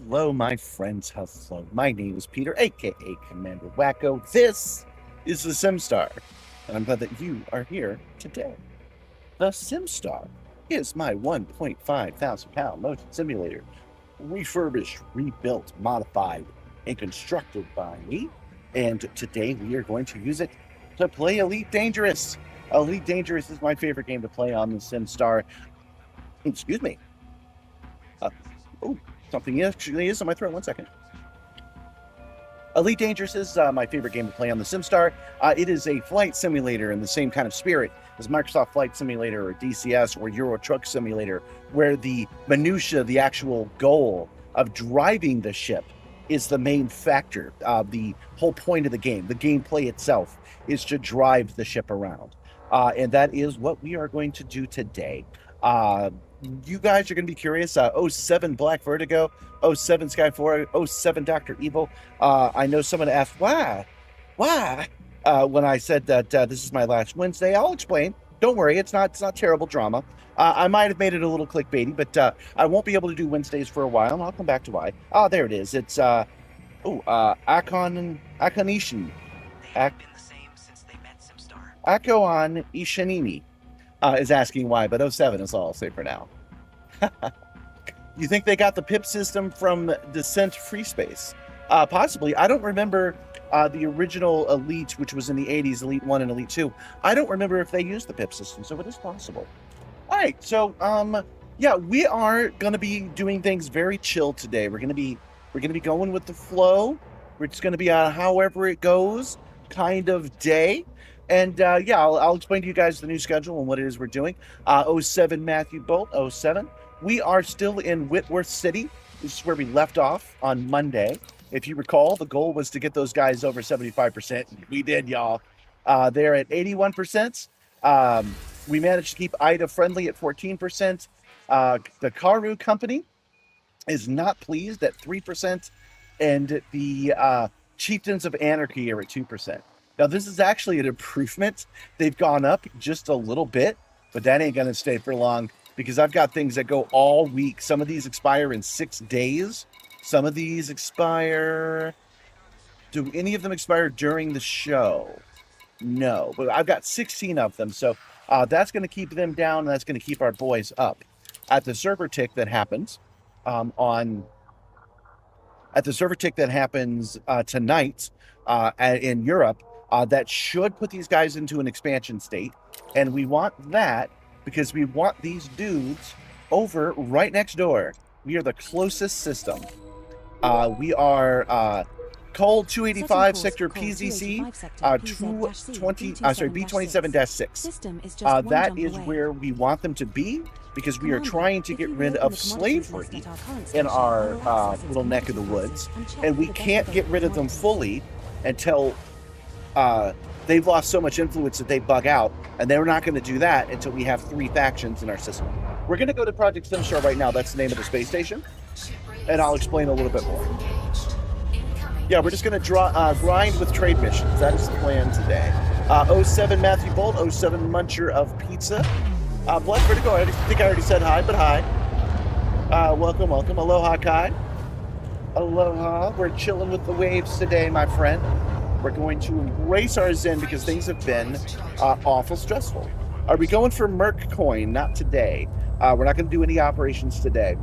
Hello, my friends. Hello. My name is Peter, aka Commander Wacko. This is the Simstarr, and I'm glad that you are here today. The Simstarr is my 1.5 thousand pound motion simulator, refurbished, rebuilt, modified, and constructed by me. And today we are going to use it to play Elite Dangerous. Elite Dangerous is my favorite game to play on the Simstarr. Excuse me. Uh, oh, something actually is in my throat. One second. Elite Dangerous is my favorite game to play on the Simstarr. It is a flight simulator in the same kind of spirit as Microsoft Flight Simulator or DCS or Euro Truck Simulator, where the minutia, the actual goal of driving the ship, is the main factor. The whole point of the gameplay itself, is to drive the ship around. And that is what we are going to do today. You guys are going to be curious. 07 Black Vertigo, 07 Sky 4, 07 Dr. Evil. I know someone asked why when I said that this is my last Wednesday. I'll explain. Don't worry, it's not terrible drama. I might have made it a little clickbaity, but I won't be able to do Wednesdays for a while, and I'll come back to why. Oh, there it is. It's Akon Akonishin. Akon Ishanini is asking why, but 07 is all I'll say for now. You think they got the pip system from Descent Free Space? Possibly. I don't remember the original Elite, which was in the 80s, Elite 1 and Elite 2. I don't remember if they used the pip system, so it is possible. All right, so yeah, we are going to be doing things very chill today. We're going to be going with the flow. We're just going to be on however it goes kind of day. And yeah, I'll explain to you guys the new schedule and what it is we're doing. 07 Matthew Bolt, 07. We are still in Whitworth City. This is where we left off on Monday. If you recall, the goal was to get those guys over 75%. We did, y'all. They're at 81%. We managed to keep Ida friendly at 14%. The Karu company is not pleased at 3%. And the Chieftains of Anarchy are at 2%. Now, this is actually an improvement. They've gone up just a little bit, but that ain't going to stay for long because I've got things that go all week. Some of these expire in 6 days. Some of these expire... Do any of them expire during the show? No, but I've got 16 of them, so that's going to keep them down, and that's going to keep our boys up. At the server tick that happens tonight in Europe, that should put these guys into an expansion state. And we want that because we want these dudes over right next door. We are the closest system. We are Cold 285 sector PZC, 220, B27-6. That is where we want them to be because we are trying to get rid of slavery in our little neck of the woods. And we can't get rid of them fully until they've lost so much influence that they bug out, and they're not going to do that until we have 3 factions in our system. We're going to go to Project Simstarr right now. That's the name of the space station, and I'll explain a little bit more. Yeah, we're just going to grind with trade missions. That is the plan today. 07 Matthew Bolt, 07 Muncher of Pizza. Black Vertigo, I think I already said hi, but hi. Welcome. Aloha, Kai. Aloha. We're chilling with the waves today, my friend. We're going to embrace our zen because things have been awful stressful. Are we going for Merc Coin? Not today. We're not going to do any operations today.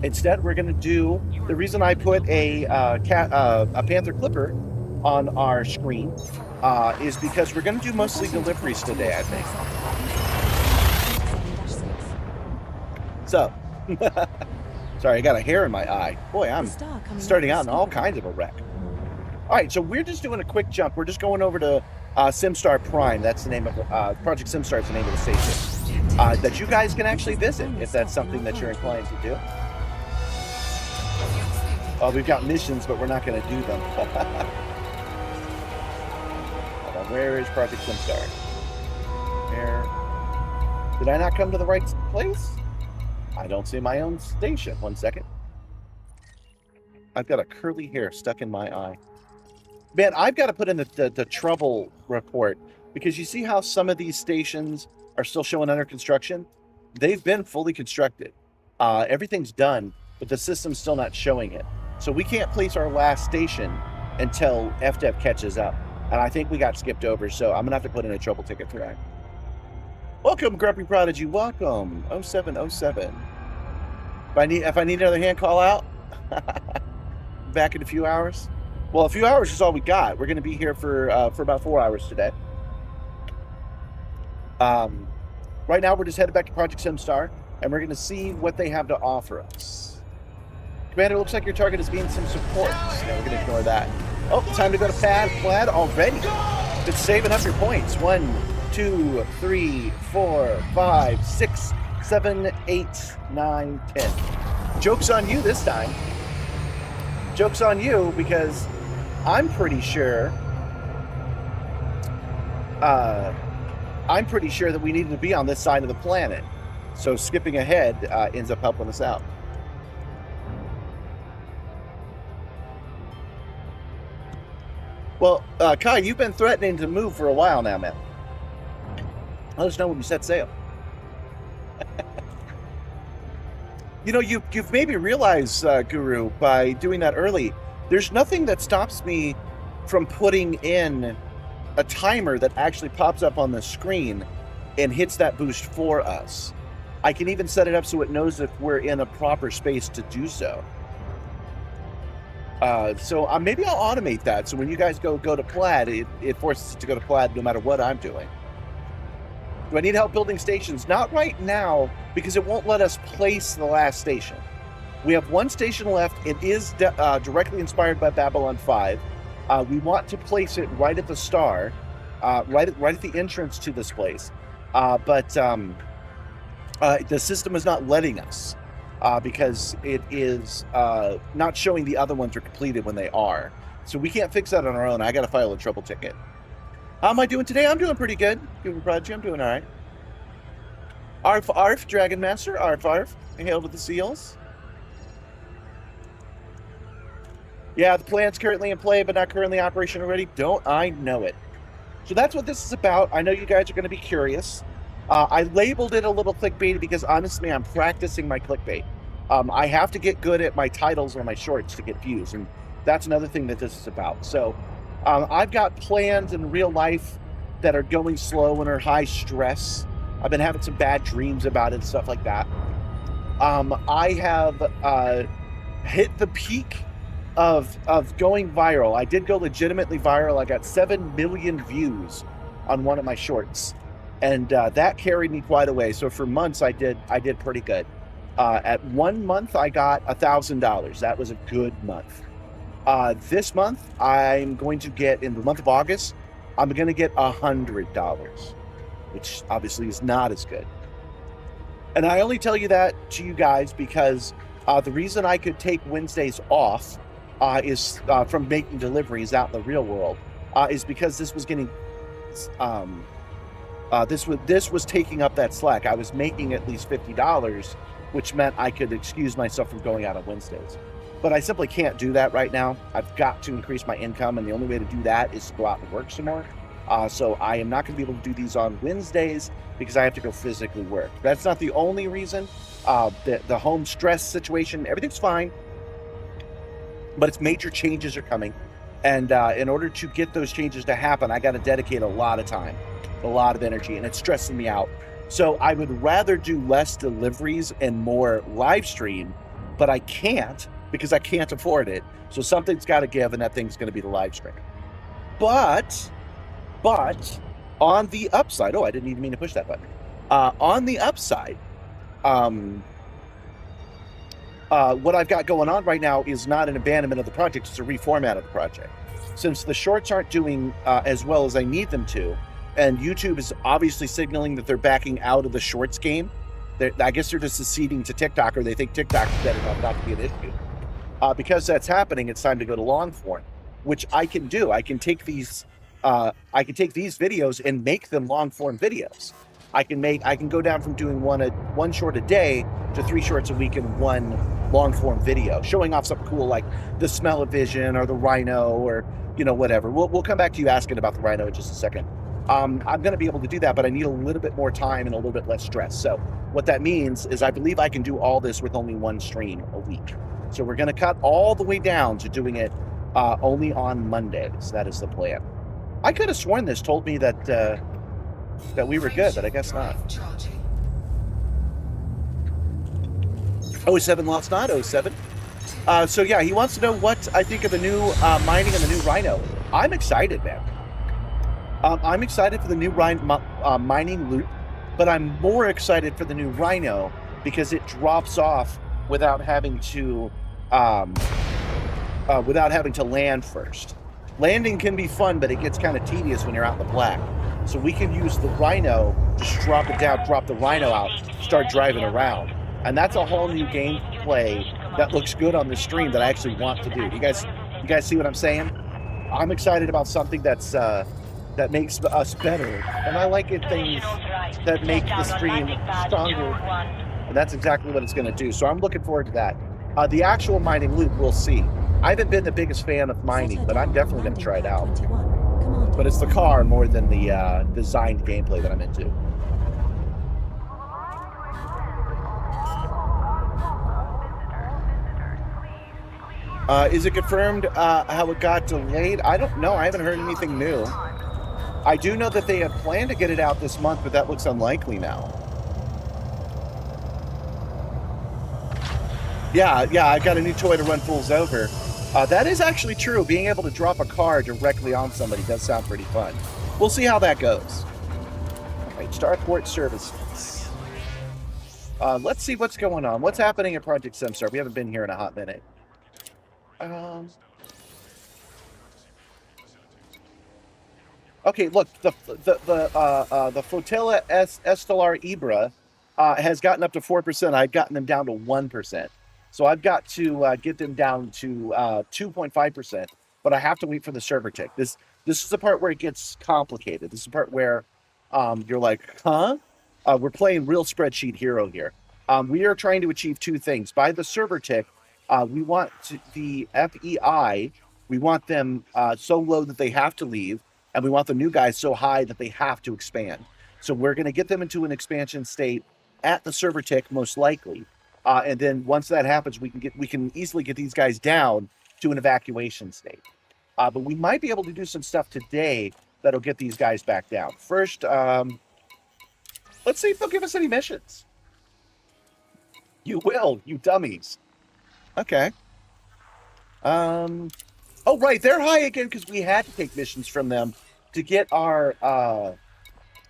Instead, we're going to do... The reason I put a Panther Clipper on our screen is because we're going to do mostly deliveries today, I think. So, sorry, I got a hair in my eye. Boy, I'm starting out in all kinds of a wreck. All right, so we're just doing a quick jump. We're just going over to Simstarr Prime. That's the name of Project Simstarr is the name of the station that you guys can actually visit if that's something that you're inclined to do. We've got missions, but we're not going to do them. Hold on, where is Project Simstarr? Where? Did I not come to the right place? I don't see my own station. 1 second. I've got a curly hair stuck in my eye. Man, I've got to put in the trouble report because you see how some of these stations are still showing under construction? They've been fully constructed. Everything's done. but the system's still not showing it. So we can't place our last station until FDev catches up. And I think we got skipped over, so I'm gonna have to put in a trouble ticket for that. Welcome, Grumpy Prodigy. Welcome, 0707. If I need another hand call out, back in a few hours. Well, a few hours is all we got. We're gonna be here for about 4 hours today. Right now, we're just headed back to Project Simstarr, and we're gonna see what they have to offer us. Commander, looks like your target is being some support. Yeah, we're gonna ignore that. Oh, time to go to Plaid already. It's saving up your points. 1, 2, 3, 4, 5, 6, 7, 8, 9, 10. Joke's on you this time. Joke's on you because I'm pretty sure that we needed to be on this side of the planet. So skipping ahead ends up helping us out. Well, Kai, you've been threatening to move for a while now, man. Let us know when you set sail. You know, you've made me realize, Guru, by doing that early, there's nothing that stops me from putting in a timer that actually pops up on the screen and hits that boost for us. I can even set it up so it knows if we're in a proper space to do so. So maybe I'll automate that. So when you guys go to Plaid, it forces it to go to Plaid no matter what I'm doing. Do I need help building stations? Not right now, because it won't let us place the last station. We have one station left. It is directly inspired by Babylon 5. We want to place it right at the star, right at the entrance to this place. But the system is not letting us because it is not showing the other ones are completed when they are. So we can't fix that on our own. I got to file a trouble ticket. How am I doing today? I'm doing pretty good. Project, I'm doing all right. Arf, Dragon Master, Arf. Hail to the seals. Yeah, the plan's currently in play, but not currently operational ready. Don't I know it? So that's what this is about. I know you guys are going to be curious. I labeled it a little clickbait because honestly, I'm practicing my clickbait. I have to get good at my titles or my shorts to get views, and that's another thing that this is about. So I've got plans in real life that are going slow and are high stress. I've been having some bad dreams about it and stuff like that. I have hit the peak of going viral. I did go legitimately viral. I got 7 million views on one of my shorts, and that carried me quite a way. So for months, I did pretty good. At 1 month, I got $1,000. That was a good month. This month, I'm going to get, in the month of August, I'm going to get $100, which obviously is not as good. And I only tell you that to you guys because the reason I could take Wednesdays off is from making deliveries out in the real world is because this was getting this was taking up that slack. I was making at least $50, which meant I could excuse myself from going out on Wednesdays. But I simply can't do that right now. I've got to increase my income, and the only way to do that is to go out and work some more. So I am not going to be able to do these on Wednesdays because I have to go physically work. That's not the only reason. The home stress situation, everything's fine, but it's major changes are coming. And in order to get those changes to happen, I got to dedicate a lot of time, a lot of energy, and it's stressing me out. So I would rather do less deliveries and more live stream, but I can't because I can't afford it. So something's got to give, and that thing's going to be the live stream. But on the upside, I didn't even mean to push that button. On the upside, what I've got going on right now is not an abandonment of the project, it's a reformat of the project. Since the shorts aren't doing as well as I need them to, and YouTube is obviously signaling that they're backing out of the shorts game, I guess they're just acceding to TikTok, or they think TikTok is dead enough not to be an issue. Because that's happening, it's time to go to long form, which I can do. I can take these videos and make them long form videos. I can go down from doing one short a day to 3 shorts a week in one long form video, showing off something cool like the smell-o-vision or the rhino or whatever. We'll come back to you asking about the rhino in just a second. I'm going to be able to do that, but I need a little bit more time and a little bit less stress. So what that means is I believe I can do all this with only one stream a week. So we're going to cut all the way down to doing it only on Mondays. That is the plan. I could have sworn this told me that that we were good, but I guess not. 07 lost not 07. So yeah, he wants to know what I think of the new mining and the new Rhino. I'm excited, man. I'm excited for the new mining loop, but I'm more excited for the new Rhino because it drops off without having to land first. Landing can be fun, but it gets kind of tedious when you're out in the black. So we can use the Rhino, just drop it down, drop the Rhino out, start driving around. And that's a whole new gameplay that looks good on the stream that I actually want to do. You guys see what I'm saying? I'm excited about something that's that makes us better, and I like things that make the stream stronger, and that's exactly what it's going to do. So I'm looking forward to that. The actual mining loop, we'll see. I haven't been the biggest fan of mining, but I'm definitely going to try it out. But it's the car more than the designed gameplay that I'm into. Is it confirmed how it got delayed? I don't know. I haven't heard anything new. I do know that they had planned to get it out this month, but that looks unlikely now. Yeah, I got a new toy to run fools over. That is actually true. Being able to drop a car directly on somebody does sound pretty fun. We'll see how that goes. All right, Starport Services. Let's see what's going on. What's happening at Project Simstarr? We haven't been here in a hot minute. Okay, look, the Flotilla Estelar Ibra has gotten up to 4%. I've gotten them down to 1%. So I've got to get them down to 2.5%, but I have to wait for the server tick. This is the part where it gets complicated. This is the part where you're like, huh? We're playing real spreadsheet hero here. We are trying to achieve two things. By the server tick, we want the FEI, we want them so low that they have to leave, and we want the new guys so high that they have to expand. So we're going to get them into an expansion state at the server tick, most likely. And then once that happens, we can easily get these guys down to an evacuation state. But we might be able to do some stuff today that'll get these guys back down. First, let's see if they'll give us any missions. You will, you dummies. Okay. Oh, right, they're high again because we had to take missions from them to get our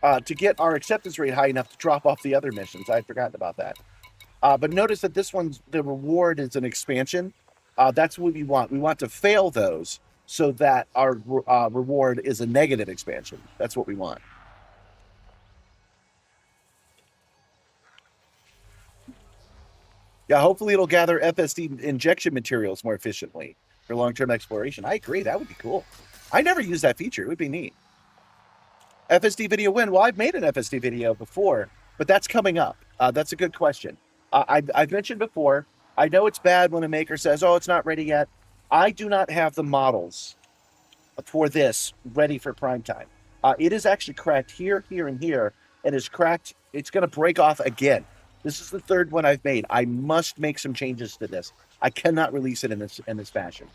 acceptance rate high enough to drop off the other missions. I had forgotten about that. But notice that this one's, the reward is an expansion. That's what we want. We want to fail those so that our reward is a negative expansion. That's what we want. Yeah, hopefully it'll gather FSD injection materials more efficiently for long-term exploration. I agree. That would be cool. I never used that feature. It would be neat. FSD video when? Well, I've made an FSD video before, but that's coming up. That's a good question. I've mentioned before, I know it's bad when a maker says, oh, it's not ready yet. I do not have the models for this ready for prime time. It is actually cracked here, here, and here. It is cracked. It's going to break off again. This is the third one I've made. I must make some changes to this. I cannot release it in this fashion.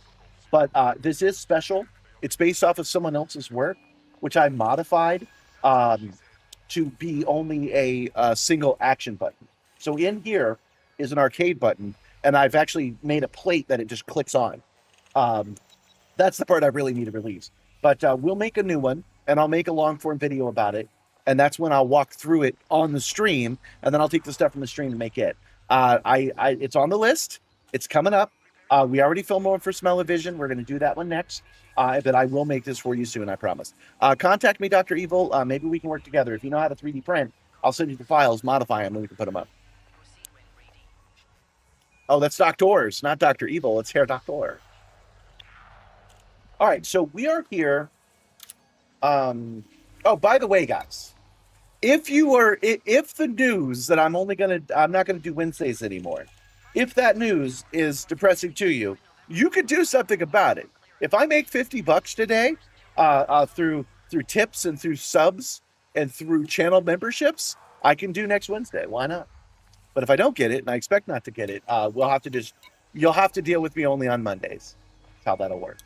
But this is special. It's based off of someone else's work, which I modified to be only a single action button. So in here is an arcade button, and I've actually made a plate that it just clicks on. That's the part I really need to release. But we'll make a new one, and I'll make a long-form video about it. And that's when I'll walk through it on the stream, and then I'll take the stuff from the stream to make it. It's on the list. It's coming up. We already filmed one for Smell-O-Vision. We're going to do that one next. But I will make this for you soon, I promise. Contact me, Dr. Evil. Maybe we can work together. If you know how to 3D print, I'll send you the files, modify them, and we can put them up. Oh, that's Doctor's, not Dr. Evil. It's Herr Doctor. All right, so we are here. Oh, by the way, guys. If the news that I'm not gonna do Wednesdays anymore, if that news is depressing to you, you could do something about it. If I make $50 today through through tips and through subs and through channel memberships, I can do next Wednesday. Why not? But if I don't get it, and I expect not to get it, you'll have to deal with me only on Mondays. That's how that'll work.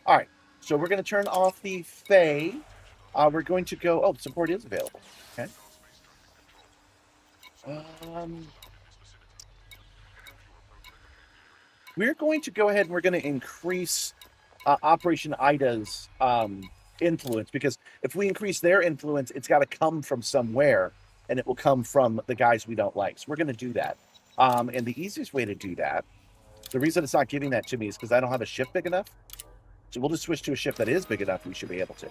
All right. So we're going to turn off the Fae. We're going to go. Oh, support is available. Okay. We're going to go ahead and we're going to increase Operation Ida's influence, because if we increase their influence, it's got to come from somewhere, and it will come from the guys we don't like. So we're going to do that. And the easiest way to do that, the reason it's not giving that to me is because I don't have a ship big enough. So we'll just switch to a ship that is big enough. We should be able to.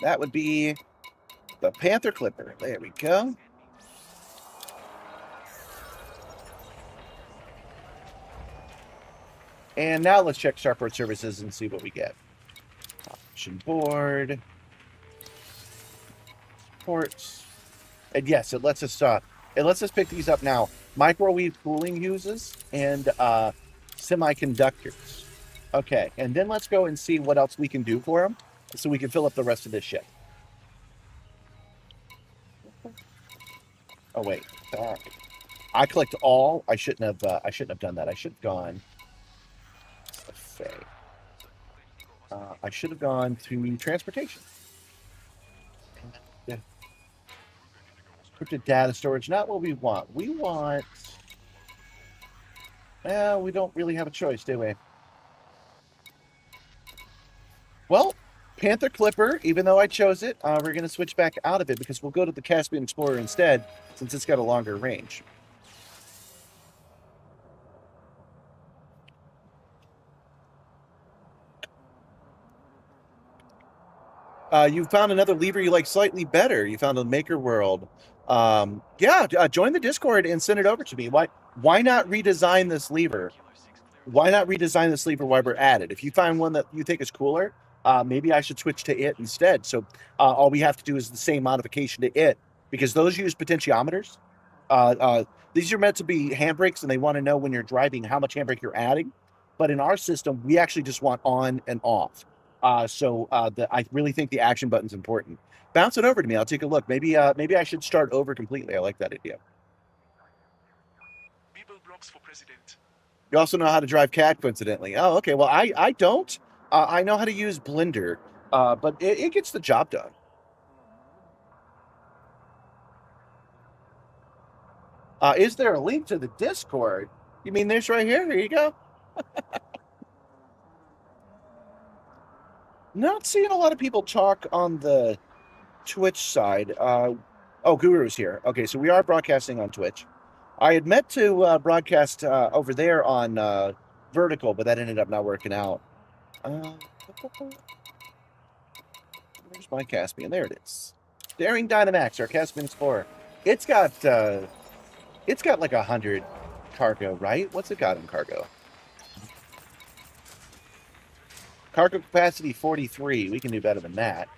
That would be the Panther Clipper. There we go. And now let's check Starport Services and see what we get. Option board. Ports. And yes, it lets us pick these up now. Microwave cooling uses and semiconductors. Okay, and then let's go and see what else we can do for them, so we can fill up the rest of this ship. Oh wait, I clicked all. I shouldn't have done that. I should have gone. I should have gone to transportation. Yeah. Encrypted data storage, not what we want. We want. Well, we don't really have a choice, do we? Well, Panther Clipper, even though I chose it, we're going to switch back out of it because we'll go to the Caspian Explorer instead, since it's got a longer range. You found another lever you like slightly better. You found a Maker World. Join the Discord and send it over to me. Why not redesign this lever? Why not redesign this lever while we're at it? If you find one that you think is cooler, maybe I should switch to it instead. So all we have to do is the same modification to it, because those use potentiometers. These are meant to be handbrakes, and they want to know when you're driving how much handbrake you're adding. But in our system, we actually just want on and off. I really think the action button's important. Bounce it over to me. I'll take a look. Maybe I should start over completely. I like that idea. For president. You also know how to drive CAD, coincidentally. Oh, okay. Well, I don't. I know how to use Blender, but it gets the job done. Is there a link to the Discord? You mean this right here? Here you go. Not seeing a lot of people talk on the Twitch side. Guru's here. Okay, so we are broadcasting on Twitch. I had meant to broadcast over there on Vertical, but that ended up not working out. Where's my Caspian? There it is. Daring Dynamax, our Caspian Explorer. It's got like 100 cargo, right? What's it got in cargo? Cargo capacity 43. We can do better than that.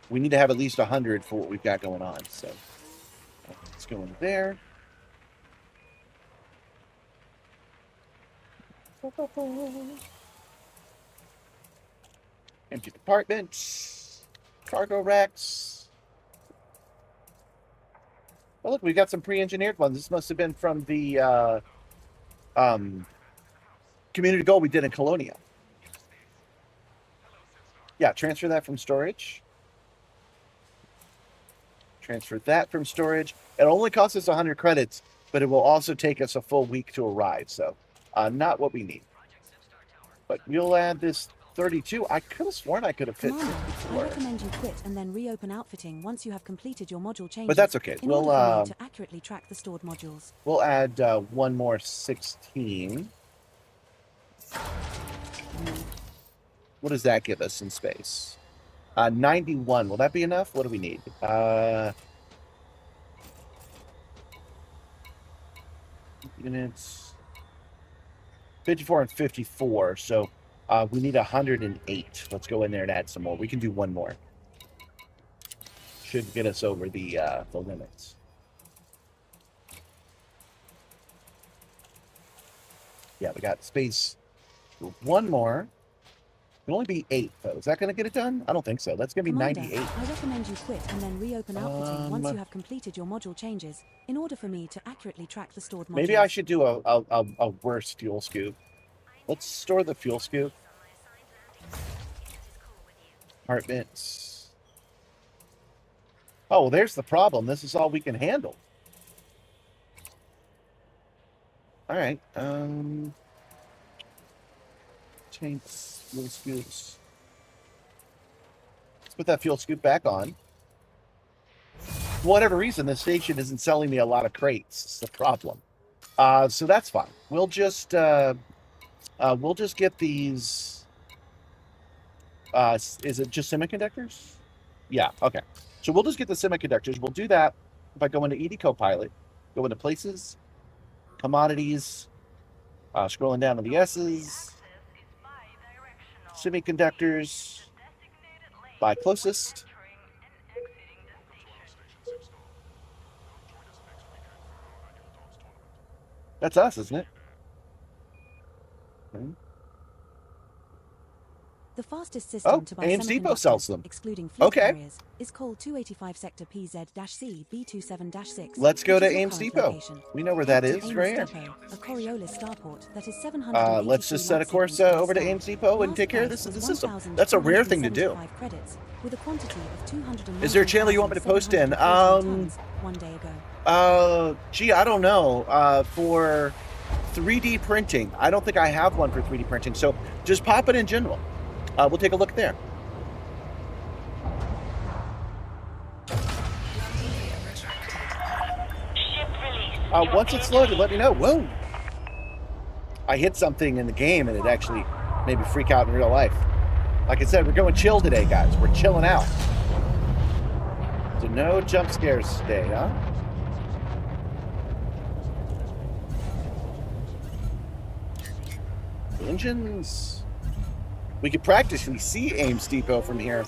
We need to have at least 100 for what we've got going on. So let's go in there. Empty compartments. Cargo racks. Oh, look, we got some pre-engineered ones. This must have been from the community goal we did in Colonia. Yeah, transfer that from storage. Transfer that from storage. It only costs us 100 credits, but it will also take us a full week to arrive. So, not what we need. But we'll add this 32. I could have sworn I could have fit 64. I recommend you quit and then reopen outfitting once you have completed your module changes. But that's okay. We'll to accurately track the stored modules. We'll add one more 16. What does that give us in space? 91. Will that be enough? What do we need? Units. 54 and 54. So we need 108. Let's go in there and add some more. We can do one more. Should get us over the limits. Yeah, we got space One more. It'll only be 8, though. Is that going to get it done? I don't think so. That's going to be Commander, 98. I recommend you quit and then reopen outfitting once you have completed your module changes, in order for me to accurately track the stored modules. Maybe I should do a worse fuel scoop. Let's store the fuel scoop. Apartments. Oh, well, there's the problem. This is all we can handle. All right. Change fuel scoops. Let's put that fuel scoop back on. For whatever reason, this station isn't selling me a lot of crates. It's the problem. So that's fine. We'll just get these. Is it just semiconductors? Yeah. Okay. So we'll just get the semiconductors. We'll do that by going to ED Copilot, go into Places, Commodities, scrolling down to the S's, Semiconductors, Buy Closest. That's us, isn't it? Okay. The fastest system to buy AMC sells them. excluding fleet carriers, is called 285 Sector PZ-C B27-6. Let's go to AMC. We know where that is, right here. A Coriolis starport that is 700. Let's just set a course over to AMC and take care of this in the system. That's a rare thing to do. With a quantity of 200. Is there a channel you want me to post in? 1 day ago. Gee, I don't know. For 3D printing, I don't think I have one for 3D printing. So just pop it in general. We'll take a look there. Once it's loaded, let me know. Whoa! I hit something in the game and it actually made me freak out in real life. Like I said, we're going chill today, guys. We're chilling out. So no jump scares today, huh? Engines. We could practically see Ames Depot from here.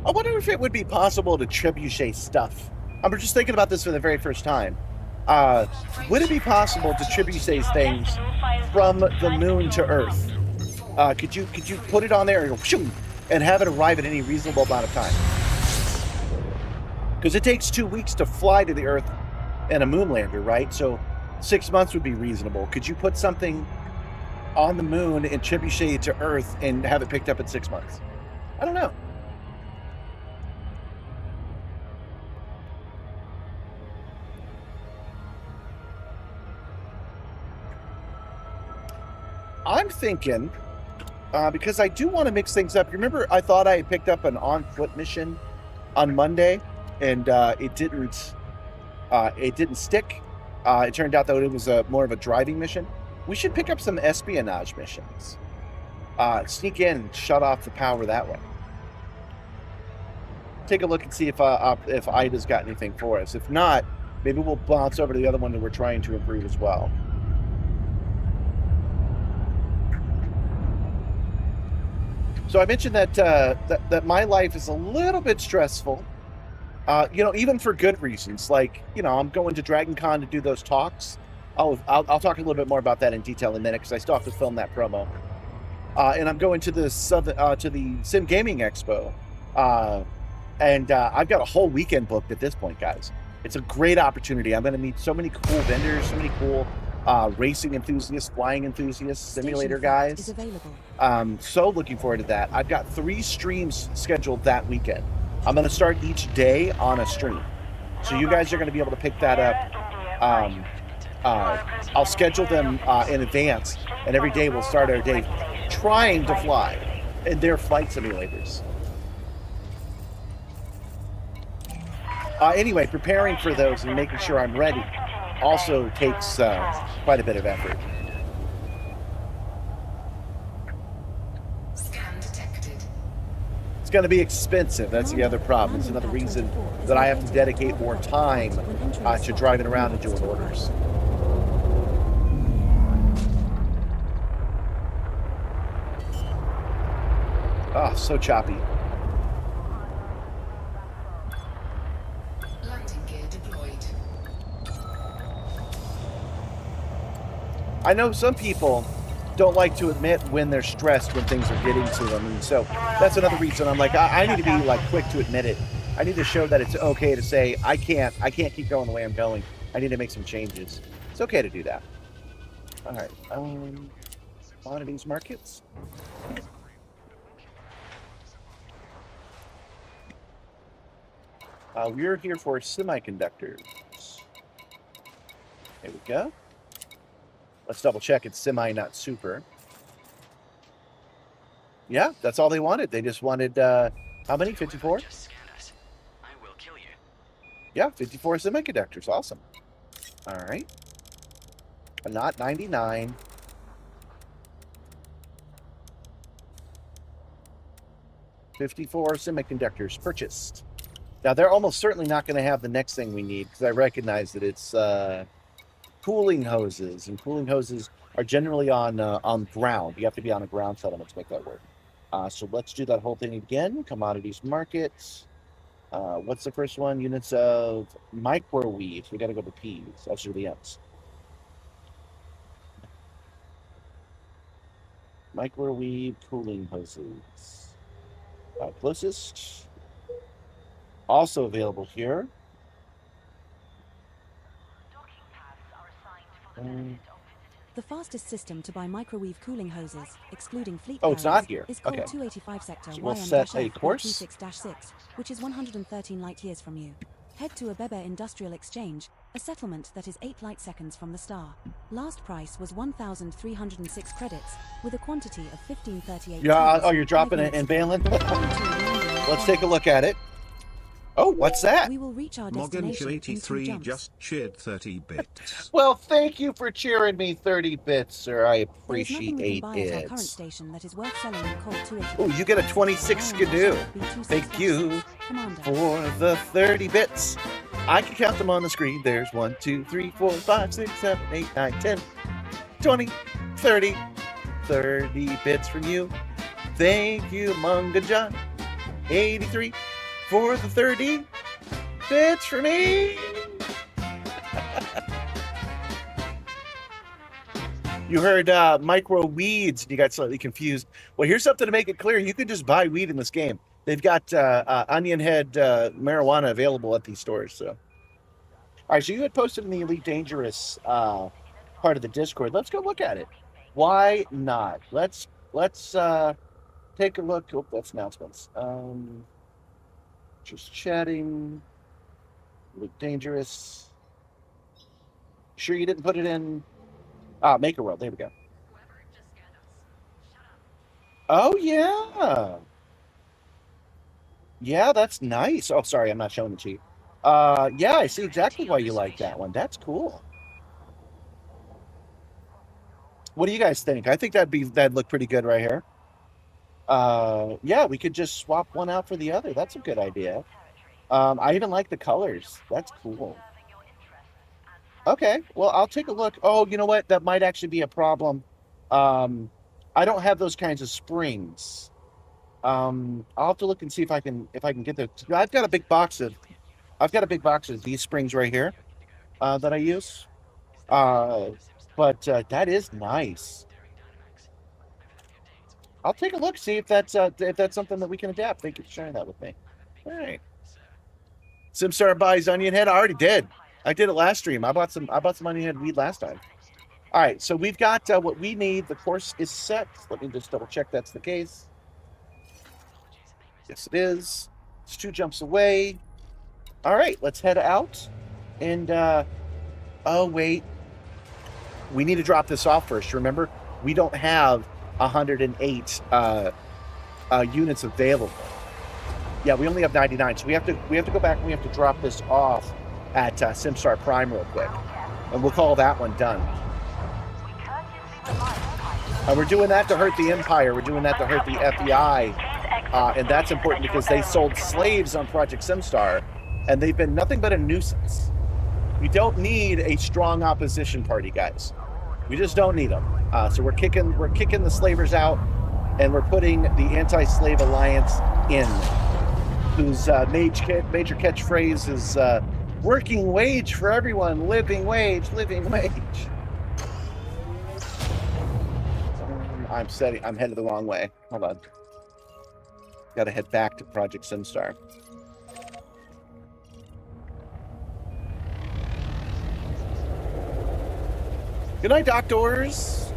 I wonder if it would be possible to trebuchet stuff. I'm just thinking about this for the very first time. Would it be possible to trebuchet things from the moon to Earth? Could you put it on there and go, and have it arrive at any reasonable amount of time? Because it takes 2 weeks to fly to the Earth and a moon lander, right? So 6 months would be reasonable. Could you put something on the moon and trebuchet it to Earth and have it picked up in 6 months? I don't know. I'm thinking, because I do want to mix things up. Remember, I thought I had picked up an on-foot mission on Monday, and it didn't stick. It turned out that it was more of a driving mission. We should pick up some espionage missions. Sneak in and shut off the power that way. Take a look and see if Ida's got anything for us. If not, maybe we'll bounce over to the other one that we're trying to improve as well. So I mentioned that that my life is a little bit stressful. Even for good reasons. Like, I'm going to Dragon Con to do those talks. I'll talk a little bit more about that in detail in a minute because I still have to film that promo. And I'm going to the Sim Gaming Expo, and I've got a whole weekend booked at this point, guys. It's a great opportunity. I'm going to meet so many cool vendors, so many cool racing enthusiasts, flying enthusiasts, simulator guys. So looking forward to that. I've got 3 streams scheduled that weekend. I'm going to start each day on a stream. So you guys are going to be able to pick that up. I'll schedule them in advance, and every day we'll start our day trying to fly in their flight simulators. Anyway, preparing for those and making sure I'm ready also takes quite a bit of effort. It's going to be expensive. That's the other problem. It's another reason that I have to dedicate more time to driving around and doing orders. Oh, so choppy. Landing gear deployed. I know some people don't like to admit when they're stressed when things are getting to them, and so that's another reason I'm like, I need to be like quick to admit it. I need to show that it's okay to say I can't keep going the way I'm going. I need to make some changes. It's okay to do that. All right, commodities markets. We're here for semiconductors. There we go. Let's double check it's semi, not super. Yeah, that's all they wanted. They just wanted, how many? 54? Yeah, 54 semiconductors. Awesome. All right. Not 99. $54 semiconductors purchased. Now, they're almost certainly not going to have the next thing we need because I recognize that it's cooling hoses, and cooling hoses are generally on ground. You have to be on a ground settlement to make that work. So let's do that whole thing again. Commodities markets. What's the first one? Units of microweave. We got to go to P's. That should be M's. Microweave cooling hoses. Closest. Also available here. The fastest system to buy microwave cooling hoses, excluding fleet it's not here. is called Okay. 285 sector So we'll set a course. 26-6, which is 113 light years from you. Head to Abebe Industrial Exchange, a settlement that is 8 light seconds from the star. Last price was 1,306 credits, with a quantity of 1538. Yeah. Oh, you're dropping it in Balin? Let's take a look at it. Oh, what's that? We will reach our destination in 2 jumps. Just cheered 30 bits. Well, thank you for cheering me 30 bits, sir. I There is nothing we appreciate can buy at our it. current station that is worth selling in cold 285. Oh, you get a 26 skidoo. Thank you Commander. for the 30 bits. I can count them on the screen. There's 1, 2, 3, 4, 5, 6, 7, 8, 9, 10, 20, 30. 30 bits from you. Thank you, Munga John. 83 for the 30 bits for me. You heard micro weeds and you got slightly confused. Well, here's something to make it clear. You could just buy weed in this game. They've got onion head marijuana available at these stores. So, all right. So you had posted in the Elite Dangerous part of the Discord. Let's go look at it. Why not? Let's take a look. Oh, that's announcements. Just chatting. Elite Dangerous. Sure you didn't put it in Maker World. There we go. Oh, yeah. Yeah, that's nice. Oh, sorry, I'm not showing the cheat. Yeah, I see exactly why you like that one. That's cool. What do you guys think? I think that'd look pretty good right here. Yeah, we could just swap one out for the other. That's a good idea. I even like the colors. That's cool. Okay, well, I'll take a look. Oh, you know what? That might actually be a problem. I don't have those kinds of springs. I'll have to look and see if I can get there. I've got a big box of these springs right here that I use. But that is nice. I'll take a look, see if that's something that we can adapt. Thank you for sharing that with me. All right. Simstarr buys onion head. I already did. I did it last stream. I bought some onion head weed last time. All right, so we've got what we need. The course is set. Let me just double check that's the case. Yes, it is. It's 2 jumps away. All right, let's head out. And oh wait, we need to drop this off first. Remember, we don't have 108 units available. Yeah, we only have 99, so we have to go back and we have to drop this off at Simstarr Prime real quick, and we'll call that one done. We're doing that to hurt the Empire. We're doing that to hurt the FBI, and that's important because they sold slaves on Project Simstarr, and they've been nothing but a nuisance. We don't need a strong opposition party, guys. We just don't need them. So we're kicking the slavers out, and we're putting the Anti-Slave Alliance in, whose major catchphrase is working wage for everyone, living wage, living wage. I'm headed the wrong way. Hold on. Got to head back to Project Simstarr. Good night, doctors.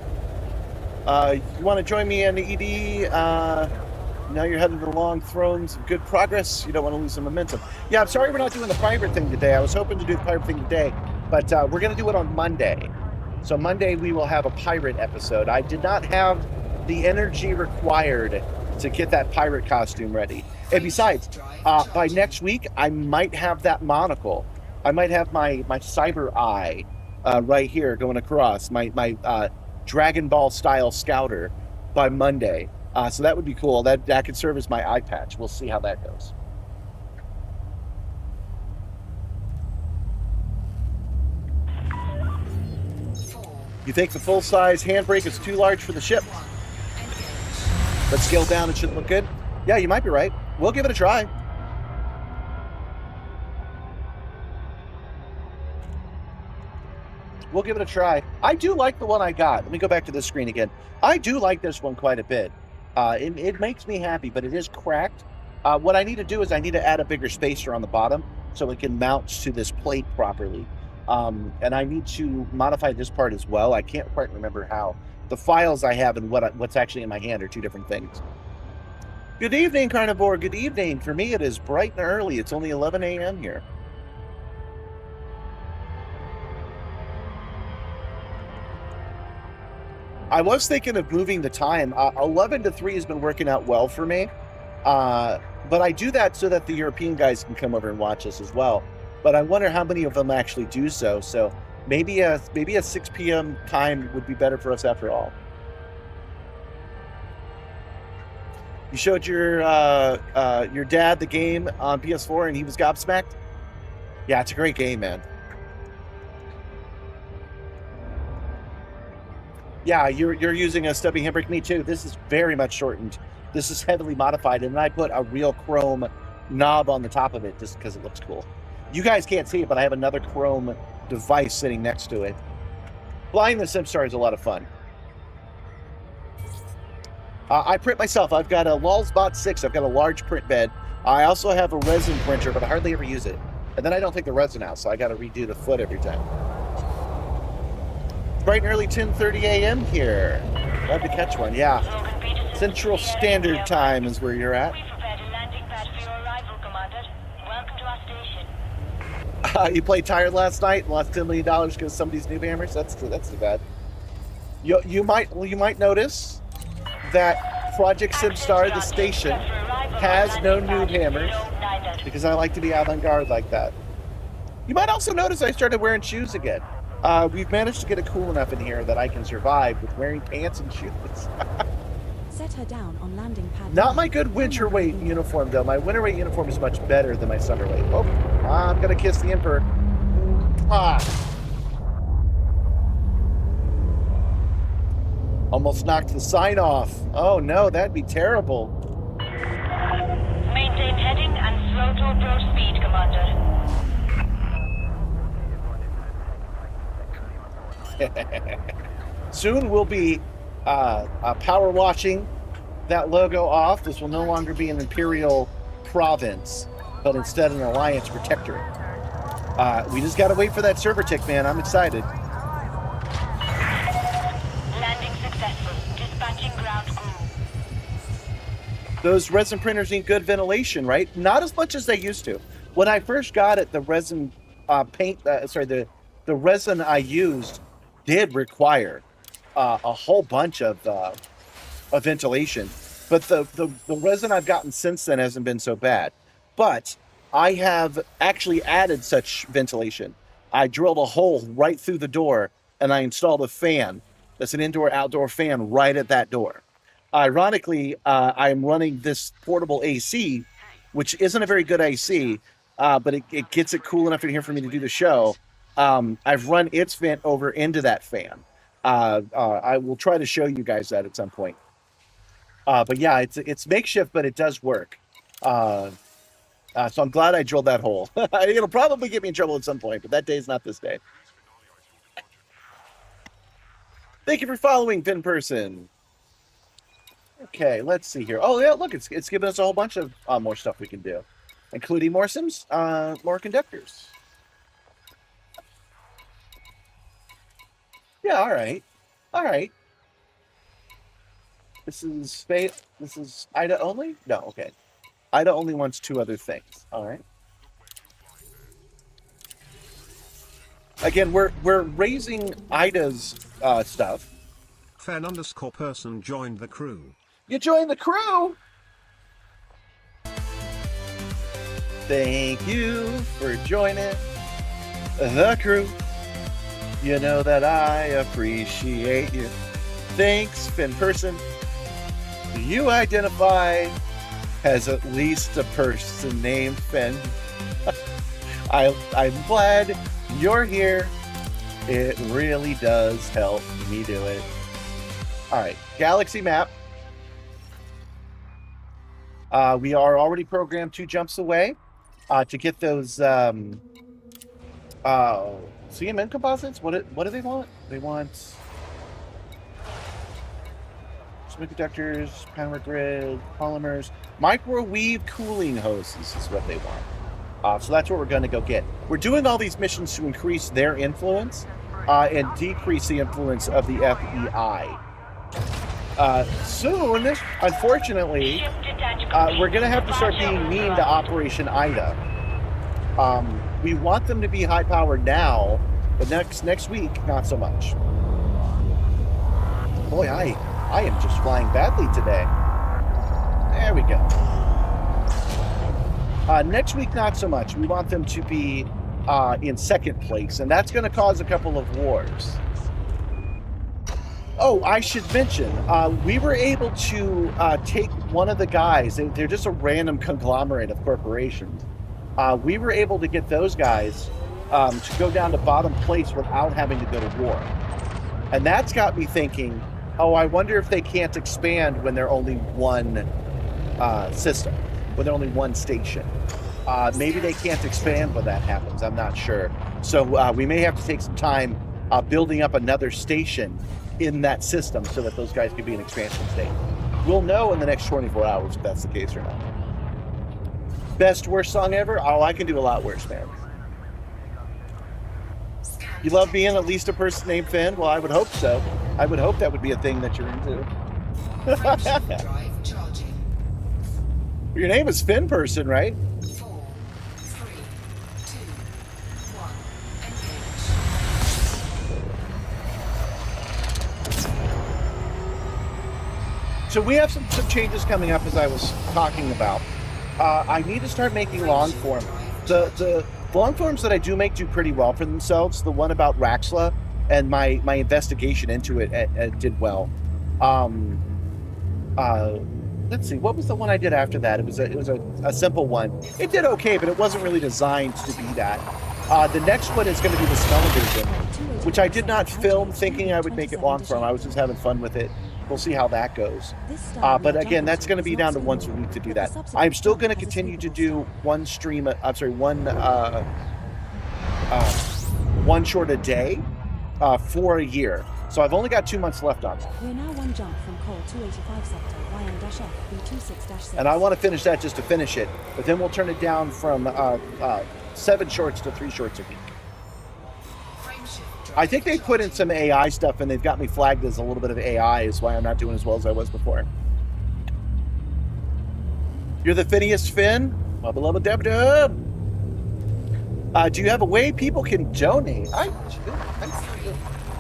You want to join me in the ED? Now you're headed along thrones of good progress. You don't want to lose some momentum. Yeah, I'm sorry we're not doing the pirate thing today. I was hoping to do the pirate thing today, but we're going to do it on Monday. So Monday we will have a pirate episode. I did not have the energy required to get that pirate costume ready. And besides, by next week, I might have that monocle. I might have my cyber eye right here going across, my Dragon Ball style scouter by Monday. So that would be cool. That could serve as my eye patch. We'll see how that goes. You think the full-size handbrake is too large for the ship? Let's scale down. It should look good. Yeah, you might be right. We'll give it a try. We'll give it a try. I do like the one I got. Let me go back to this screen again. I do like this one quite a bit. It makes me happy, but it is cracked. What I need to do is I need to add a bigger spacer on the bottom so it can mount to this plate properly. And I need to modify this part as well. I can't quite remember how. The files I have and what's actually in my hand are two different things. Good evening, Carnivore. Good evening. For me, it is bright and early. It's only 11 a.m. here. I was thinking of moving the time. 11 to 3 has been working out well for me. But I do that so that the European guys can come over and watch us as well. But I wonder how many of them actually do so. So maybe a 6 p.m. time would be better for us after all. You showed your dad the game on PS4 and he was gobsmacked? Yeah, it's a great game, man. Yeah, you're using a stubby handbrake. Me too. This is very much shortened. This is heavily modified, and I put a real chrome knob on the top of it just because it looks cool. You guys can't see it, but I have another chrome device sitting next to it. Flying the Simstarr is a lot of fun. I print myself. I've got a Lulzbot 6. I've got a large print bed. I also have a resin printer, but I hardly ever use it. And then I don't take the resin out, so I got to redo the foot every time. Bright and early 10:30 a.m. here. Glad to catch one. Yeah. Central Standard Time is where you're at. You played tired last night and lost $10 million because of somebody's noob hammers? That's too bad. You might notice that Project Simstarr, the station, has no noob hammers because I like to be avant-garde like that. You might also notice I started wearing shoes again. We've managed to get it cool enough in here that I can survive with wearing pants and shoes. Set her down on landing pad. Not my good winter weight uniform, though. My winter weight uniform is much better than my summer weight. Oh, I'm gonna kiss the Emperor. Almost knocked the sign off. Oh no, that'd be terrible. Maintain heading and slow to approach speed, Commander. Soon we'll be power washing that logo off. This will no longer be an Imperial province, but instead an Alliance protectorate. We just gotta wait for that server tick, man. I'm excited. Landing successful. Dispatching ground crew. Those resin printers need good ventilation, right? Not as much as they used to. When I first got it, the resin the resin I used did require a whole bunch of ventilation, but the resin I've gotten since then hasn't been so bad. But I have actually added such ventilation. I drilled a hole right through the door and I installed a fan that's an indoor-outdoor fan right at that door. Ironically, I'm running this portable AC, which isn't a very good AC, but it gets it cool enough in here for me to do the show. I've run its vent over into that fan. I will try to show you guys that at some point. But yeah, it's makeshift, but it does work. So I'm glad I drilled that hole. It'll probably get me in trouble at some point, but that day's not this day. Thank you for following, Pin Person. Okay, let's see here. Oh yeah, look, it's giving us a whole bunch of more stuff we can do, including more sims, more conductors. Yeah, all right, all right. This is space. This is Ida only. No, okay. Ida only wants 2 other things. All right. Again, we're raising Ida's stuff. Fan_person joined the crew. You joined the crew. Thank you for joining the crew. You know that I appreciate you. Thanks, Finn person. You identify as at least a person named Finn. I'm glad you're here. It really does help me do it. All right, galaxy map. We are already programmed 2 jumps away to get those CMN composites. What do they want? They want semiconductors, power grid, polymers, microwave cooling hoses is what they want. So that's what we're going to go get. We're doing all these missions to increase their influence and decrease the influence of the FEI. Soon, unfortunately, we're going to have to start being mean to Operation Ida. We want them to be high-powered now, but next week, not so much. Boy, I am just flying badly today. There we go. Next week, not so much. We want them to be in 2nd place, and that's going to cause a couple of wars. Oh, I should mention, we were able to take one of the guys. They're just a random conglomerate of corporations. We were able to get those guys to go down to bottom place without having to go to war. And that's got me thinking, oh, I wonder if they can't expand when they're only one system, when they're only one station. Maybe they can't expand when that happens. I'm not sure. So we may have to take some time building up another station in that system so that those guys can be an expansion state. We'll know in the next 24 hours if that's the case or not. Best worst song ever? Oh, I can do a lot worse, man. You love being at least a person named Finn? Well, I would hope so. I would hope that would be a thing that you're into. Your name is Finn person, right? 4, 3, 2, 1, engage. So we have some changes coming up, as I was talking about. I need to start making long form. The long forms that I do make do pretty well for themselves. The one about Raxla and my investigation into it did well. Let's see, what was the one I did after that? It was a simple one. It did okay, but it wasn't really designed to be that. The next one is going to be the smell-o-vision, which I did not film thinking I would make it long form. I was just having fun with it. We'll see how that goes. But again, that's going to be down to once a week to do that. I'm still going to continue to do one short a day for a year. So I've only got 2 months left on that. We're now 1 jump from Col 285 sector, YM-F, B26-6. And I want to finish that just to finish it. But then we'll turn it down from 7 shorts to 3 shorts a week. I think they put in some AI stuff, and they've got me flagged as a little bit of AI, is why I'm not doing as well as I was before. You're the Phineas Finn? My beloved Dub. Do you have a way people can donate?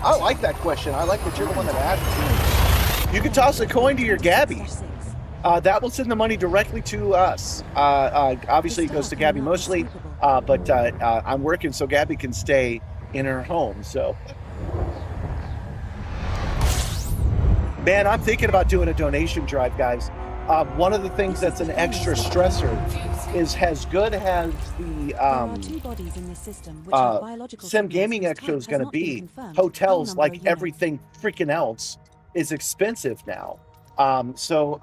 I like that question. I like that you're the one that asked it. You can toss a coin to your Gabby. That will send the money directly to us. Obviously, it goes to Gabby mostly, but I'm working so Gabby can stay in her home. So, man, I'm thinking about doing a donation drive, guys. One of the things that's an extra stressor is as good as the Sim Gaming Expo is going to be. Hotels, like everything freaking else, is expensive now. So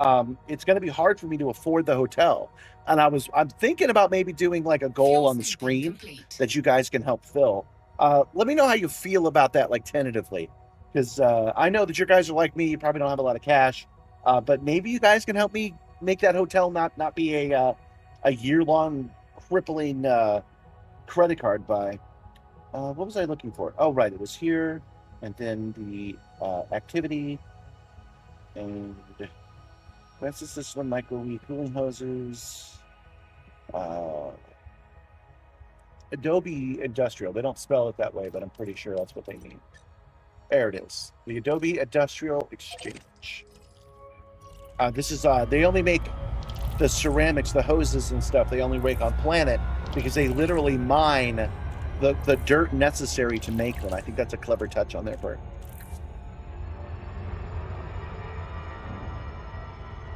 it's going to be hard for me to afford the hotel. And I'm thinking about maybe doing like a goal on the screen that you guys can help fill. Let me know how you feel about that, like tentatively, because I know that you guys are like me. You probably don't have a lot of cash. But maybe you guys can help me make that hotel not be a year-long crippling credit card buy. What was I looking for? Oh, right, it was here, and then the activity, and what's this one? Microwave cooling hoses, Adobe Industrial. They don't spell it that way, but I'm pretty sure that's what they mean. There it is, the Adobe Industrial Exchange. This is they only make the ceramics, the hoses and stuff. They only make on planet because they literally mine the dirt necessary to make them. I think that's a clever touch on their part.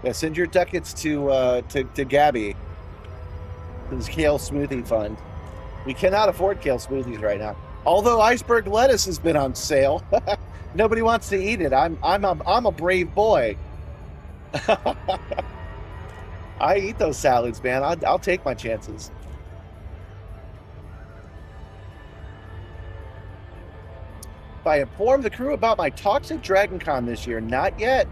Yeah, send your ducats to Gabby. This Kale Smoothie Fund. We cannot afford kale smoothies right now. Although iceberg lettuce has been on sale, nobody wants to eat it. I'm a brave boy. I eat those salads, man. I'll take my chances. If I inform the crew about my Toxic Dragon Con this year, not yet.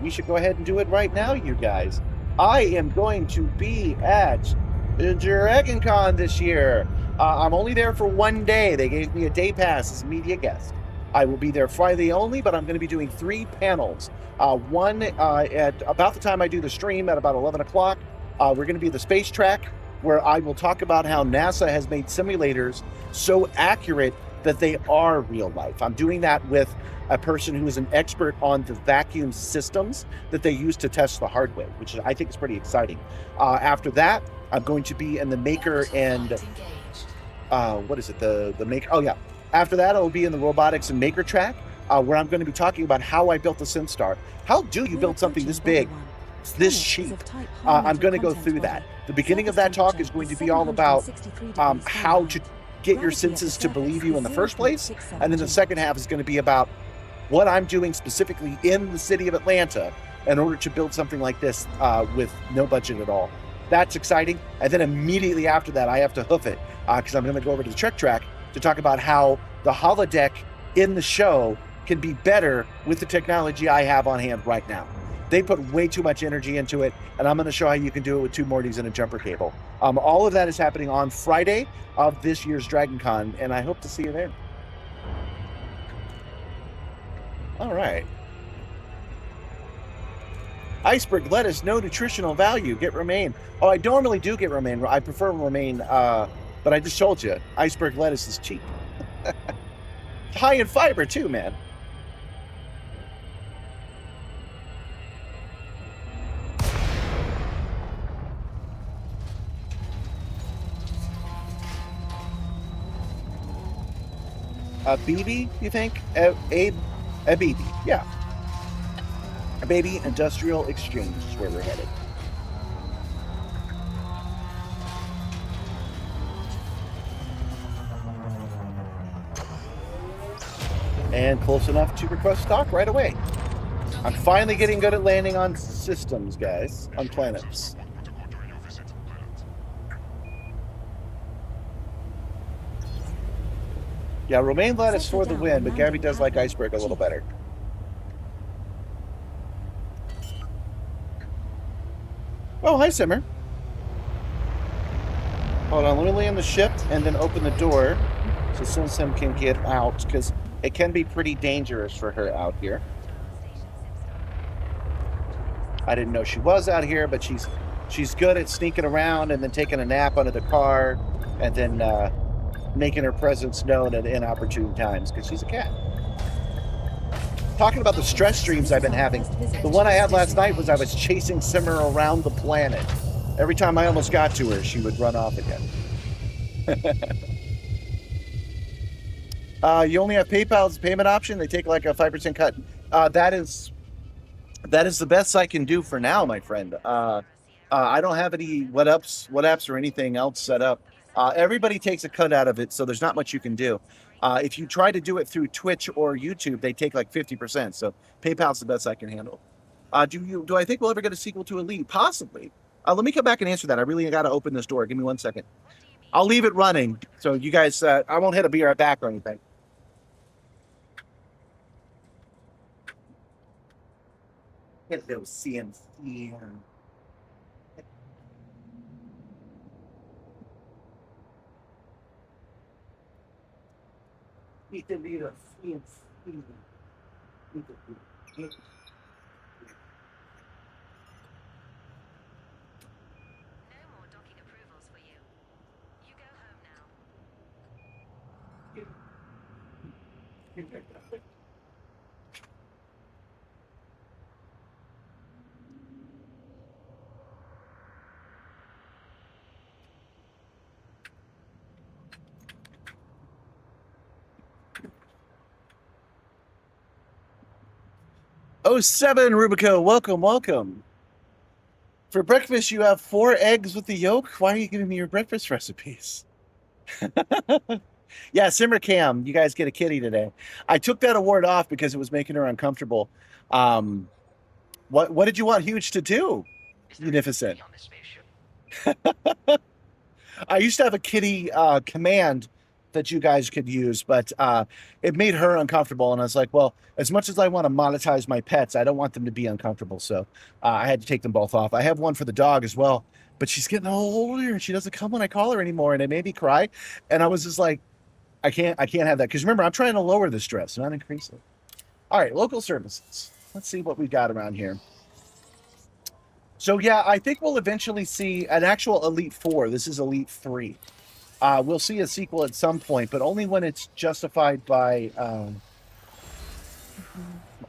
We should go ahead and do it right now, you guys. I am going to be at Dragon Con this year. I'm only there for one day. They gave me a day pass as a media guest. I will be there Friday only, but I'm going to be doing 3 panels. One at about the time I do the stream at about 11 o'clock. We're going to be at the space track, where I will talk about how NASA has made simulators so accurate that they are real life. I'm doing that with a person who is an expert on the vacuum systems that they use to test the hardware, which I think is pretty exciting. After that, I'm going to be in the Maker and what is it? The Maker. Oh yeah. After that, I will be in the Robotics and Maker track, where I'm going to be talking about how I built the Simstarr. How do you build something this big, this cheap? I'm going to go through that. The beginning of that talk is going to be all about how to get your senses to believe you in the first place, and then the second half is going to be about what I'm doing specifically in the city of Atlanta in order to build something like this with no budget at all. That's exciting. And then immediately after that, I have to hoof it because I'm going to go over to the Trek track to talk about how the holodeck in the show can be better with the technology I have on hand right now. They put way too much energy into it, and I'm going to show how you can do it with 2 Mortys and a jumper cable. All of that is happening on Friday of this year's Dragon Con, and I hope to see you there. All right. Iceberg lettuce, no nutritional value. Get romaine. Oh, I normally do get romaine. I prefer romaine, but I just told you, iceberg lettuce is cheap. High in fiber too, man. A BB, you think? A BB, yeah. A baby industrial exchange is where we're headed. And close enough to request stock right away. I'm finally getting good at landing on systems, guys, on planets. Yeah, romaine lettuce for the win, but Gabby does like iceberg a little better. Oh, hi, Simmer. Hold on, let me land the ship and then open the door so Sim can get out, because it can be pretty dangerous for her out here. I didn't know she was out here, but she's good at sneaking around and then taking a nap under the car and then making her presence known at inopportune times, because she's a cat. Talking about the stress streams I've been having, the one I had last night was I was chasing Simmer around the planet. Every time I almost got to her, she would run off again. You only have PayPal as a payment option. They take like a 5% cut. That is the best I can do for now, my friend. I don't have any what apps or anything else set up. Everybody takes a cut out of it, so there's not much you can do. If you try to do it through Twitch or YouTube, they take like 50%. So PayPal's the best I can handle. Do I think we'll ever get a sequel to Elite? Possibly. Let me come back and answer that. I really got to open this door. Give me 1 second. I'll leave it running, so you guys. I won't hit a beer back or anything. Hello, Simstarr. It's a little Simstarr. No more docking approvals for you. You go home now. Oh, 07 Rubico, welcome, welcome. For breakfast, you have 4 eggs with the yolk. Why are you giving me your breakfast recipes? Yeah, Simmer Cam, you guys get a kitty today. I took that award off because it was making her uncomfortable. What did you want Huge to do? Munificent. I used to have a kitty command that you guys could use, but it made her uncomfortable. And I was like, well, as much as I want to monetize my pets, I don't want them to be uncomfortable. So I had to take them both off. I have one for the dog as well, but she's getting older and she doesn't come when I call her anymore. And it made me cry. And I was just like, I can't have that. Because remember, I'm trying to lower the stress, not increase it. All right, local services. Let's see what we got around here. So yeah, I think we'll eventually see an actual Elite 4. This is Elite 3. We'll see a sequel at some point, but only when it's justified by,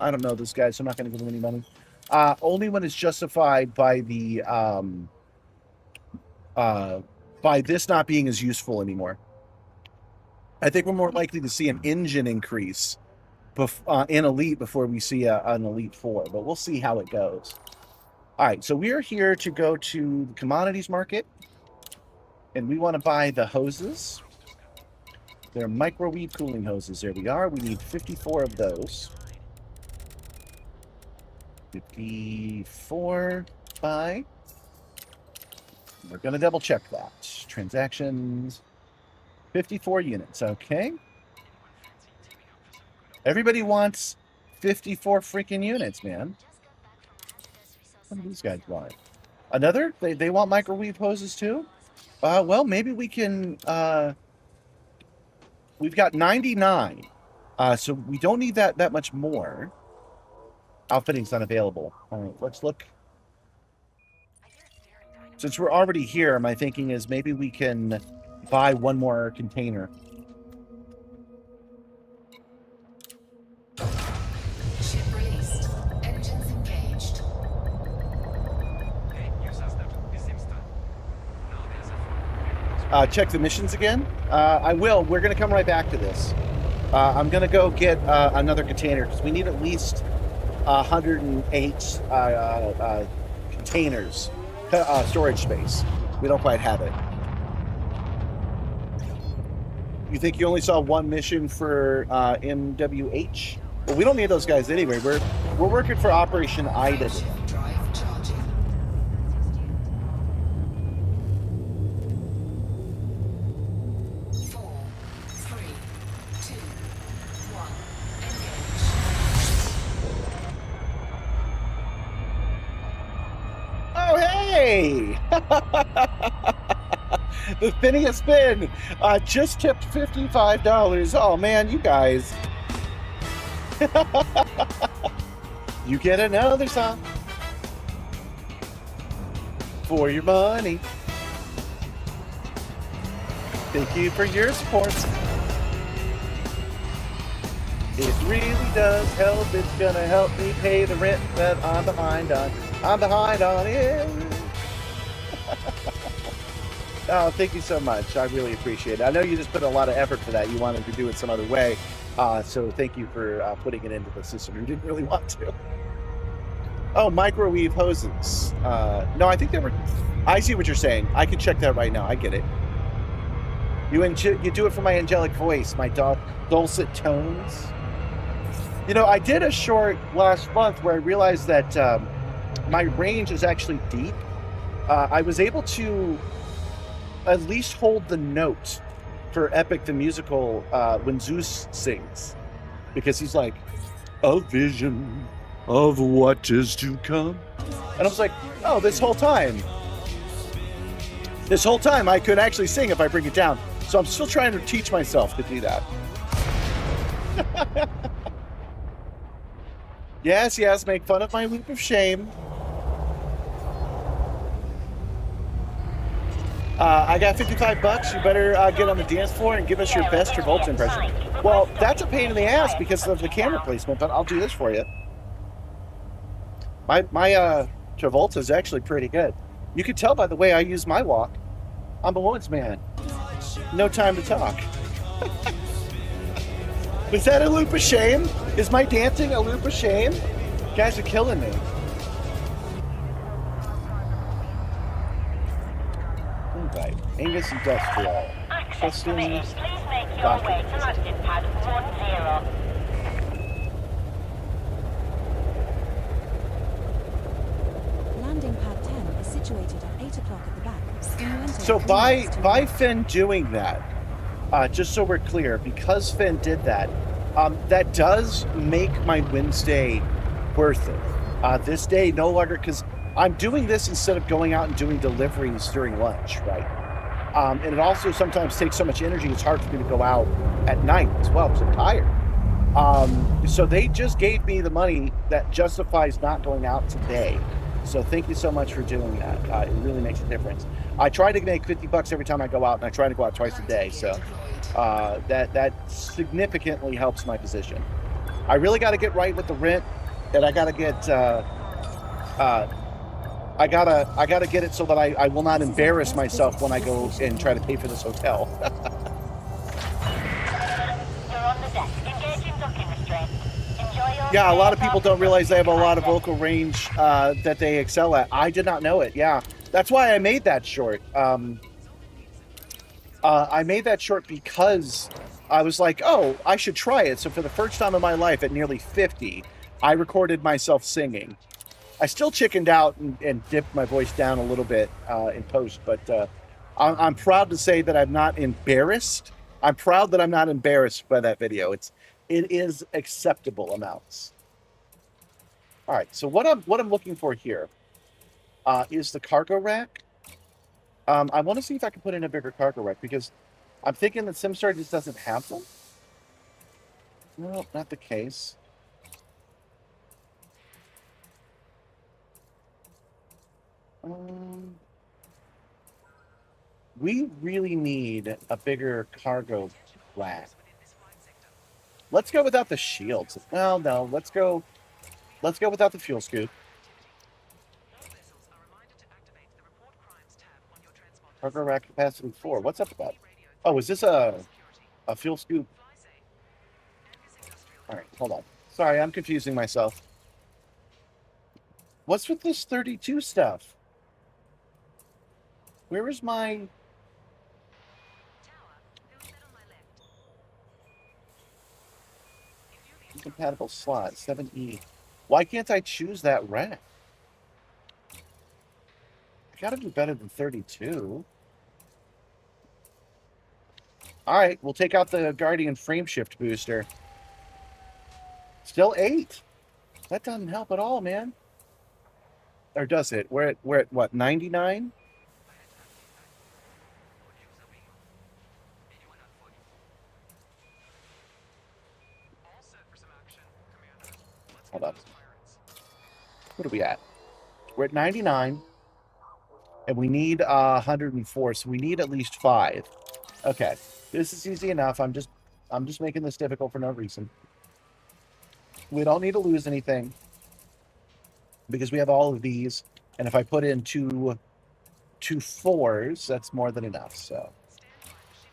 I don't know this guy, so I'm not going to give him any money. Only when it's justified by the, by this not being as useful anymore. I think we're more likely to see an engine increase in Elite before we see an Elite 4, but we'll see how it goes. All right, so we're here to go to the commodities market, and we want to buy the hoses. They're microwave cooling hoses. There we are. We need 54 of those. 54 buy. We're going to double check that. Transactions. 54 units. Okay. Everybody wants 54 freaking units, man. What do these guys want? Another? They want microwave hoses too? Well, maybe we can... we've got 99. So we don't need that much more. Outfitting's unavailable. All right, let's look. Since we're already here, my thinking is maybe we can buy one more container. Ship released. Engines engaged. Check the missions again. I will. We're going to come right back to this. I'm going to go get another container because we need at least 108 containers, storage space. We don't quite have it. You think you only saw one mission for MWH? Well, we don't need those guys anyway. We're working for Operation Ida. Ship drive charging. 4, 3, 2, 1. Engage. Oh, hey! The Phineas Spin just tipped $55. Oh, man, you guys. You get another song for your money. Thank you for your support. It really does help. It's gonna help me pay the rent that I'm behind on. I'm behind on it. Oh, thank you so much. I really appreciate it. I know you just put a lot of effort for that. You wanted to do it some other way. So thank you for putting it into the system. You didn't really want to. Oh, microwave hoses. No, I think they were... I see what you're saying. I can check that right now. I get it. You do it for my angelic voice, my dulcet tones. You know, I did a short last month where I realized that my range is actually deep. I was able to at least hold the note for Epic the Musical when Zeus sings. Because he's like, a vision of what is to come. And I was like, oh, this whole time I could actually sing if I bring it down. So I'm still trying to teach myself to do that. Yes, make fun of my loop of shame. I got $55. You better get on the dance floor and give us your best Travolta impression. Well, that's a pain in the ass because of the camera placement, but I'll do this for you. My Travolta is actually pretty good. You can tell by the way I use my walk. I'm a woods man. No time to talk. Was that a loop of shame? Is my dancing a loop of shame? You guys are killing me. Right. Angus Industrial. Access permitted. Please make your Doctor. way to landing pad 10. Landing pad 10 is situated at 8 o'clock at the back. When you enter So the by clearance to Finn doing that, just so we're clear, because Finn did that, that does make my Wednesday worth it. This day no longer, because I'm doing this instead of going out and doing deliveries during lunch, right? And it also sometimes takes so much energy, it's hard for me to go out at night as well because I'm tired. So they just gave me the money that justifies not going out today. So thank you so much for doing that. It really makes a difference. I try to make $50 every time I go out, and I try to go out twice a day. So that significantly helps my position. I really got to get right with the rent, and I got to get I gotta get it so that I will not embarrass myself when I go and try to pay for this hotel. You're on the deck. Engaging docking restraint. Enjoy your Yeah, a lot of stay people off don't realize they have a lot of landing. vocal range that they excel at. I did not know it. Yeah, that's why I made that short. I made that short because I was like, oh, I should try it. So for the first time in my life at nearly 50, I recorded myself singing. I still chickened out and dipped my voice down a little bit in post, but I'm proud to say that I'm not embarrassed. I'm proud that I'm not embarrassed by that video. It is acceptable amounts. All right, so what I'm looking for here is the cargo rack. I want to see if I can put in a bigger cargo rack because I'm thinking that Simstarr just doesn't have them. No, not the case. We really need a bigger cargo rack. Let's go without the shields. Well, no, let's go without the fuel scoop. Cargo rack capacity 4. What's up with that? Oh, is this a fuel scoop? All right, hold on. Sorry, I'm confusing myself. What's with this 32 stuff? Where is my... Incompatible slot, 7E. Why can't I choose that rack? I gotta do better than 32. Alright, we'll take out the Guardian frame shift booster. Still 8. That doesn't help at all, man. Or does it? We're at what, 99? Hold on. What are we at? We're at 99. And we need 104, so we need at least 5. Okay. This is easy enough. I'm just making this difficult for no reason. We don't need to lose anything. Because we have all of these. And if I put in two 4s, that's more than enough. So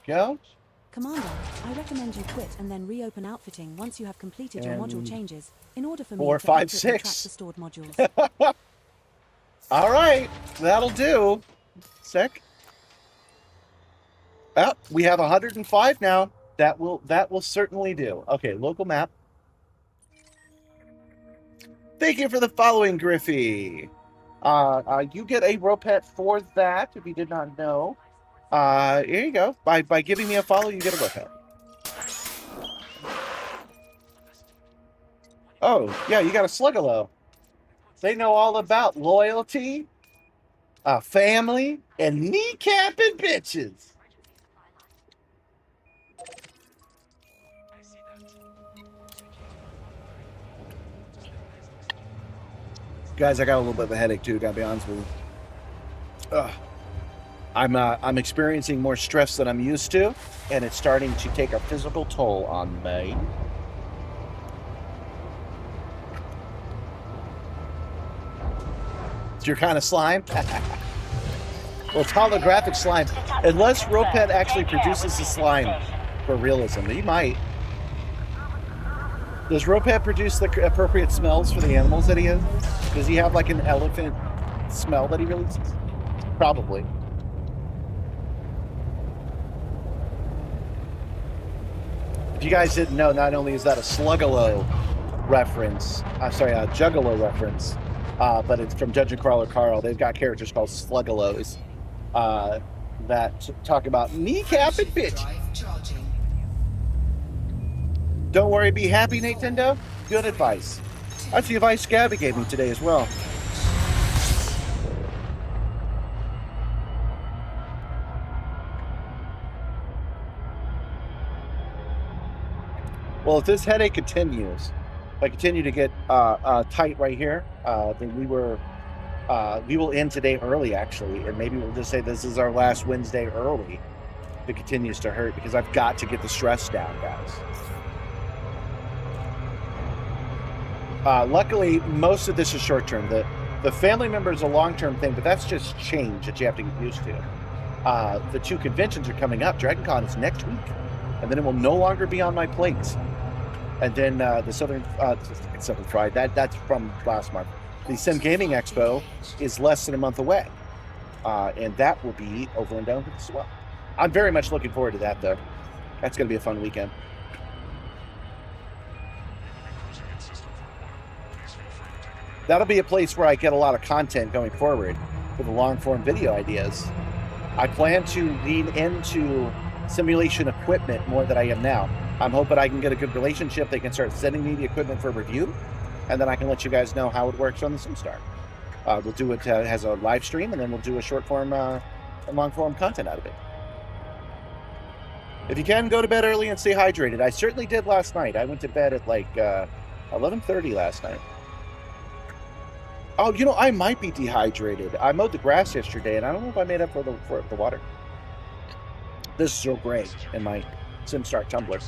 go. Commander, I recommend you quit and then reopen outfitting once you have completed your module And changes, in order for me 4, to 5, accurately track 6. the stored modules. All right, that'll do. Sec. Oh, we have 105 now. That will certainly do. Okay, local map. Thank you for the following, Griffey. You get a ropet for that if you did not know. Here you go. By giving me a follow, you get a ropet. Oh, yeah, you got a Sluggalo. They know all about loyalty, family, and kneecapping bitches. Guys, I got a little bit of a headache too, gotta be honest with you. Ugh. I'm experiencing more stress than I'm used to, and it's starting to take a physical toll on me. It's your kind of slime? Well, it's holographic slime. Unless Ropet actually produces the slime for realism. He might. Does Ropet produce the appropriate smells for the animals that he is? Does he have like an elephant smell that he releases? Probably. If you guys didn't know, not only is that a Sluggalo reference, a Juggalo reference, but it's from Dungeon Crawler Carl. They've got characters called Sluggalos that talk about kneecapping bitch. Don't worry, be happy, Nintendo. Good advice. That's the advice Gabby gave me today as well. Well, if this headache continues, if I continue to get tight right here, then we will end today early, actually, and maybe we'll just say this is our last Wednesday early. If it continues to hurt, because I've got to get the stress down, guys. Luckily, most of this is short term. The family member is a long term thing, but that's just change that you have to get used to. The two conventions are coming up. Dragon Con is next week, and then it will no longer be on my plate. And then the Southern Fried, that's from last month. The Sim Gaming Expo is less than a month away, and that will be over in Denver as well. I'm very much looking forward to that, though. That's going to be a fun weekend. That'll be a place where I get a lot of content going forward for the long-form video ideas. I plan to lean into simulation equipment more than I am now. I'm hoping I can get a good relationship. They can start sending me the equipment for review, and then I can let you guys know how it works on the Simstarr. We'll do it as a live stream, and then we'll do a short-form and long-form content out of it. If you can, go to bed early and stay hydrated. I certainly did last night. I went to bed at like 11:30 last night. Oh, you know, I might be dehydrated. I mowed the grass yesterday, and I don't know if I made up for the water. This is so great in my Simstarr tumbler.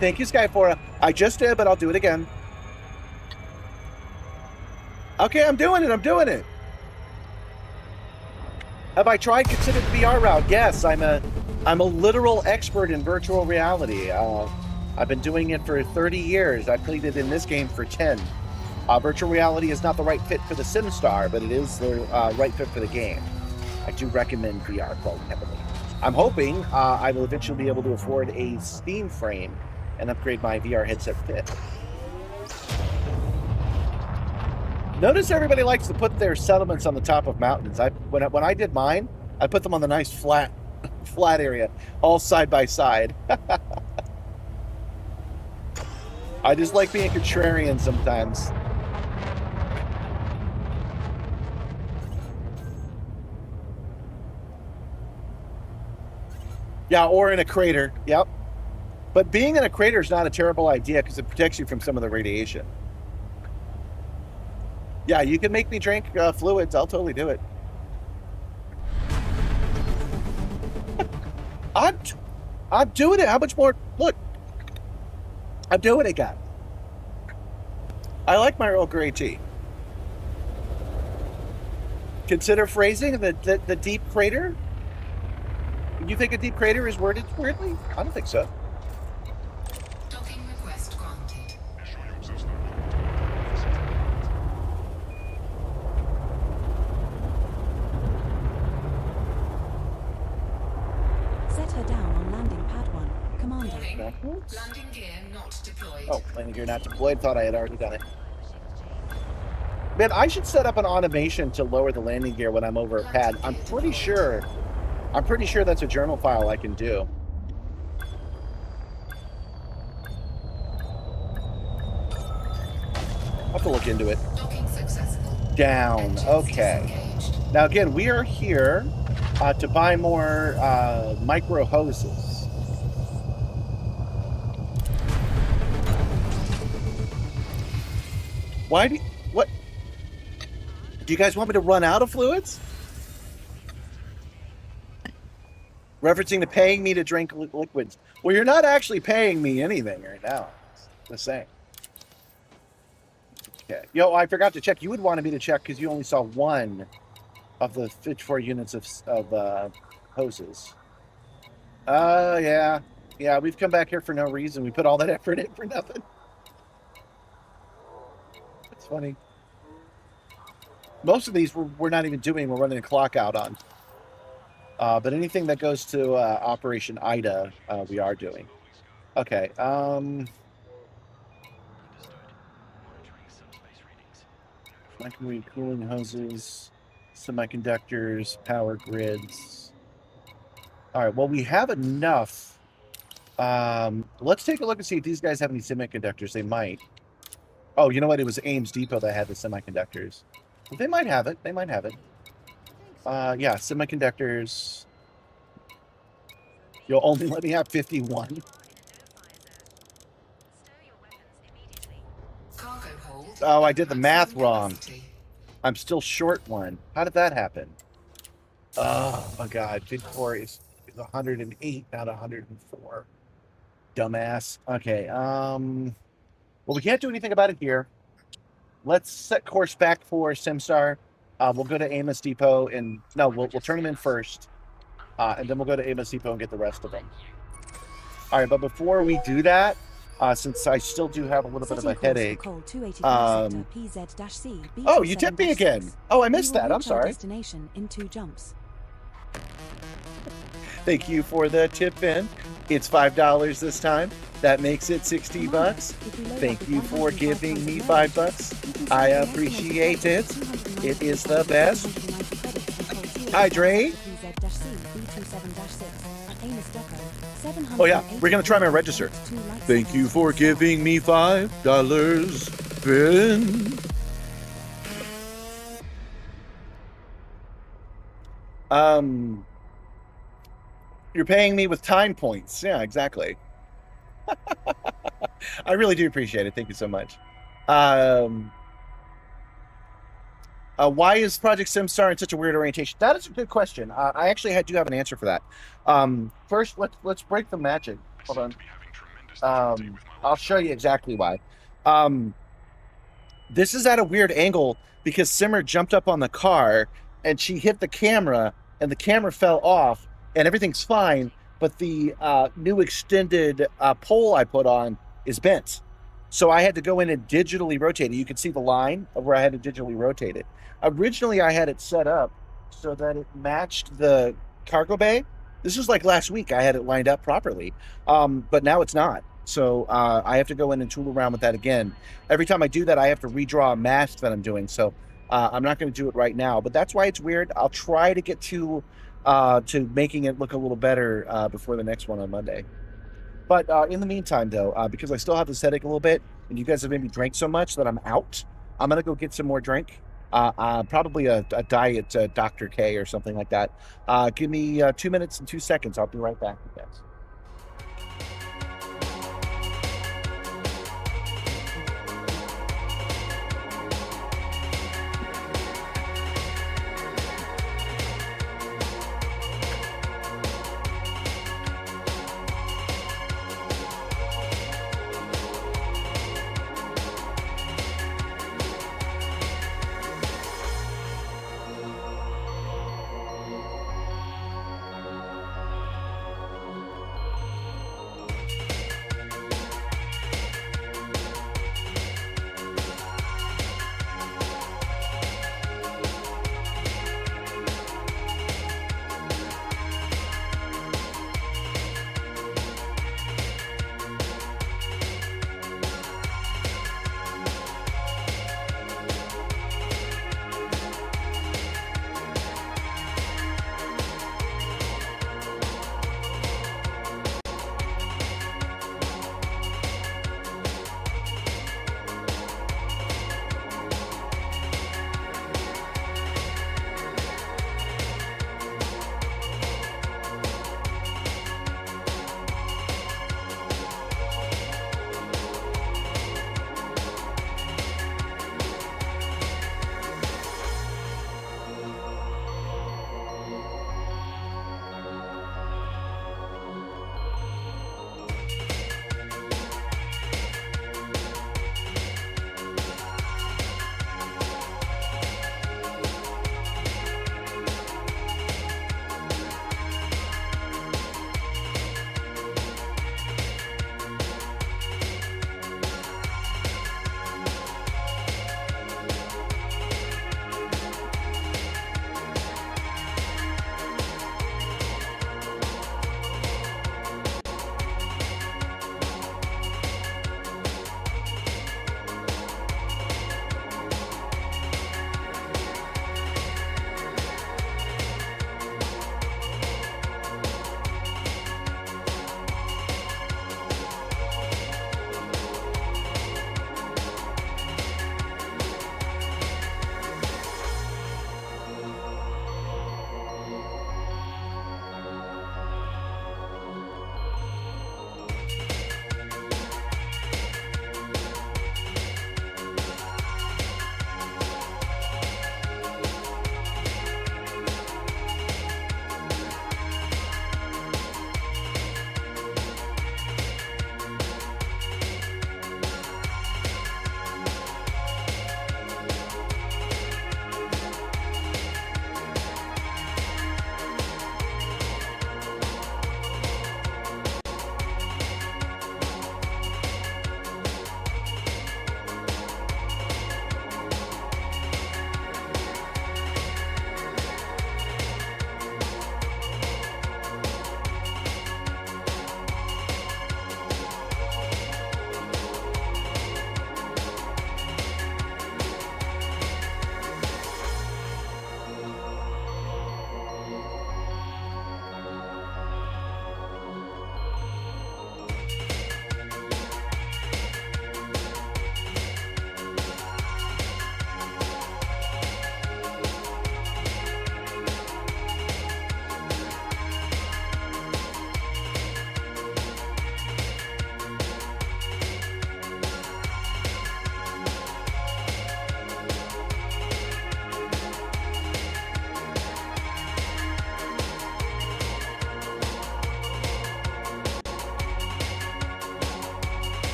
Thank you, Skyfora. I just did, but I'll do it again. Okay, I'm doing it. Have I tried considered the VR route? Yes, I'm a literal expert in virtual reality. I've been doing it for 30 years. I played it in this game for 10. Virtual reality is not the right fit for the Simstarr, but it is the right fit for the game. I do recommend VR quite heavily. I'm hoping I will eventually be able to afford a Steam frame and upgrade my VR headset fit. Notice everybody likes to put their settlements on the top of mountains. When I did mine, I put them on the nice flat area, all side by side. I just like being contrarian sometimes. Yeah, or in a crater. Yep. But being in a crater is not a terrible idea because it protects you from some of the radiation. Yeah, you can make me drink fluids. I'll totally do it. I'm doing it. How much more? Look. I'm doing it, guys. I like my Earl Grey tea. Consider phrasing the deep crater. You think a deep crater is worded weirdly? I don't think so. Docking request granted. Set her down on landing pad 1. Commander. Warning. Landing gear not deployed. Oh, landing gear not deployed. Thought I had already done it. Man, I should set up an automation to lower the landing gear when I'm over a pad. I'm pretty sure that's a journal file I can do. I'll have to look into it. Docking successful. Down. Engines Okay. disengaged. Now again, we are here to buy more micro hoses. Why do what? Do you guys want me to run out of fluids? Referencing to paying me to drink liquids. Well, you're not actually paying me anything right now. Just saying. Okay. Yo, I forgot to check. You would want me to check because you only saw one of the 54 units of hoses. Yeah. Yeah, we've come back here for no reason. We put all that effort in for nothing. It's funny. Most of these we're not even doing. We're running a clock out on. But anything that goes to Operation Ida, we are doing. Okay. Microwave cooling hoses, semiconductors, power grids. All right. Well, we have enough. Let's take a look and see if these guys have any semiconductors. They might. Oh, you know what? It was Ames Depot that had the semiconductors. They might have it. They might have it. Yeah, semiconductors. You'll only let me have 51. Cargo hold. Oh, I did the math Maximum wrong. capacity. I'm still short one. How did that happen? Oh my God, 54 is 108, not 104. Dumbass. Okay. Well, we can't do anything about it here. Let's set course back for Simstarr. We'll go to Amos Depot and no, we'll turn them in first, and then we'll go to Amos Depot and get the rest of them. All right, but before we do that, since I still do have a little bit of a headache. Oh, you tipped me again. Oh, I missed that. I'm sorry. Destination in 2 jumps. Thank you for the tip in. It's $5 this time. That makes it 60 bucks. Thank you for giving me $5. I appreciate it. It is the best. Hydrate. Oh yeah, we're gonna try my register. Thank you for giving me $5, Finn. You're paying me with time points. Yeah, exactly. I really do appreciate it. Thank you so much. Why is Project Simstarr in such a weird orientation? That is a good question. I actually do have an answer for that. First, let's break the magic. Hold on. I'll show you exactly why. This is at a weird angle because Simmer jumped up on the car and she hit the camera and the camera fell off and everything's fine, but the new extended pole I put on is bent. So I had to go in and digitally rotate it. You can see the line of where I had to digitally rotate it. Originally, I had it set up so that it matched the cargo bay. This was like last week. I had it lined up properly, but now it's not. So I have to go in and tool around with that again. Every time I do that, I have to redraw a mask that I'm doing. So I'm not going to do it right now, but that's why it's weird. I'll try to get to making it look a little better before the next one on Monday. But in the meantime, though, because I still have this headache a little bit, and you guys have made me drink so much that I'm out, I'm going to go get some more drink. Probably a diet Dr. K or something like that. Give me 2 minutes and 2 seconds. I'll be right back with you guys.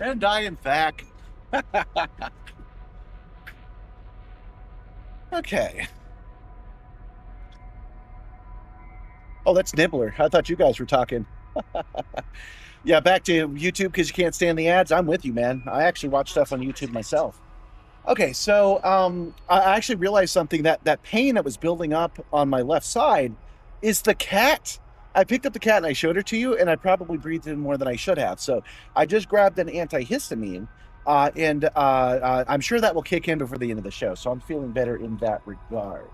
And I am back. Okay. Oh, that's Nibbler. I thought you guys were talking. Yeah, back to YouTube because you can't stand the ads. I'm with you, man. I actually watch stuff on YouTube myself. Okay, so I actually realized something, that pain that was building up on my left side is the cat. I picked up the cat and I showed her to you, and I probably breathed in more than I should have. So I just grabbed an antihistamine, and I'm sure that will kick in before the end of the show. So I'm feeling better in that regard.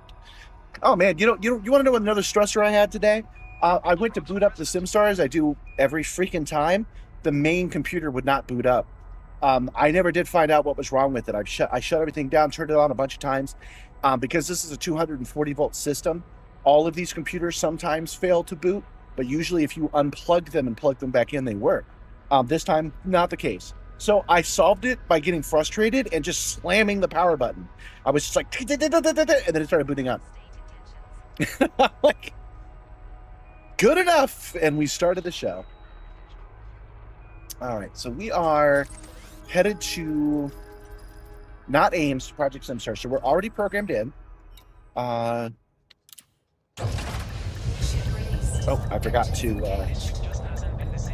Oh man, you want to know another stressor I had today? I went to boot up the Simstarr as I do every freaking time. The main computer would not boot up. I never did find out what was wrong with it. I shut everything down, turned it on a bunch of times, because this is a 240 volt system. All of these computers sometimes fail to boot, but usually if you unplug them and plug them back in, they work. This time, not the case. So I solved it by getting frustrated and just slamming the power button. I was just like, and then it started booting up. Like, good enough. And we started the show. All right, so we are headed to not Ames, Project Simstarr. So we're already programmed in. Oh, I forgot to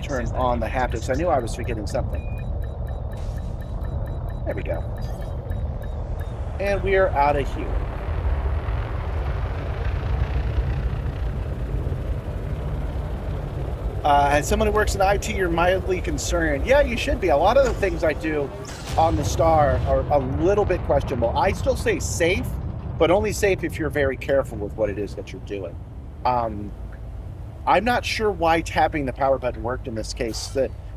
turn on the haptics. I knew I was forgetting something. There we go. And we are out of here. As someone who works in IT, you're mildly concerned. Yeah, you should be. A lot of the things I do on the Star are a little bit questionable. I still say safe, but only safe if you're very careful with what it is that you're doing. I'm not sure why tapping the power button worked in this case.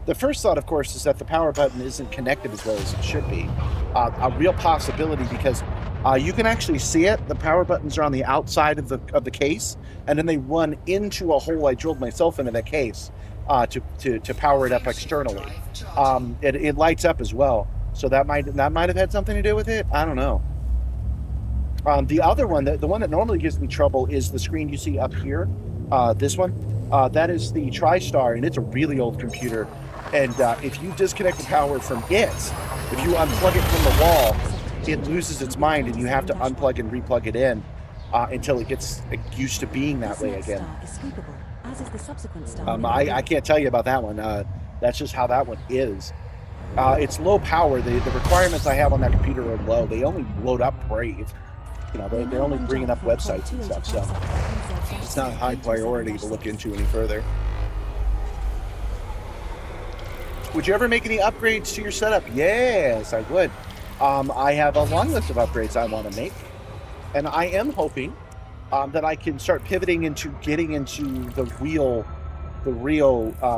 The first thought, of course, is that the power button isn't connected as well as it should be. A real possibility, because you can actually see it. The power buttons are on the outside of the case, and then they run into a hole I drilled myself into that case to power it up externally. It lights up as well, so that might have had something to do with it. I don't know. The other one, the one that normally gives me trouble, is the screen you see up here. This one, that is the TriStar, and it's a really old computer. And if you disconnect the power from it, if you unplug it from the wall, it loses its mind, and you have to unplug and replug it in until it gets used to being that way again. I can't tell you about that one. That's just how that one is. It's low power. The requirements I have on that computer are low. They only load up Brave. They're only bringing up websites and stuff, so it's not a high priority to look into any further. Would you ever make any upgrades to your setup? Yes, I would. I have a long list of upgrades I want to make, and I am hoping that I can start pivoting into getting into the real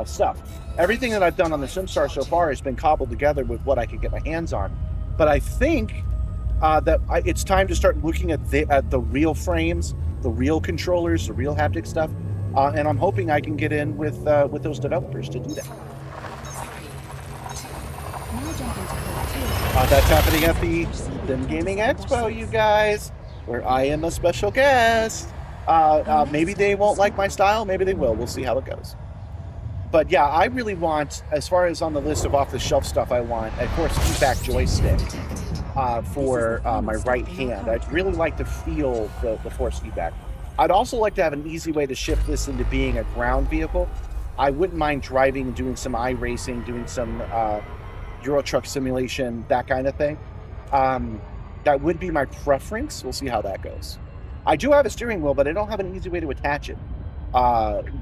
stuff. Everything that I've done on the Simstarr so far has been cobbled together with what I could get my hands on, but I think it's time to start looking at the real frames, the real controllers, the real haptic stuff, and I'm hoping I can get in with those developers to do that. That's happening at the Sim Gaming Expo, you guys, where I am a special guest. Maybe they won't like my style, maybe they will. We'll see how it goes. But yeah, I really want, as far as on the list of off-the-shelf stuff, I want a force feedback joystick for my right hand. I'd really like to feel the force feedback. I'd also like to have an easy way to shift this into being a ground vehicle. I wouldn't mind driving, doing some iRacing, doing some Euro Truck Simulation, that kind of thing. That would be my preference. We'll see how that goes. I do have a steering wheel, but I don't have an easy way to attach it.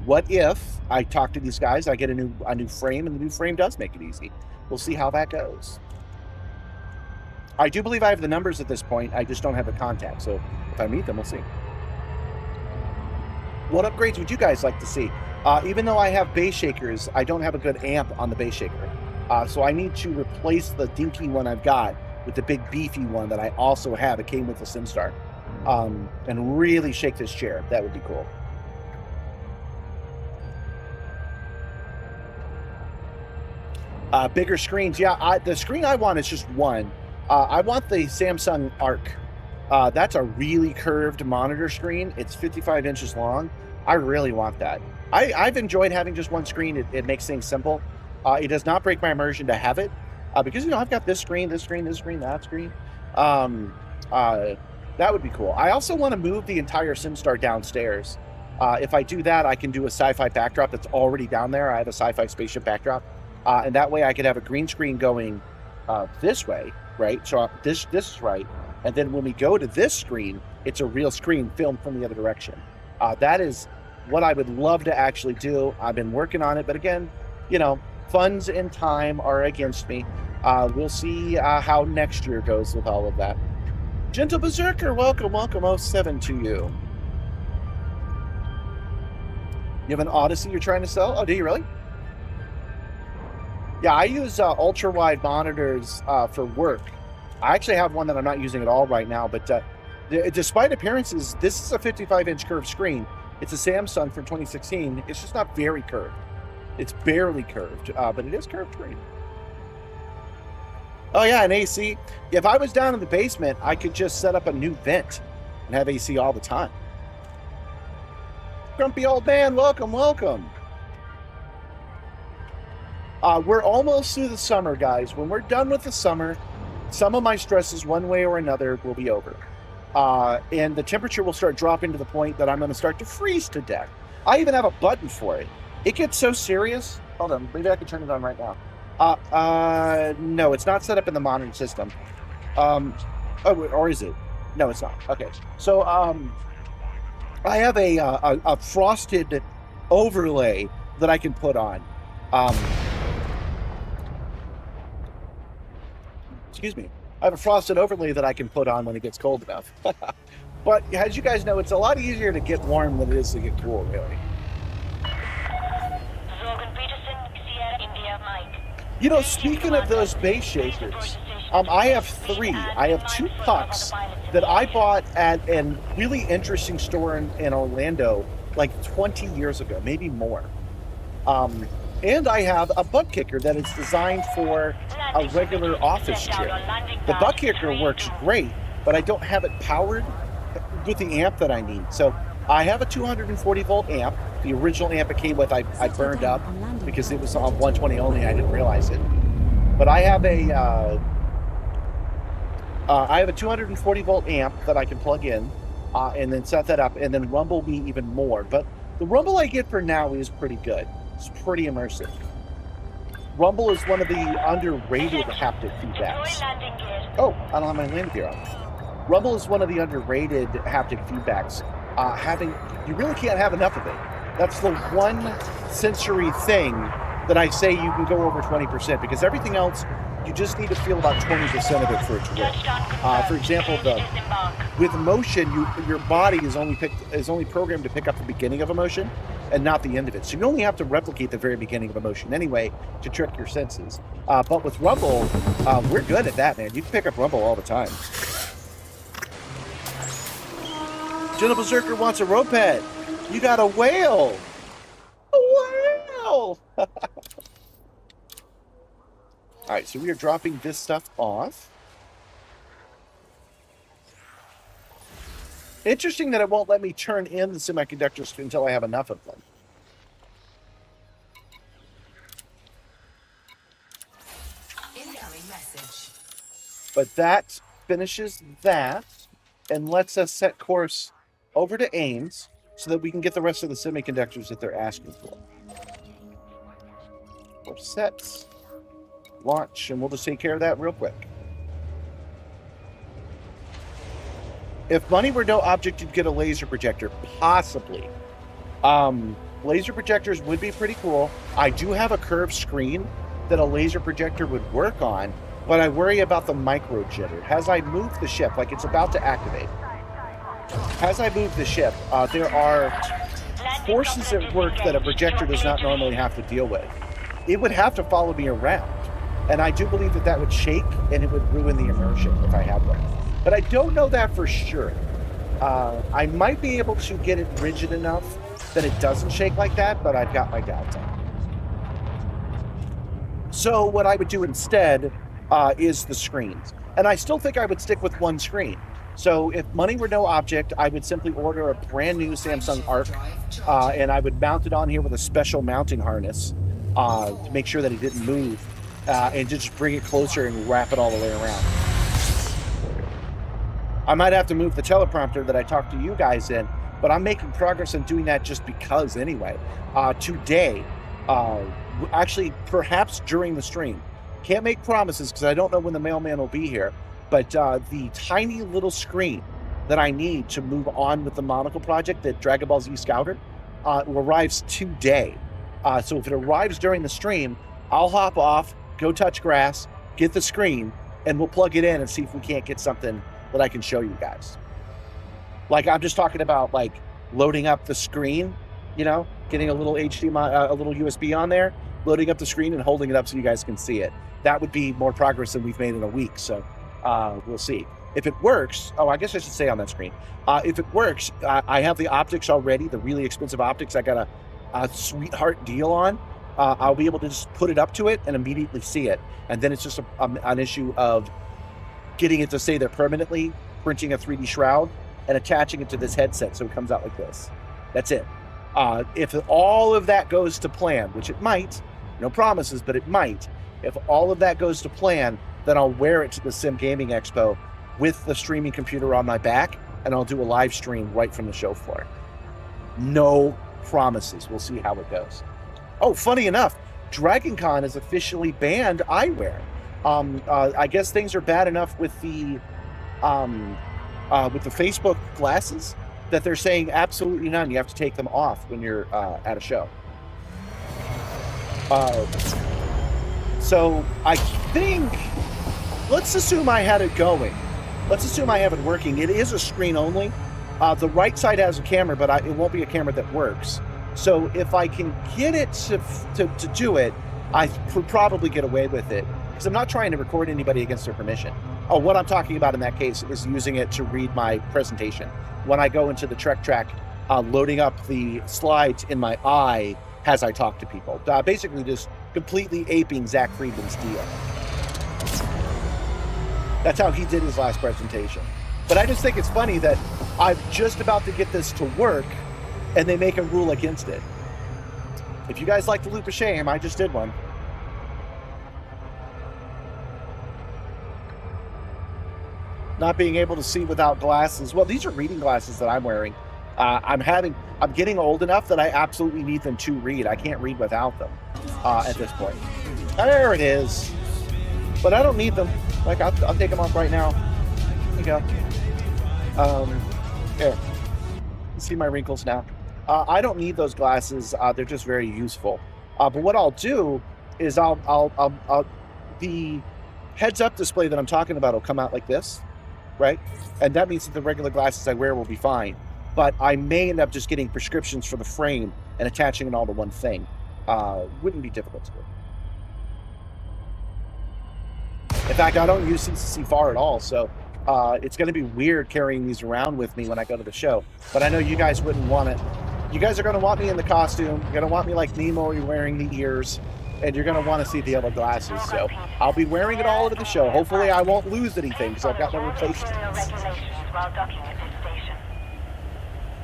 What if I talk to these guys, I get a new frame, and the new frame does make it easy? We'll see how that goes. I do believe I have the numbers at this point. I just don't have the contact. So if I meet them, we'll see. What upgrades would you guys like to see? Even though I have bass shakers, I don't have a good amp on the bass shaker. So I need to replace the dinky one I've got with the big beefy one that I also have. It came with the Simstarr. And really shake this chair. That would be cool. Bigger screens. Yeah, the screen I want is just one. I want the Samsung Arc. That's a really curved monitor screen. It's 55 inches long. I really want that. I've enjoyed having just one screen. It makes things simple. It does not break my immersion to have it. because I've got this screen, that screen. Um, that would be cool. I also want to move the entire Simstarr downstairs. If I do that, I can do a sci-fi backdrop that's already down there. I have a sci-fi spaceship backdrop, and that way I could have a green screen going this way, right? So this is right, and then when we go to this screen, it's a real screen filmed from the other direction. That is what I would love to actually do. I've been working on it, but again, funds and time are against me. We'll see how next year goes with all of that. Gentle Berserker, welcome 07 to you. You have an Odyssey you're trying to sell? Oh, do you really? Yeah, I use ultra-wide monitors for work. I actually have one that I'm not using at all right now, but despite appearances, this is a 55-inch curved screen. It's a Samsung from 2016. It's just not very curved. It's barely curved, but it is curved screen. Oh yeah, and AC. If I was down in the basement, I could just set up a new vent and have AC all the time. Grumpy old man, welcome. We're almost through the summer, guys. When we're done with the summer, some of my stresses, one way or another, will be over. And the temperature will start dropping to the point that I'm going to start to freeze to death. I even have a button for it. It gets so serious. Hold on, maybe I can turn it on right now. No, it's not set up in the modern system. Or is it? No, it's not. Okay, so I have a frosted overlay that I can put on. Excuse me. I have a frosted overlay that I can put on when it gets cold enough. But as you guys know, it's a lot easier to get warm than it is to get cool, really. Speaking of those base shakers, I have 3. I have 2 pucks that I bought at a really interesting store in Orlando like 20 years ago, maybe more. And I have a butt kicker that is designed for a regular office chair. The butt kicker works great, but I don't have it powered with the amp that I need. So I have a 240 volt amp. The original amp it came with, I burned up because it was on 120 only. I didn't realize it. But I have a 240 volt amp that I can plug in and then set that up and then rumble me even more. But the rumble I get for now is pretty good. It's pretty immersive. Rumble is one of the underrated haptic feedbacks. Oh, I don't have my landing gear on. Rumble is one of the underrated haptic feedbacks. You really can't have enough of it. That's the one sensory thing that I say you can go over 20% because everything else, you just need to feel about 20% of it for it to work. For example, with motion, your body is only programmed to pick up the beginning of a motion and not the end of it. So you only have to replicate the very beginning of a motion anyway to trick your senses. But with rumble, we're good at that, man. You can pick up rumble all the time. Gentle Berserker wants a rope pet. You got a whale. A whale. All right, so we are dropping this stuff off. Interesting that it won't let me turn in the semiconductors until I have enough of them. Incoming message. But that finishes that and lets us set course over to Ames so that we can get the rest of the semiconductors that they're asking for. We're set. Launch, and we'll just take care of that real quick. If money were no object, you'd get a laser projector. Possibly. Laser projectors would be pretty cool. I do have a curved screen that a laser projector would work on, but I worry about the micro jitter. As I move the ship, like it's about to activate, as I move the ship, there are forces at work that a projector does not normally have to deal with. It would have to follow me around. And I do believe that would shake and it would ruin the immersion if I had one. But I don't know that for sure. I might be able to get it rigid enough that it doesn't shake like that, but I've got my doubts on it. So what I would do instead is the screens. And I still think I would stick with one screen. So if money were no object, I would simply order a brand new Samsung Arc and I would mount it on here with a special mounting harness to make sure that it didn't move. and just bring it closer and wrap it all the way around. I might have to move the teleprompter that I talked to you guys in, but I'm making progress in doing that just because anyway. Today, actually, perhaps during the stream. Can't make promises because I don't know when the mailman will be here, but the tiny little screen that I need to move on with the Monocle project that Dragon Ball Z Scouter arrives today. So if it arrives during the stream, I'll hop off, go touch grass, get the screen, and we'll plug it in and see if we can't get something that I can show you guys. Like, I'm just talking about like loading up the screen, you know, getting a little HDMI, a little USB on there, loading up the screen and holding it up so you guys can see it. That would be more progress than we've made in a week. So we'll see. If it works, I guess I should say on that screen. If it works, I have the optics already, the really expensive optics I got a sweetheart deal on. I'll be able to just put it up to it and immediately see it. And then it's just an issue of getting it to stay there permanently, printing a 3D shroud, and attaching it to this headset so it comes out like this. That's it. If all of that goes to plan, which it might, no promises, but it might. If all of that goes to plan, then I'll wear it to the Sim Gaming Expo with the streaming computer on my back, and I'll do a live stream right from the show floor. No promises. We'll see how it goes. Oh, funny enough, Dragon Con has officially banned eyewear. I guess things are bad enough with the Facebook glasses that they're saying absolutely none. You have to take them off when you're at a show. So I think, let's assume I had it going. Let's assume I have it working. It is a screen only. The right side has a camera, but it won't be a camera that works. So if I can get it to do it, I could probably get away with it. Because I'm not trying to record anybody against their permission. Oh, what I'm talking about in that case is using it to read my presentation. When I go into the Trek track, loading up the slides in my eye as I talk to people. Basically just completely aping Zach Friedman's deal. That's how he did his last presentation. But I just think it's funny that I'm just about to get this to work and they make a rule against it. If you guys like the loop of shame, I just did one. Not being able to see without glasses. Well, these are reading glasses that I'm wearing. I'm getting old enough that I absolutely need them to read. I can't read without them at this point. There it is. But I don't need them. Like, I'll take them off right now. There you go. There. You see my wrinkles now. I don't need those glasses. They're just very useful. But what I'll do is the heads-up display that I'm talking about will come out like this, right? And that means that the regular glasses I wear will be fine. But I may end up just getting prescriptions for the frame and attaching it all to one thing. Wouldn't be difficult to do. In fact, I don't use Simstarr at all, so it's going to be weird carrying these around with me when I go to the show. But I know you guys wouldn't want it. You guys are going to want me in the costume. You're going to want me like Nemo, you're wearing the ears, and you're going to want to see the other glasses. So I'll be wearing it all over the show. Hopefully I won't lose anything because I've got no replacements. Regulations while docking at this station.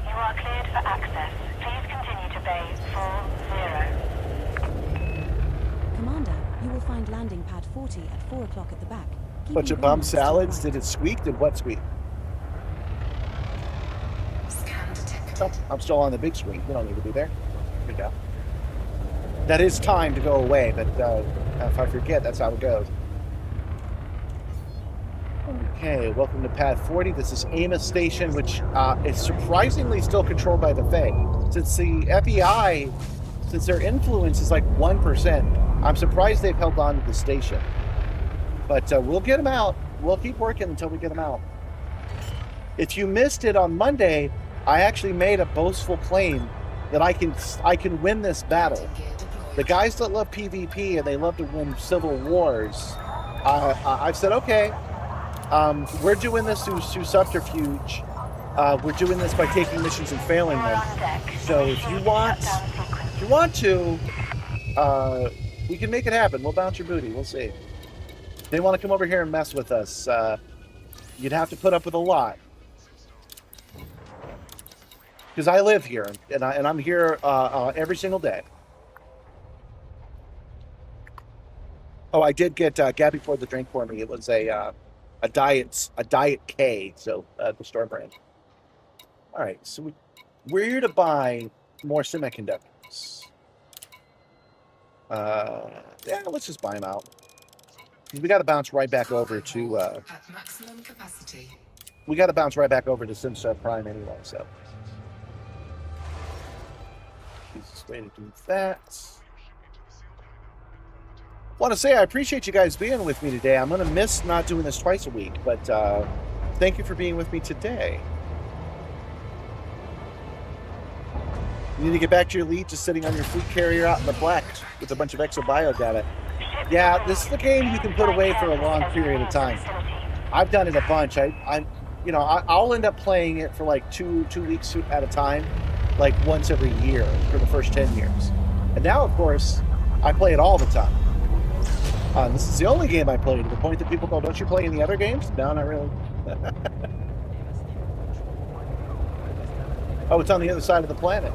You are cleared for access. Please continue to bay 40. Commander, you will find landing pad 40 at 4 o'clock at the back. Bunch of bum salads. Did it squeak? Did what squeak? Scan detected. Oh, I'm still on the big screen. You don't need to be there. Good go. That is time to go away, but if I forget, that's how it goes. Okay, welcome to pad 40. This is Amos Station, which is surprisingly still controlled by the Fae. Since the FEI, since their influence is like 1%, I'm surprised they've held on to the station. But we'll get them out. We'll keep working until we get them out. If you missed it on Monday, I actually made a boastful claim that I can win this battle. The guys that love PvP and they love to win civil wars, I've said, okay, we're doing this through subterfuge. We're doing this by taking missions and failing them. So if you want to, we can make it happen. We'll bounce your booty. We'll see. If they want to come over here and mess with us, you'd have to put up with a lot. Because I live here, and I'm here every single day. Oh, I did get Gabby poured the drink for me. It was a diet K, so the store brand. All right, so we're here to buy more semiconductors. Yeah, let's just buy them out. We got to bounce right back over to. At maximum capacity. We got to bounce right back over to Simstarr Prime anyway, so. Easiest way to do that. Want to say I appreciate you guys being with me today. I'm going to miss not doing this twice a week, but thank you for being with me today. You need to get back to your lead, just sitting on your fleet carrier out in the black with a bunch of exobiodata data. Yeah, this is a game you can put away for a long period of time. I've done it a bunch. I'll end up playing it for like two weeks at a time, like once every year for the first 10 years. And now, of course, I play it all the time. This is the only game I play, to the point that people go, don't you play any other games? No, not really. Oh, it's on the other side of the planet.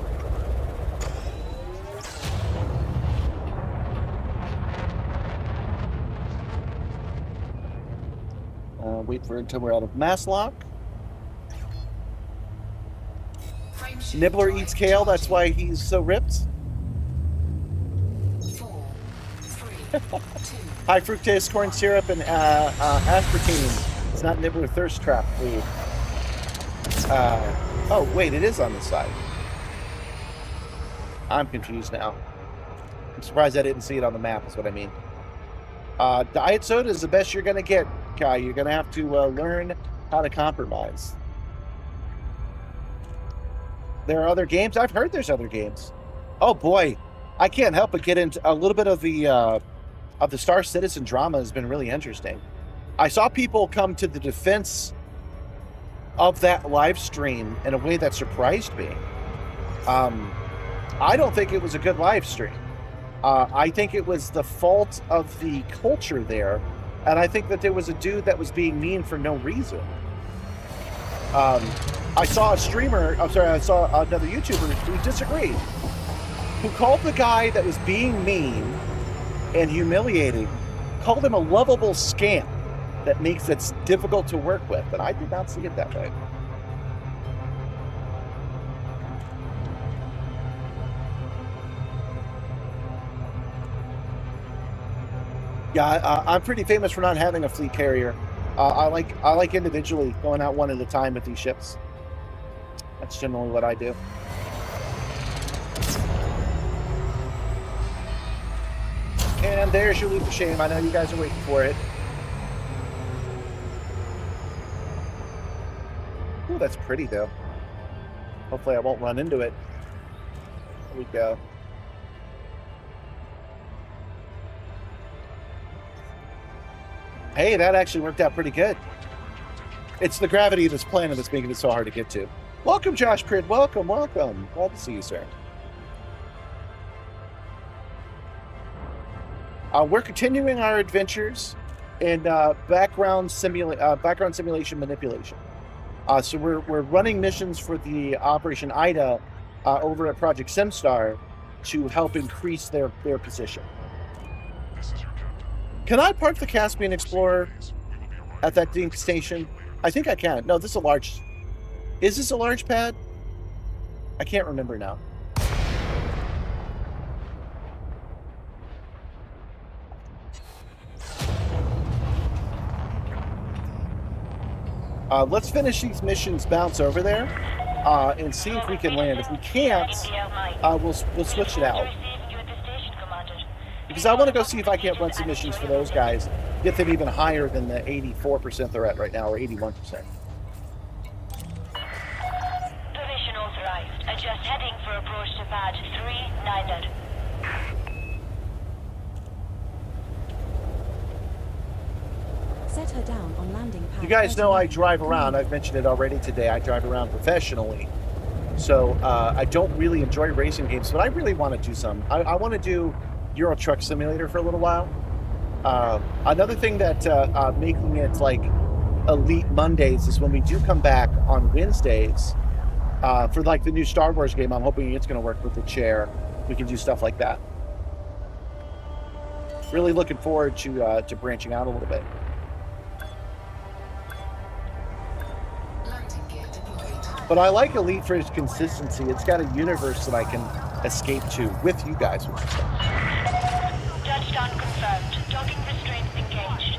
Wait for it until we're out of mass lock. Nibbler eats kale, that's why he's so ripped. 4, 3, 2. High fructose corn syrup and aspartame. It's not Nibbler thirst trap food. Oh, wait, it is on this side. I'm confused now. I'm surprised I didn't see it on the map, is what I mean. Diet soda is the best you're going to get, Kai. You're going to have to learn how to compromise. There are other games? I've heard there's other games. Oh, boy. I can't help but get into a little bit of the Star Citizen drama has been really interesting. I saw people come to the defense of that live stream in a way that surprised me. I don't think it was a good live stream. I think it was the fault of the culture there, and I think that there was a dude that was being mean for no reason. I saw a streamer, I saw another YouTuber who disagreed, who called the guy that was being mean and humiliating, called him a lovable scamp that makes it difficult to work with, and I did not see it that way. Yeah, I'm pretty famous for not having a fleet carrier. I like individually going out one at a time with these ships. That's generally what I do. And there's your leap of shame. I know you guys are waiting for it. Ooh, that's pretty though. Hopefully I won't run into it. There we go. Hey, that actually worked out pretty good. It's the gravity of this planet that's making it so hard to get to. Welcome, Josh Crid. Welcome, welcome. Glad to see you, sir. We're continuing our adventures in background simulation manipulation. So we're running missions for the Operation Ida over at Project Simstarr to help increase their position. Can I park the Caspian Explorer at that dink station? I think I can. No, this is a large... Is this a large pad? I can't remember now. Let's finish these missions, bounce over there, and see if we can land. If we can't, we'll switch it out. Because I want to go see if I can't run some missions for those guys, get them even higher than the 84% they're at right now, or 81%. Position authorized. Adjust heading for approach to pad 390. Set her down on landing pad. You guys know I drive around. I've mentioned it already today. I drive around professionally. So I don't really enjoy racing games, but I really want to do some. I want to do Euro Truck Simulator for a little while. Another thing that making it like Elite Mondays is when we do come back on Wednesdays for like the new Star Wars game. I'm hoping it's going to work with the chair. We can do stuff like that. really looking forward to branching out a little bit. Landing gear deployed. But I like Elite for its consistency. It's got a universe that I can escape to with you guys, which is fun. Touchdown confirmed. Docking restraints engaged.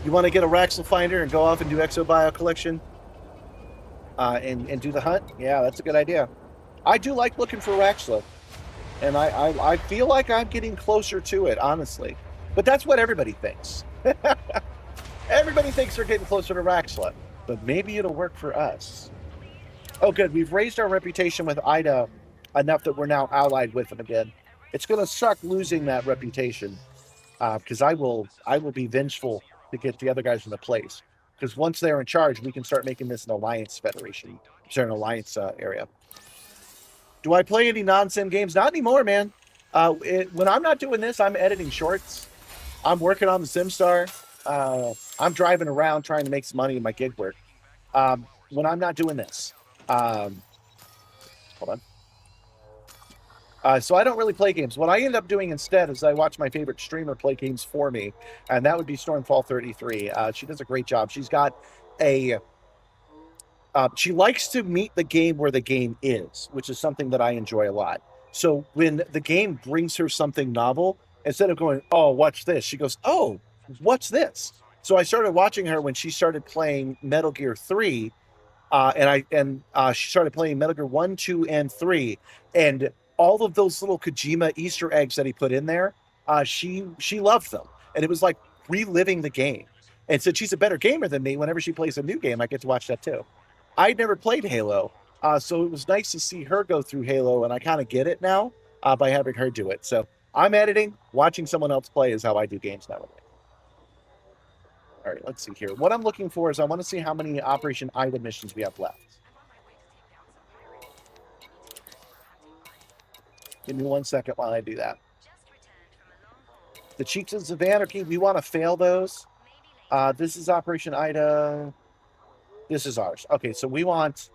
You want to get a Raxel finder and go off and do exobio collection? And do the hunt? Yeah, that's a good idea. I do like looking for Raxel. And I feel like I'm getting closer to it, honestly. But that's what everybody thinks. Everybody thinks they're getting closer to Raxel. But maybe it'll work for us. Oh, good. We've raised our reputation with Ida enough that we're now allied with them again. It's going to suck losing that reputation. Because I will be vengeful to get the other guys into place. Because once they're in charge, we can start making this an alliance federation. Sorry, an alliance area. Do I play any non-sim games? Not anymore, man. When I'm not doing this, I'm editing shorts. I'm working on the Simstarr. I'm driving around trying to make some money in my gig work. When I'm not doing this. Hold on. So I don't really play games. What I end up doing instead is I watch my favorite streamer play games for me, and that would be Stormfall33. She does a great job. She's got a... she likes to meet the game where the game is, which is something that I enjoy a lot. So when the game brings her something novel, instead of going, oh, watch this, she goes, oh, what's this? So I started watching her when she started playing Metal Gear 3, and she started playing Metal Gear 1, 2, and 3, and all of those little Kojima Easter eggs that he put in there, she loved them. And it was like reliving the game. And since she's a better gamer than me, whenever she plays a new game, I get to watch that too. I'd never played Halo, so it was nice to see her go through Halo, and I kind of get it now by having her do it. So I'm editing, watching someone else play is how I do games nowadays. All right, let's see here. What I'm looking for is I want to see how many Operation Ida missions we have left. Give me 1 second while I do that. The Chieftains of Anarchy, we want to fail those. This is Operation Ida. This is ours. Okay, so we want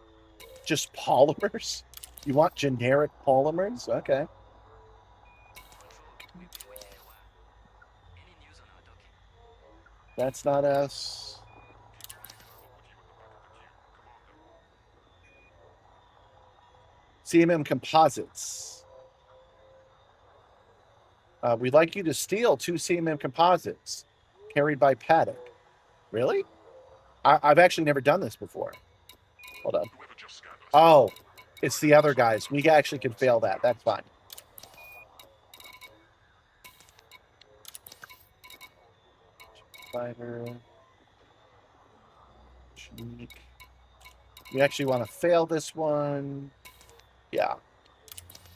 just polymers. You want generic polymers? Okay. That's not us. CMM Composites. We'd like you to steal 2 CMM Composites carried by Paddock. Really? I've actually never done this before. Hold on. Oh, it's the other guys. We actually can fail that. That's fine. Fiber. We actually want to fail this one. Yeah.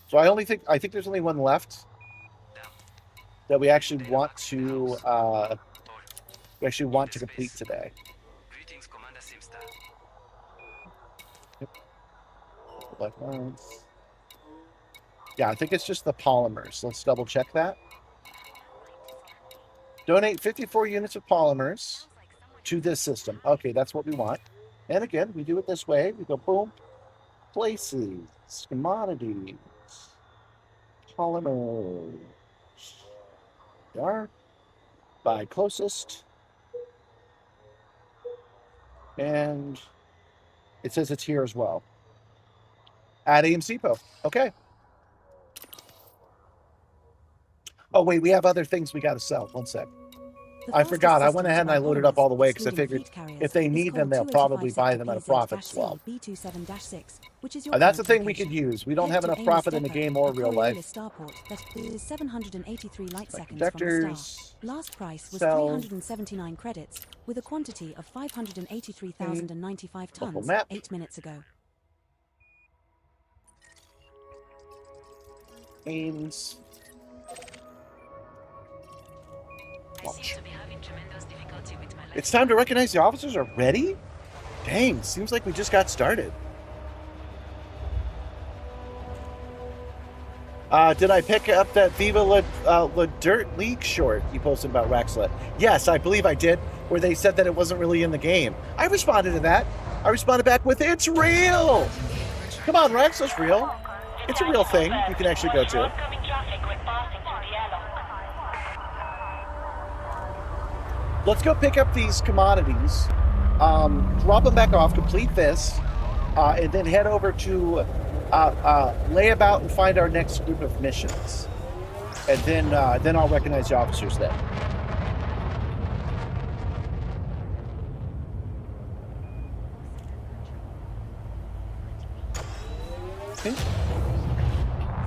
So I think there's only one left that we actually want to complete today. Greetings, Commander Simstarr. Black lines. Yeah, I think it's just the polymers. Let's double check that. Donate 54 units of polymers to this system. Okay, that's what we want. And again, we do it this way. We go boom, places, commodities, polymers. There are. By closest. And it says it's here as well. Add AMC Po. Okay. Oh, wait, we have other things we got to sell. 1 sec. I forgot. I went ahead and I loaded up all the way because I figured if they need them, they'll probably buy them at a profit as well. That's the thing we could use. We don't have enough profit in the game or real life. Conductors. Last price was Sell. 379 credits with a quantity of 583,095 tons map. 8 minutes ago. Aims. I seem to be having tremendous difficulty with my life. It's time to recognize the officers are ready? Dang, seems like we just got started. Did I pick up that Viva La Dirt League short you posted about Raxlet? Yes, I believe I did, where they said that it wasn't really in the game. I responded to that. I responded back with, it's real! Come on, Raxlet's real. It's a real thing you can actually go to. Oncoming traffic when passing through the airlock. Let's go pick up these commodities, drop them back off, complete this, and then head over to lay about and find our next group of missions. And then I'll recognize the officers then. Okay.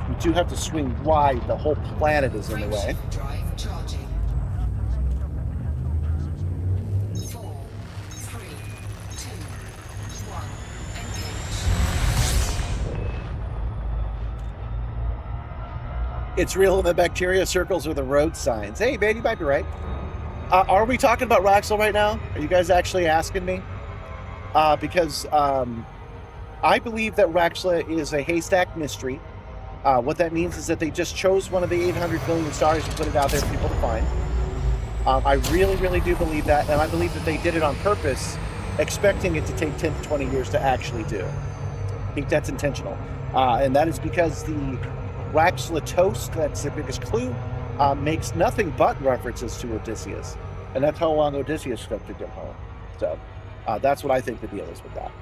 We do have to swing wide. The whole planet is in the way. Drive charging. 4, 3, 2, 1. Engage. It's real in the bacteria circles or the road signs. Hey, man, you might be right. Are we talking about Roxel right now? Are you guys actually asking me? Because I believe that Raxla is a haystack mystery. What that means is that they just chose one of the 800 billion stars and put it out there for people to find. I really, really do believe that, and I believe that they did it on purpose, expecting it to take 10 to 20 years to actually do. I think that's intentional. And that is because the Raxla toast, that's their biggest clue, makes nothing but references to Odysseus. And that's how long Odysseus took to get home. So that's what I think the deal is with that.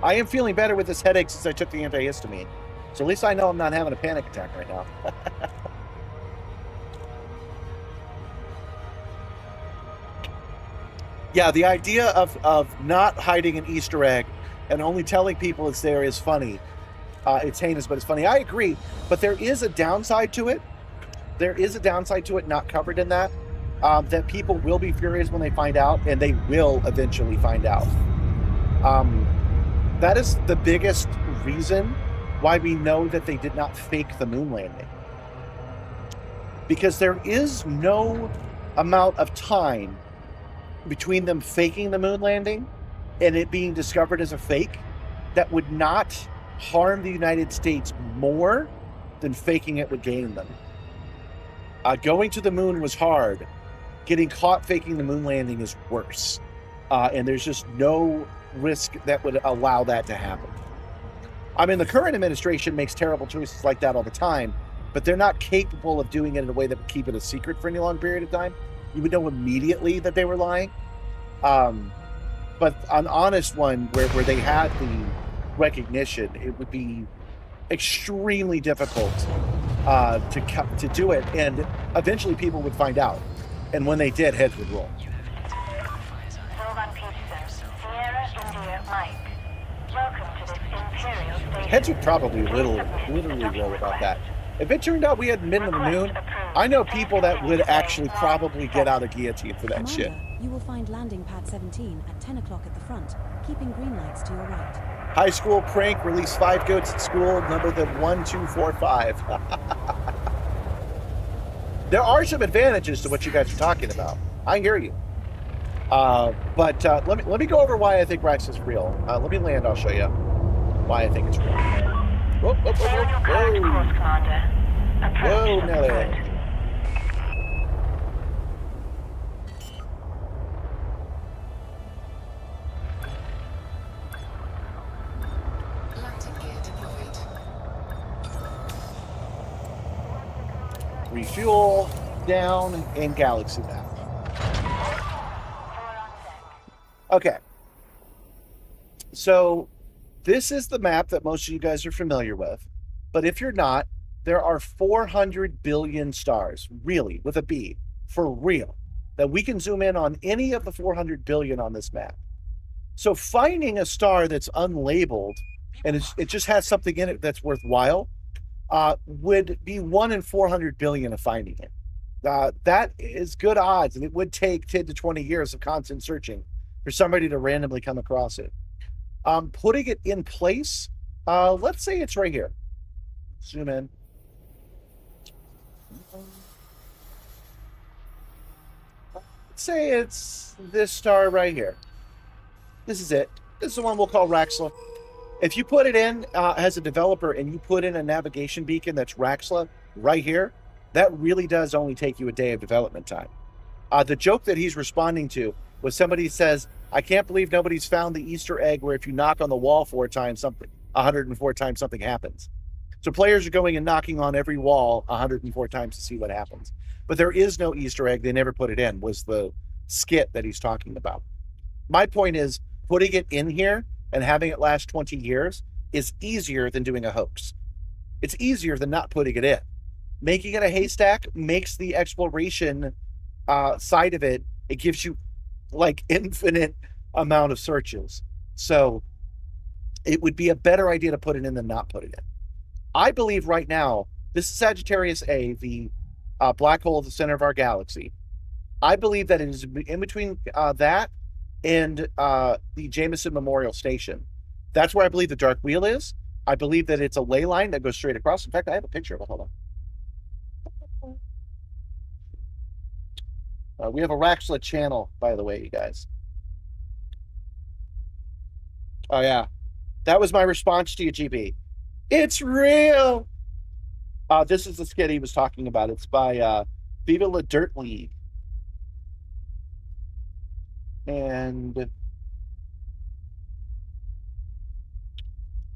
I am feeling better with this headache since I took the antihistamine. So at least I know I'm not having a panic attack right now. Yeah, the idea of not hiding an Easter egg and only telling people it's there is funny. It's heinous, but it's funny. I agree, but there is a downside to it. There is a downside to it not covered in that. That people will be furious when they find out, and they will eventually find out. That is the biggest reason why we know that they did not fake the moon landing. Because there is no amount of time between them faking the moon landing and it being discovered as a fake that would not harm the United States more than faking it would gain them. Going to the moon was hard. Getting caught faking the moon landing is worse. And there's just no risk that would allow that to happen. I mean, the current administration makes terrible choices like that all the time, but they're not capable of doing it in a way that would keep it a secret for any long period of time. You would know immediately that they were lying. But an honest one where they had the recognition, it would be extremely difficult to do it, and eventually people would find out. And when they did, heads would roll. Sylvan Peterson, Sierra India Mike. Welcome to this Imperial station. Heads would probably literally roll about that. If it turned out we had men on the moon, I know people that would actually probably get out a guillotine for that shit. Commander, you will find landing pad 17 at 10 o'clock at the front, keeping green lights to your right. High school prank, release 5 goats at school, number them 1, 2, 4, 5. There are some advantages to what you guys are talking about. I hear you. But let me go over why I think Rex is real. Let me land, I'll show you why I think it's real. Whoa, whoa, Stay on your current whoa, course, whoa. Commander. Approach Whoa, the Nelly. front. Landing gear deployed. Refuel, down, and galaxy map. Okay. So this is the map that most of you guys are familiar with. But if you're not, there are 400 billion stars, really, with a B, for real, that we can zoom in on any of the 400 billion on this map. So finding a star that's unlabeled and it just has something in it that's worthwhile would be 1 in 400 billion of finding it. That is good odds, and it would take 10 to 20 years of constant searching for somebody to randomly come across it. Putting it in place, let's say it's right here. Zoom in. Let's say it's this star right here. This is it. This is the one we'll call Raxla. If you put it in as a developer and you put in a navigation beacon that's Raxla right here, that really does only take you a day of development time. The joke that he's responding to was somebody says, I can't believe nobody's found the Easter egg where if you knock on the wall 104 times something happens. So players are going and knocking on every wall 104 times to see what happens. But there is no Easter egg. They never put it in, was the skit that he's talking about. My point is, putting it in here and having it last 20 years is easier than doing a hoax. It's easier than not putting it in. Making it a haystack makes the exploration side of it, it gives you like infinite amount of searches. So it would be a better idea to put it in than not put it in. I believe right now, this is Sagittarius A, the black hole at the center of our galaxy. I believe that it is in between that and the Jameson Memorial Station. That's where I believe the dark wheel is. I believe that it's a ley line that goes straight across. In fact, I have a picture of it. Hold on. We have a Raxla channel, by the way, you guys. Oh, yeah. That was my response to you, GB. It's real! This is the skit he was talking about. It's by Viva La Dirt League. And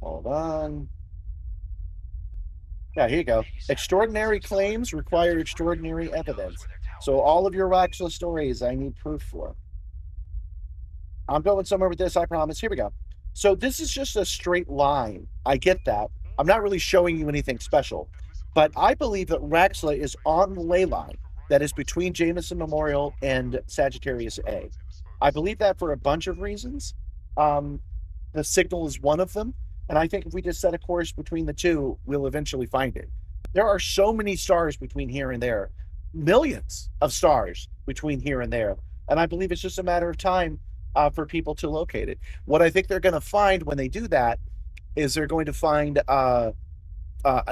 hold on. Yeah, here you go. Extraordinary claims require extraordinary evidence. So all of your Raxla stories, I need proof for. I'm going somewhere with this, I promise. Here we go. So this is just a straight line. I get that. I'm not really showing you anything special. But I believe that Raxla is on the ley line that is between Jameson Memorial and Sagittarius A. I believe that for a bunch of reasons. The signal is one of them. And I think if we just set a course between the two, we'll eventually find it. There are so many stars between here and there. Millions of stars between here and there. And I believe it's just a matter of time for people to locate it. What I think they're going to find when they do that is they're going to find a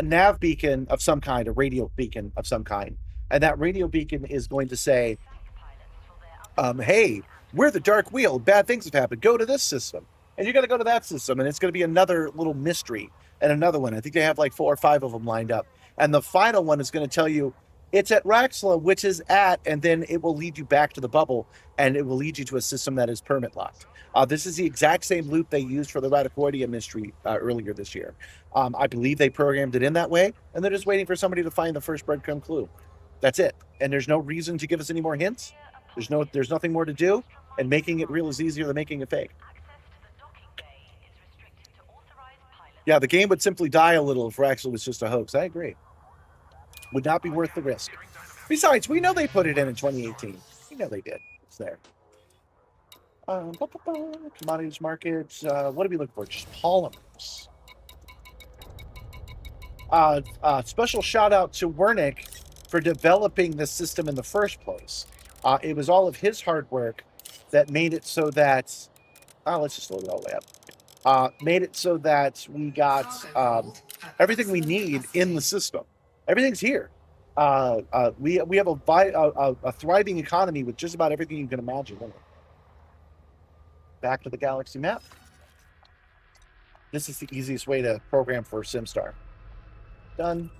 nav beacon of some kind, a radio beacon of some kind. And that radio beacon is going to say, hey, we're the dark wheel. Bad things have happened. Go to this system. And you're going to go to that system. And it's going to be another little mystery and another one. I think they have like 4 or 5 of them lined up. And the final one is going to tell you it's at Raxla, which is at, and then it will lead you back to the bubble, and it will lead you to a system that is permit locked. This is the exact same loop they used for the Radicoidia mystery earlier this year. I believe they programmed it in that way, and they're just waiting for somebody to find the first breadcrumb clue. That's it. And there's no reason to give us any more hints. There's nothing more to do, and making it real is easier than making it fake. Yeah, the game would simply die a little if Raxla was just a hoax. I agree. Would not be worth the risk. Besides, we know they put it in 2018. We know they did. It's there. Commodities markets. What do we look for? Just polymers. Special shout out to Wernick for developing this system in the first place. It was all of his hard work that made it so that... let's just load it all the way up. Made it so that we got everything we need in the system. Everything's here. We have a thriving economy with just about everything you can imagine. Back to the galaxy map. This is the easiest way to program for Simstarr. Done.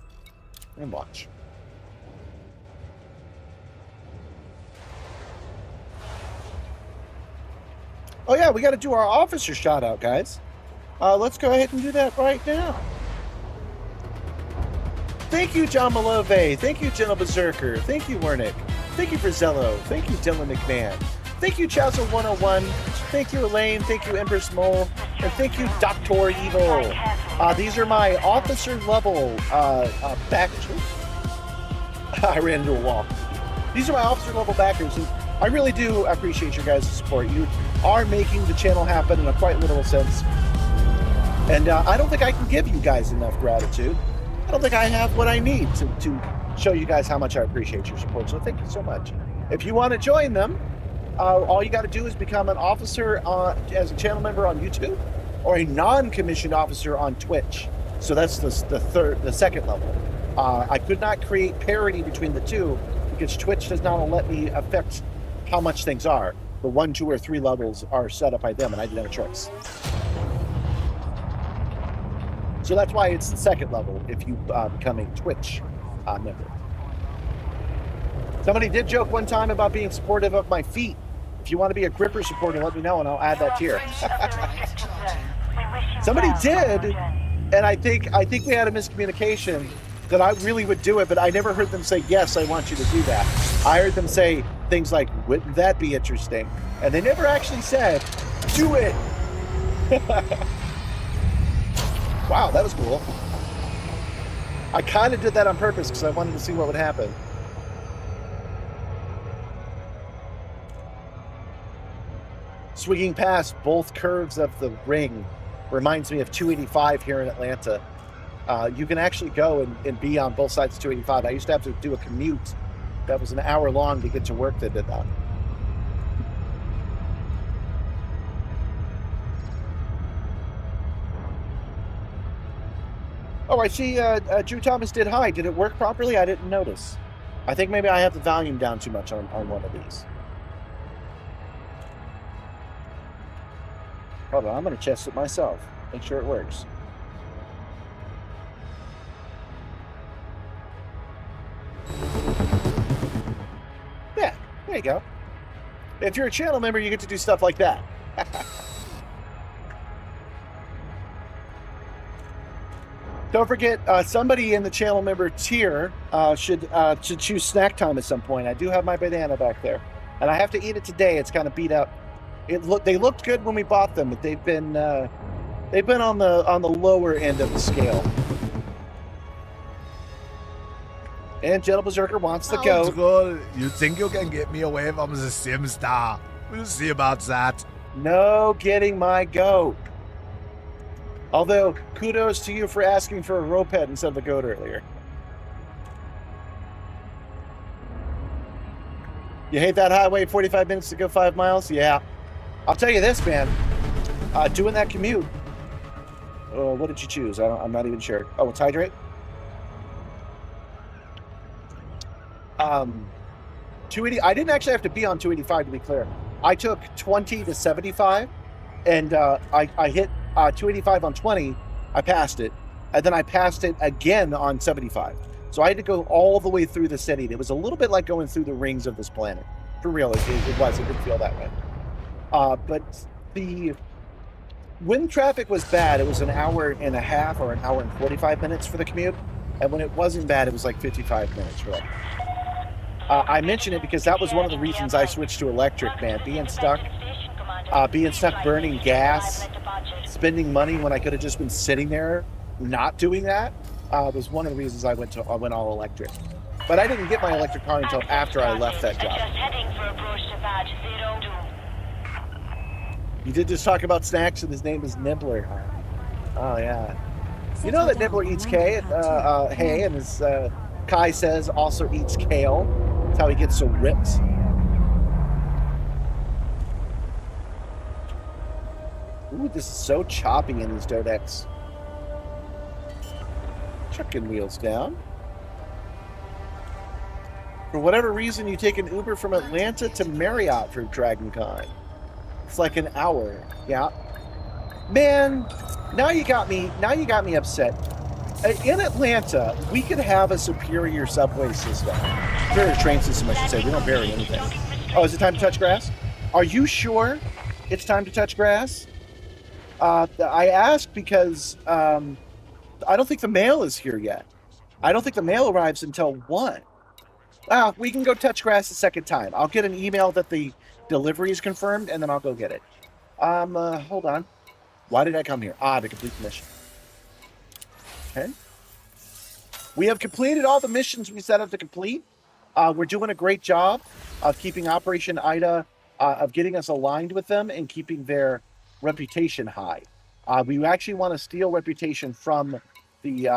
And watch. Oh yeah, we got to do our officer shout out, guys. Let's go ahead and do that right now. Thank you, John Malove. Thank you, Gentle Berserker. Thank you, Wernick. Thank you, Frizello. Thank you, Dylan McMahon. Thank you, Chowser101. Thank you, Elaine. Thank you, Empress Mole. And thank you, Dr. Evil. These are my officer level backers. I ran into a wall. These are my officer level backers. And I really do appreciate your guys' support. You are making the channel happen in a quite literal sense. And I don't think I can give you guys enough gratitude. I don't think I have what I need to show you guys how much I appreciate your support. So thank you so much. If you want to join them, all you got to do is become an officer as a channel member on YouTube or a non-commissioned officer on Twitch. So that's the second level. I could not create parity between the two because Twitch does not let me affect how much things are. The 1, 2, or 3 levels are set up by them, and I didn't have a choice. So that's why it's the second level if you become a Twitch member. Somebody did joke one time about being supportive of my feet. If you want to be a gripper supporter, let me know and I'll add that tier. Drive charging. We wish you Somebody well on your did, journey. and I think we had a miscommunication that I really would do it, but I never heard them say, yes, I want you to do that. I heard them say things like, wouldn't that be interesting? And they never actually said, do it. Wow, that was cool. I kind of did that on purpose because I wanted to see what would happen. Swinging past both curves of the ring reminds me of 285 here in Atlanta. You can actually go and be on both sides of 285. I used to have to do a commute that was an hour long to get to work that did that. Oh, I see Drew Thomas did hi. Did it work properly? I didn't notice. I think maybe I have the volume down too much on one of these. Hold on, I'm going to test it myself. Make sure it works. Yeah, there you go. If you're a channel member, you get to do stuff like that. Don't forget, somebody in the channel member tier should choose snack time at some point. I do have my banana back there, and I have to eat it today. It's kind of beat up. They looked good when we bought them, but they've been on the lower end of the scale. And Gentle Berserker wants to go. Troll, you think you can get me away from the Simstarr? We'll see about that. No getting my goat. Although, kudos to you for asking for a rope head instead of a goat earlier. You hate that highway, 45 minutes to go 5 miles? Yeah. I'll tell you this, man. Doing that commute. Oh, what did you choose? I'm not even sure. Oh, it's hydrate? 280. I didn't actually have to be on 285 to be clear. I took 20 to 75, and I hit 285 on 20. I passed it, and then I passed it again on 75. So I had to go all the way through the city. It was a little bit like going through the rings of this planet. For real, it was. It didn't feel that way. But when traffic was bad, it was an hour and a half or an hour and 45 minutes for the commute. And when it wasn't bad, it was like 55 minutes, really. I mention it because that was one of the reasons I switched to electric, man. Being stuck burning gas, spending money when I could have just been sitting there not doing that, was one of the reasons I went all electric. But I didn't get my electric car until after I left that job. Just heading for approach to badge 02. You did just talk about snacks, and his name is Nibbler. Oh, yeah. You know that Nibbler eats hay, and his Kai says also eats kale. That's how he gets so ripped. Ooh, this is so choppy in these Dodex. Chucking wheels down. For whatever reason, you take an Uber from Atlanta to Marriott for Dragon Con. It's like an hour. Yeah. Man, now you got me upset. In Atlanta, we could have a superior subway system. Superior train system, I should say. We don't bury anything. Oh, is it time to touch grass? Are you sure it's time to touch grass? I ask because I don't think the mail is here yet. I don't think the mail arrives until 1. We can go touch grass a second time. I'll get an email that the delivery is confirmed, and then I'll go get it. Hold on. Why did I come here? To complete the mission. Okay. We have completed all the missions we set out to complete. We're doing a great job of keeping Operation Ida, of getting us aligned with them and keeping their reputation high. We actually want to steal reputation from the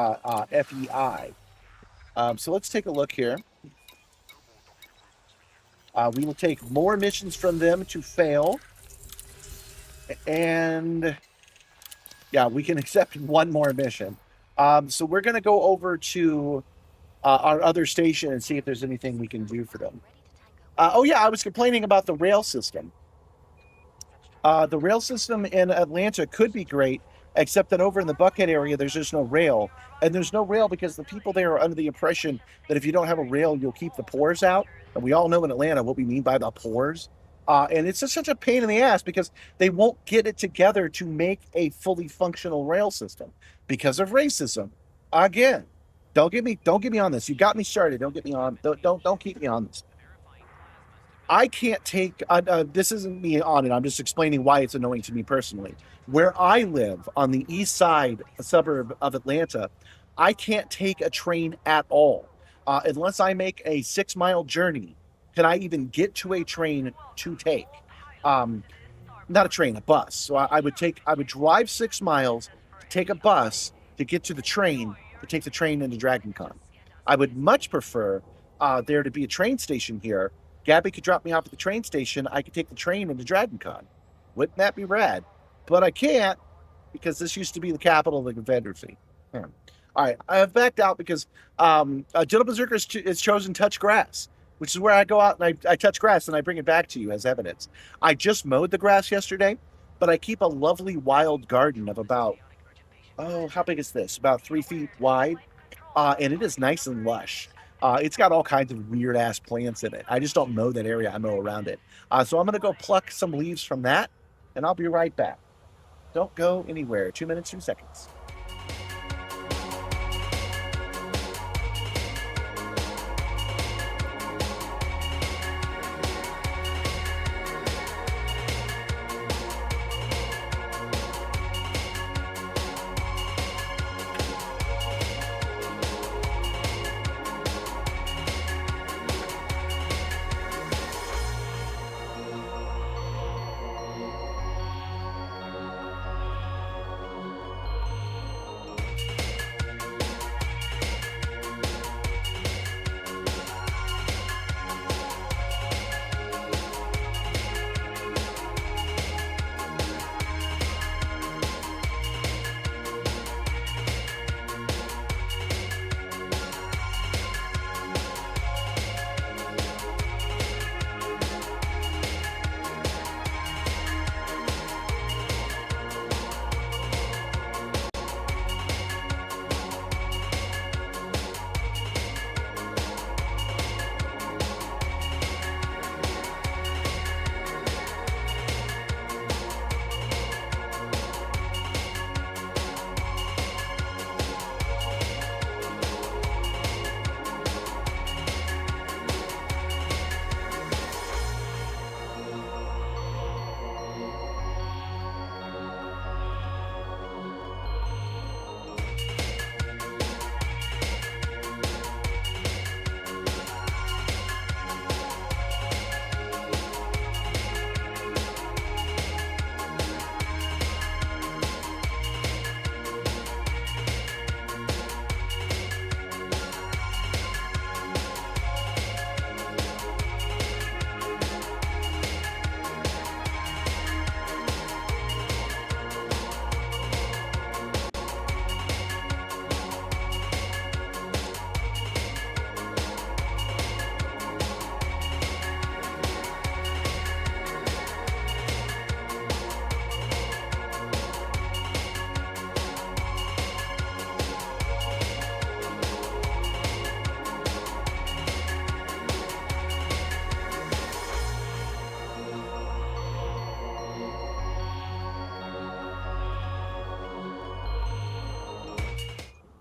FEI. So let's take a look here. We will take more missions from them to fail. And yeah, we can accept one more mission. So we're going to go over to our other station and see if there's anything we can do for them. Oh yeah, I was complaining about the rail system. The rail system in Atlanta could be great, except that over in the Buckhead area, there's just no rail. And there's no rail because the people there are under the impression that if you don't have a rail, you'll keep the pores out. And we all know in Atlanta what we mean by the pores. And it's just such a pain in the ass because they won't get it together to make a fully functional rail system because of racism. Again, don't get me on this. You got me started. Don't get me on. Don't keep me on this. I can't take this isn't me on it. I'm just explaining why it's annoying to me personally. Where I live on the east side suburb of Atlanta, I can't take a train at all unless I make a 6 mile journey. Can I even get to a train to take? Um, Not a train, a bus. So I would drive 6 miles to take a bus to get to the train to take the train into DragonCon. I would much prefer there to be a train station here. Gabby could drop me off at the train station. I could take the train into DragonCon. Wouldn't that be rad? But I can't because this used to be the capital of the Confederacy. All right, I have backed out because Gentle Berserker has chosen touch grass, which is where I go out and I touch grass and I bring it back to you as evidence. I just mowed the grass yesterday, but I keep a lovely wild garden of about, oh, how big is this? About 3 feet wide. And it is nice and lush. It's got all kinds of weird ass plants in it. I just don't mow that area. I mow around it. So I'm going to go pluck some leaves from that and I'll be right back. Don't go anywhere. 2 minutes, 2 seconds.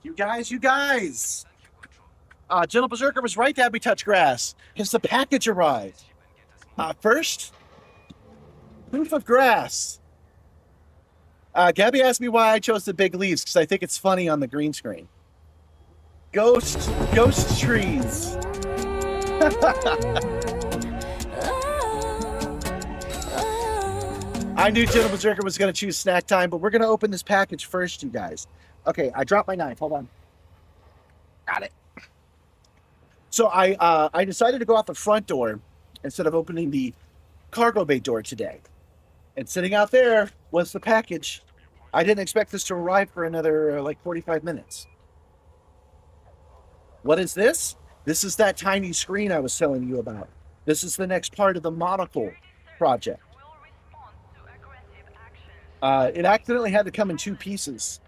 You guys. Gentle Berserker was right to have me touch grass because the package arrived. First, proof of grass. Gabby asked me why I chose the big leaves because I think it's funny on the green screen. Ghost trees. I knew Gentle Berserker was going to choose snack time, but we're going to open this package first, you guys. Okay, I dropped my knife. Hold on. Got it. So I decided to go out the front door instead of opening the cargo bay door today. And sitting out there was the package. I didn't expect this to arrive for another 45 minutes. What is this? This is that tiny screen I was telling you about. This is the next part of the monocle project. It accidentally had to come in 2 pieces.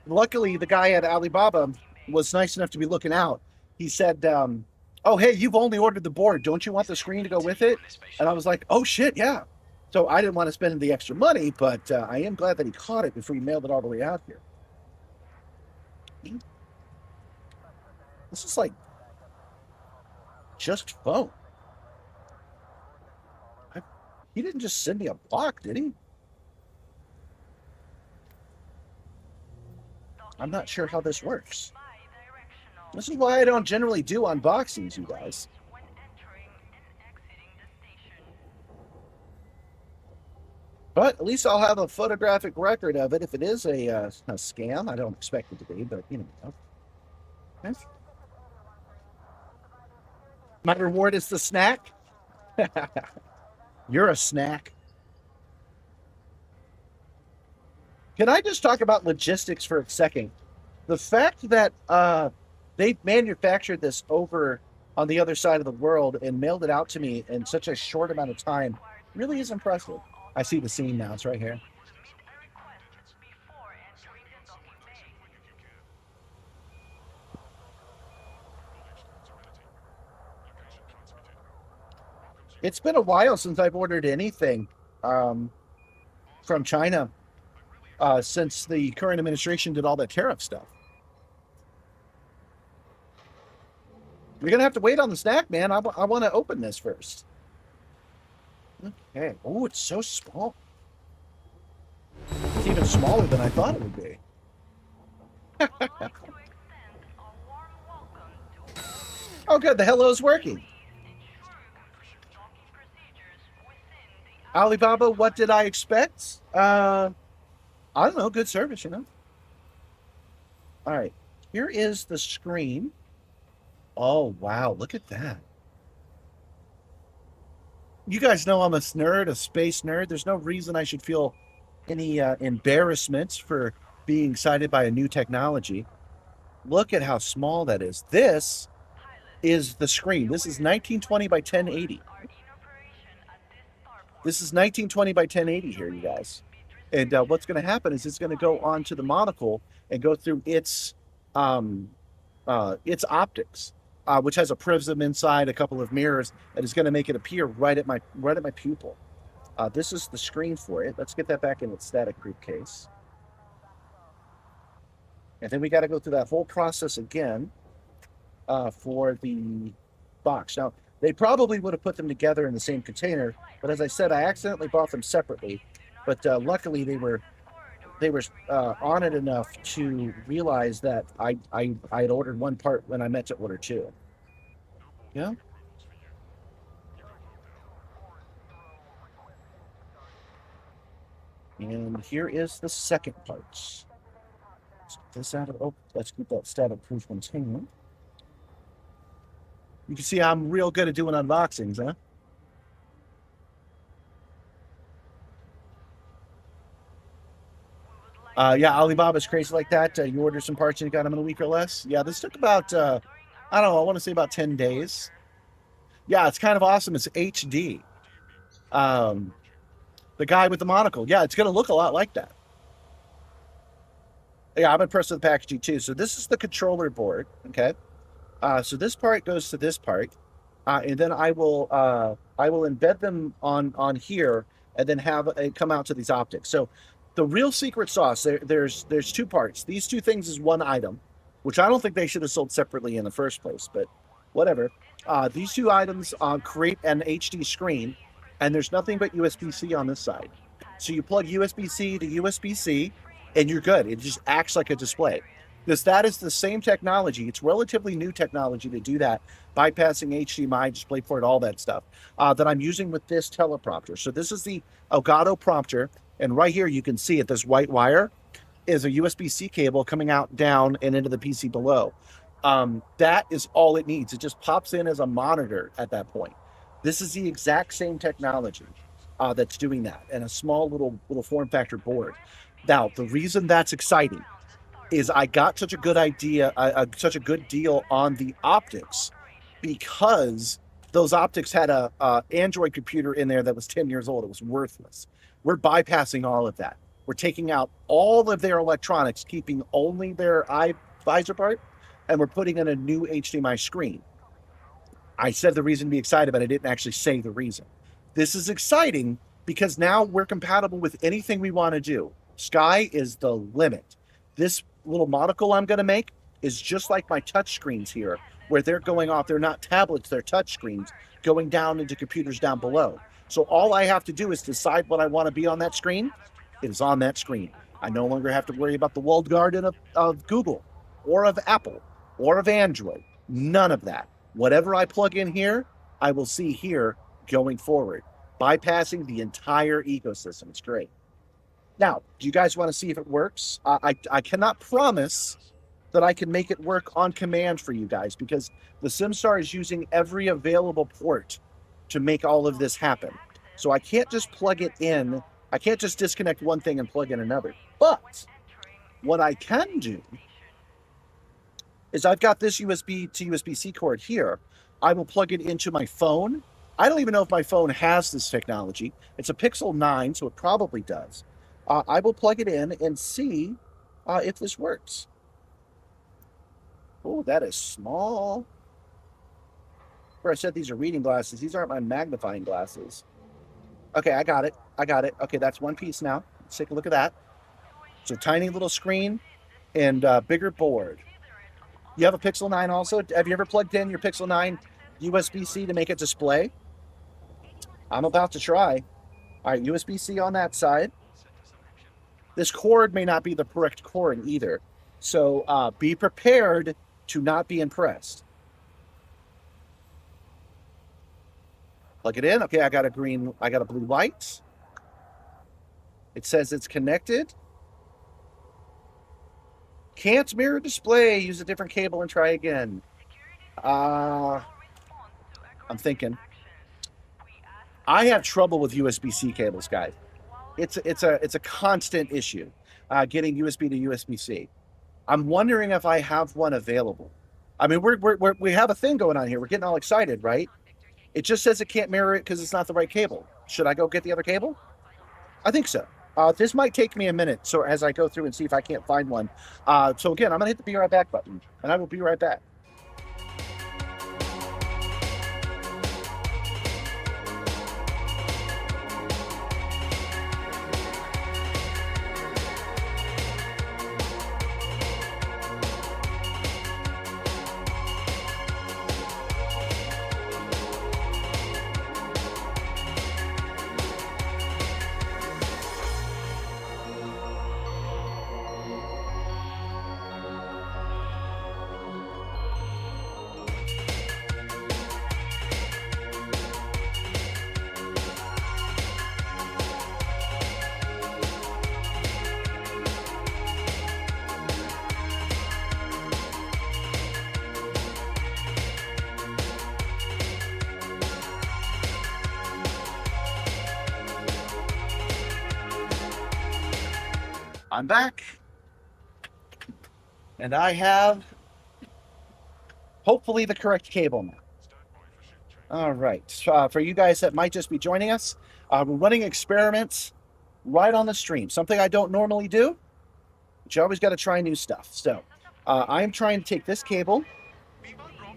Luckily, the guy at Alibaba was nice enough to be looking out. He said, oh, hey, you've only ordered the board. Don't you want the screen to go with it? And I was like, oh, shit, yeah. So I didn't want to spend the extra money, but I am glad that he caught it before he mailed it all the way out here. This is like just phone. He didn't just send me a block, did he? I'm not sure how this works. This is why I don't generally do unboxings, you guys. But at least I'll have a photographic record of it. If it is a scam, I don't expect it to be, but you know. Okay. My reward is the snack. You're a snack. Can I just talk about logistics for a second? The fact that they manufactured this over on the other side of the world and mailed it out to me in such a short amount of time really is impressive. I see the scene now. It's right here. It's been a while since I've ordered anything from China since the current administration did all that tariff stuff. You're going to have to wait on the snack, man. I want to open this first. Okay. Oh, it's so small. It's even smaller than I thought it would be. Oh, good. The hello's working. Alibaba, what did I expect? I don't know. Good service, you know. All right. Here is the screen. Oh, wow. Look at that. You guys know I'm a nerd, a space nerd. There's no reason I should feel any embarrassment for being excited by a new technology. Look at how small that is. This is the screen. This is 1920 by 1080. This is 1920 by 1080 here, you guys. And what's going to happen is it's going to go onto the monocle and go through its optics, which has a prism inside, a couple of mirrors, and is going to make it appear right at my pupil. This is the screen for it. Let's get that back in its static proof case. And then we got to go through that whole process again for the box. Now, they probably would have put them together in the same container, but as I said, I accidentally bought them separately. But luckily, they were on it enough to realize that I had ordered one part when I meant to order two. Yeah. And here is the second part. Let's get this out of, oh, let's keep that static proof container. You can see I'm real good at doing unboxings, huh? Yeah, Alibaba's crazy like that. You order some parts and you got them in a week or less. Yeah, this took about, I don't know, I want to say about 10 days. Yeah, it's kind of awesome. It's HD. The guy with the monocle. Yeah, it's going to look a lot like that. Yeah, I'm impressed with the packaging too. So this is the controller board, okay? So this part goes to this part, and then I will embed them on here, and then have it come out to these optics. So the real secret sauce, there's two parts. These two things is one item, which I don't think they should have sold separately in the first place, but whatever. These two items create an HD screen, and there's nothing but USB-C on this side. So you plug USB-C to USB-C, and you're good. It just acts like a display. That is the same technology. It's relatively new technology to do that, bypassing HDMI, DisplayPort, all that stuff, that I'm using with this teleprompter. So this is the Elgato prompter, and right here you can see it. This white wire is a USB-C cable coming out, down, and into the PC below. That is all it needs. It just pops in as a monitor at that point. This is the exact same technology that's doing that, and a small little form factor board. Now, the reason that's exciting is I got such a good idea, such a good deal on the optics, because those optics had a Android computer in there that was 10 years old. It was worthless. We're bypassing all of that. We're taking out all of their electronics, keeping only their eye visor part, and we're putting in a new HDMI screen. I said the reason to be excited, but I didn't actually say the reason. This is exciting because now we're compatible with anything we want to do. Sky is the limit. This little monocle I'm going to make is just like my touch screens here, where they're going off. They're not tablets, they're touch screens going down into computers down below. So all I have to do is decide what I want to be on that screen. It is on that screen. I no longer have to worry about the walled garden of Google or of Apple or of Android. None of that. Whatever I plug in here, I will see here going forward, bypassing the entire ecosystem. It's great. Now, do you guys want to see if it works? I cannot promise that I can make it work on command for you guys because the Simstarr is using every available port to make all of this happen. So I can't just plug it in. I can't just disconnect one thing and plug in another. But what I can do is I've got this USB to USB-C cord here. I will plug it into my phone. I don't even know if my phone has this technology. It's a Pixel 9, so it probably does. I will plug it in and see if this works. Oh, that is small. Where I said these are reading glasses. These aren't my magnifying glasses. Okay, I got it. I got it. Okay, that's one piece now. Let's take a look at that. So tiny little screen and bigger board. You have a Pixel 9 also? Have you ever plugged in your Pixel 9 USB-C to make it display? I'm about to try. All right, USB-C on that side. This cord may not be the correct cord either. So be prepared to not be impressed. Plug it in. Okay, I got a blue light. It says it's connected. Can't mirror display. Use a different cable and try again. I'm thinking. I have trouble with USB-C cables, guys. It's a constant issue getting USB to USB-C. I'm wondering if I have one available. I mean, we have a thing going on here. We're getting all excited, right? It just says it can't mirror it because it's not the right cable. Should I go get the other cable? I think so. This might take me a minute, so as I go through and see if I can't find one. So again, I'm going to hit the be right back button, and I will be right back. I'm back. And I have, hopefully, the correct cable now. All right. For you guys that might just be joining us, we're running experiments right on the stream. Something I don't normally do, but you always got to try new stuff. So I'm trying to take this cable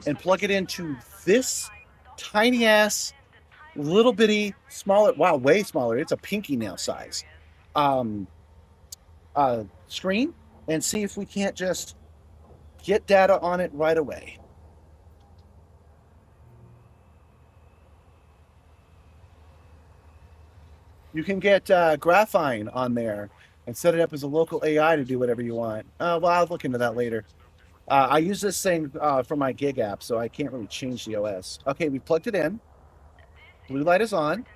and plug it into this tiny-ass, little bitty, smaller, wow, way smaller. It's a pinky nail size. Screen and see if we can't just get data on it right away. You can get Graphine on there and set it up as a local AI to do whatever you want. Well, I'll look into that later. I use this thing for my gig app, so I can't really change the OS. Okay, we plugged it in. Blue light is on.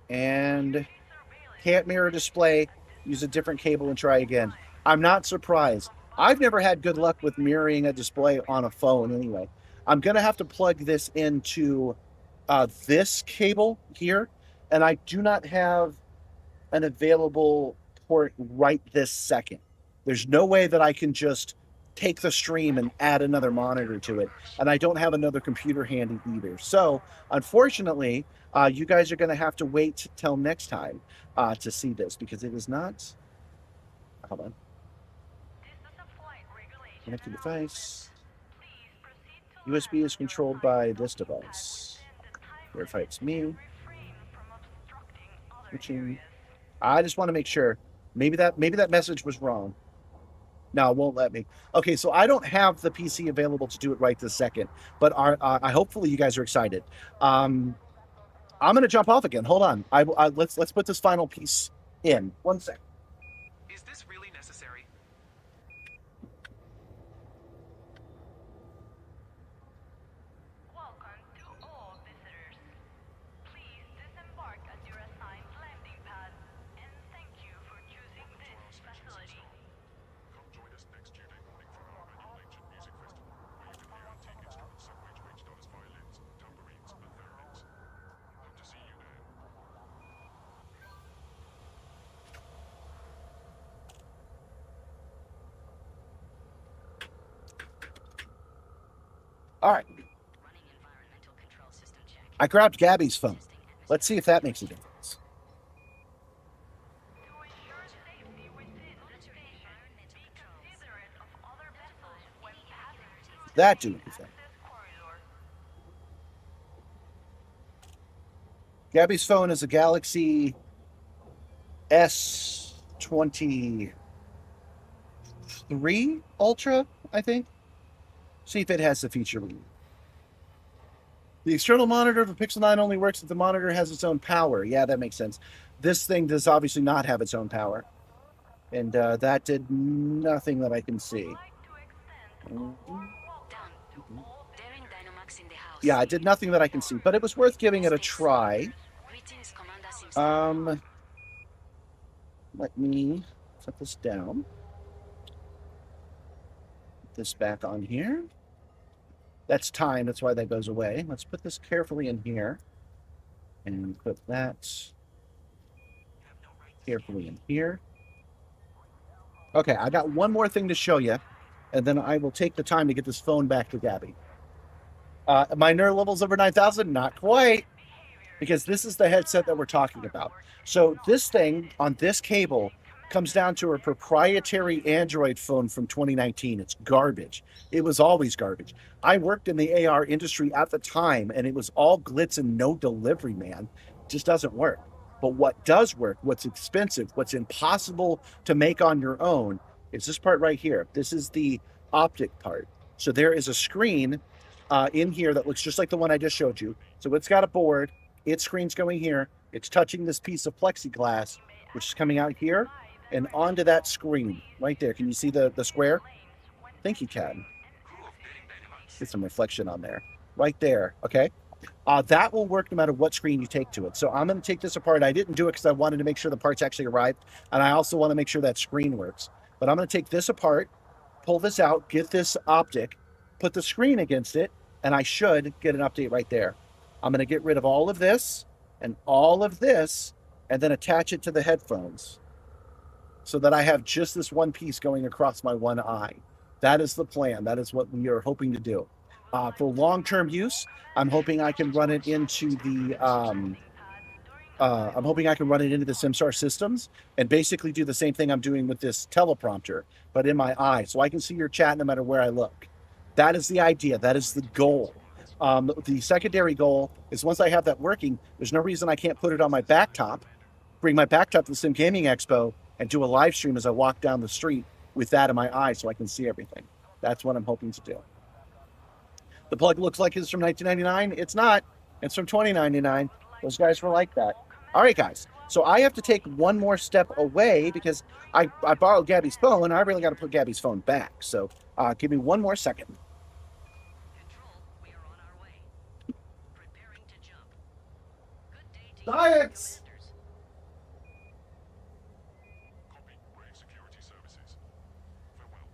And can't mirror display. Use a different cable and try again. I'm not surprised. I've never had good luck with mirroring a display on a phone anyway. I'm going to have to plug this into this cable here, and I do not have an available port right this second. There's no way that I can just take the stream and add another monitor to it, and I don't have another computer handy either. So, unfortunately, you guys are going to have to wait till next time to see this, because it is not... Hold on. Connected device. USB is controlled by this device. Verify it's me. Switching. I just want to make sure. Maybe that message was wrong. No, it won't let me. Okay, so I don't have the PC available to do it right this second, but I hopefully you guys are excited. I'm gonna jump off again. Hold on. Let's put this final piece in. 1 second. Is this really necessary? Welcome to all visitors. Please disembark at your assigned landing pad, and thank you for choosing this facility. Come join us next Tuesday morning for our annual ancient music festival, where you can hear antique instruments, some which reached on as violins, tambourines, and theremins. Hope to see you there. All right. Running environmental control system check. I grabbed Gabby's phone. Let's see if that makes a difference. To ensure safety within the station, be considerate of other vessels when passing through That the do anything. access corridor. Gabby's phone is a Galaxy S23 Ultra, I think. See if it has the feature. The external monitor of the Pixel 9 only works if the monitor has its own power. Yeah, that makes sense. This thing does obviously not have its own power. And that did nothing that I can see. I'd like to extend a warm welcome to all Daring Dynamax in the house. Yeah, it did nothing that I can see, but it was worth giving it a try. Greetings, Commander Simstarr. Let me set this down. Put this back on here. That's time. That's why that goes away. Let's put this carefully in here. And put that carefully in here. Okay, I got one more thing to show you. And then I will take the time to get this phone back to Gabby. My nerve level's over 9,000? Not quite. Because this is the headset that we're talking about. So this thing on this cable comes down to a proprietary Android phone from 2019. It's garbage. It was always garbage. I worked in the AR industry at the time, and it was all glitz and no delivery, man. It just doesn't work. But what does work, what's expensive, what's impossible to make on your own, is this part right here. This is the optic part. So there is a screen in here that looks just like the one I just showed you. So it's got a board. Its screen's going here. It's touching this piece of plexiglass, which is coming out here and onto that screen right there. Can you see the square? I think you can. Get some reflection on there. Right there, okay? That will work no matter what screen you take to it. So I'm going to take this apart. I didn't do it because I wanted to make sure the parts actually arrived, and I also want to make sure that screen works. But I'm going to take this apart, pull this out, get this optic, put the screen against it, and I should get an update right there. I'm going to get rid of all of this and all of this, and then attach it to the headphones so that I have just this one piece going across my one eye. That is the plan. That is what we are hoping to do. For long-term use, I'm hoping I can run it into the Simstarr systems and basically do the same thing I'm doing with this teleprompter, but in my eye, so I can see your chat no matter where I look. That is the idea. That is the goal. The secondary goal is once I have that working, there's no reason I can't put it on my backtop, bring my backtop to the Sim Gaming Expo, and do a live stream as I walk down the street with that in my eye so I can see everything. That's what I'm hoping to do. The plug looks like it's from 1999. It's not. It's from 2099. Those guys were like that. All right, guys. So I have to take one more step away because I borrowed Gabby's phone, and I really got to put Gabby's phone back. So give me one more second. Control, we are on our way. Preparing to jump. Good day to Science! you, commanders. Copy. Brave Security Services. Farewell.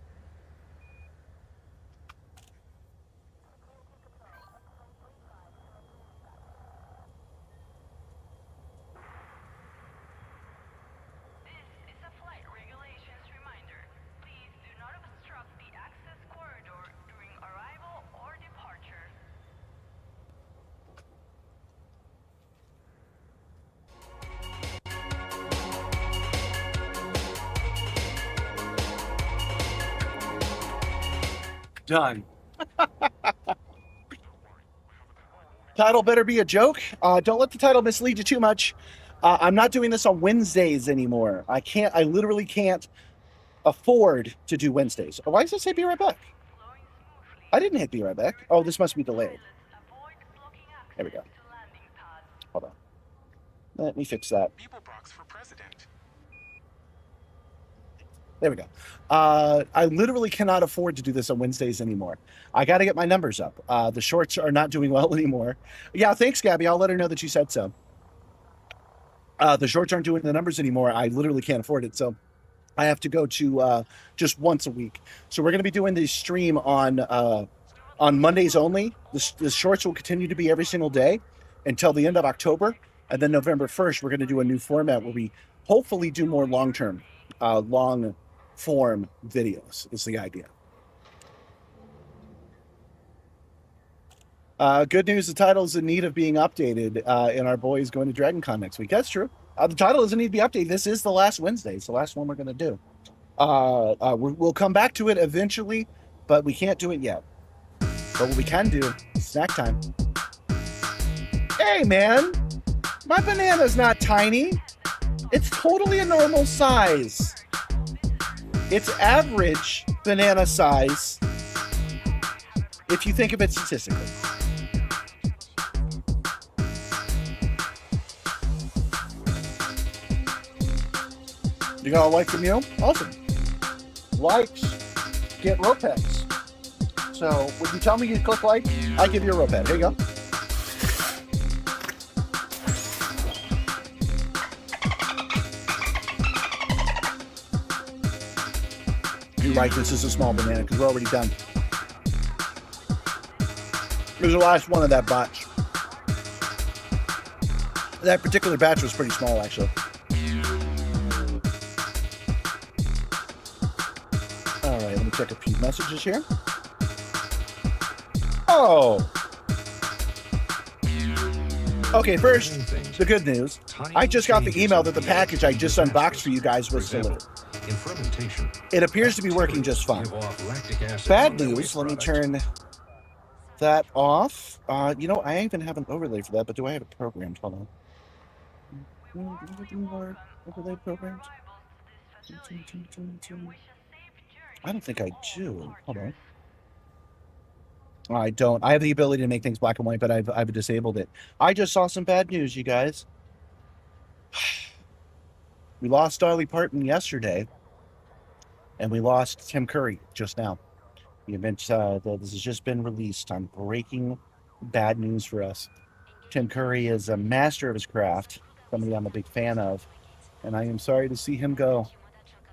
This is a flight regulations reminder. Please do not obstruct the access corridor during arrival or departure. Done. Title better be a joke. Don't let the title mislead you too much. I'm not doing this on Wednesdays anymore. I literally can't afford to do Wednesdays. Oh, why does it say be right back? Flowing smoothly. I didn't hit be right back. Oh, this must be delayed. Pilots avoid blocking There we go. access to landing pads. Hold on. Let me fix that. Beeblebrox for president. There we go. I literally cannot afford to do this on Wednesdays anymore. I got to get my numbers up. The shorts are not doing well anymore. Yeah, thanks, Gabby. I'll let her know that you said so. The shorts aren't doing the numbers anymore. I literally can't afford it. So I have to go to just once a week. So we're going to be doing the stream on Mondays only. The shorts will continue to be every single day until the end of October. And then November 1st, we're going to do a new format where we hopefully do more long-term, long-form videos is the idea. Good news, the title is in need of being updated, and our boy is going to DragonCon next week. That's true. The title doesn't need to be updated. This is the last Wednesday. It's the last one we're going to do. We'll come back to it eventually, but we can't do it yet. But what we can do, snack time. Hey, man. My banana's not tiny. It's totally a normal size. It's average banana size if you think of it statistically. You got a like from you? Awesome. Likes get rope pets. So when you tell me you click like, I give you a rope pet. Here you go. You're right, this is a small banana because we're already done. Here's the last one of that batch. That particular batch was pretty small, actually. All right, let me check a few messages here. Oh. Okay, first, the good news. I just got the email that the package I just unboxed for you guys was delivered. In fermentation, It appears to be working just fine. give off lactic acid Bad from their news, waste let me product. turn that off. You know, I even have an overlay for that, but do I have it programmed? Hold on. Overlay programmed? I don't think I do. Hold on. I don't. I have the ability to make things black and white, but I've disabled it. I just saw some bad news, you guys. We lost Dolly Parton yesterday, and we lost Tim Curry just now. The event, this has just been released on breaking bad news for us. Tim Curry is a master of his craft, somebody I'm a big fan of, and I am sorry to see him go.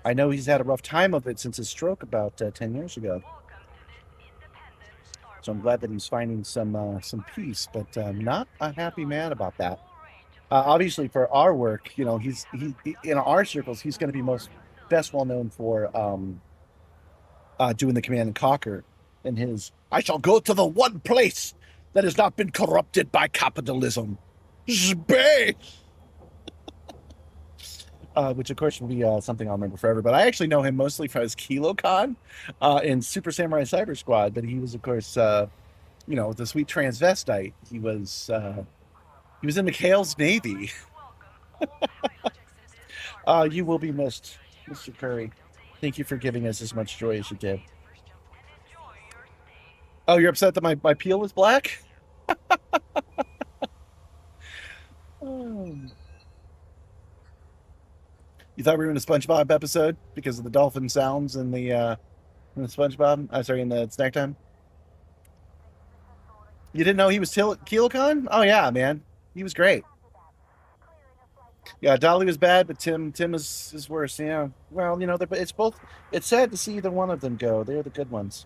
I know he's had a rough time of it since his stroke about 10 years ago. So I'm glad that he's finding some peace, but not a happy man about that. Obviously, for our work, you know, he in our circles, he's going to be best well known for doing the Command and Conquer and his "I shall go to the one place that has not been corrupted by capitalism, space," which of course will be something I'll remember forever. But I actually know him mostly from his KiloCon in Super Samurai Cyber Squad. But he was, of course, you know, the sweet transvestite. He was in McHale's Navy. You will be missed, Mr. Curry. Thank you for giving us as much joy as you did. Oh, you're upset that my peel is black? Oh. You thought we were in a SpongeBob episode because of the dolphin sounds in the SpongeBob? Sorry, in the snack time. You didn't know he was KiloCon? Oh yeah, man, he was great. Yeah, Dolly was bad, but Tim is worse. Yeah. Well, you know, it's both. It's sad to see either one of them go. They're the good ones.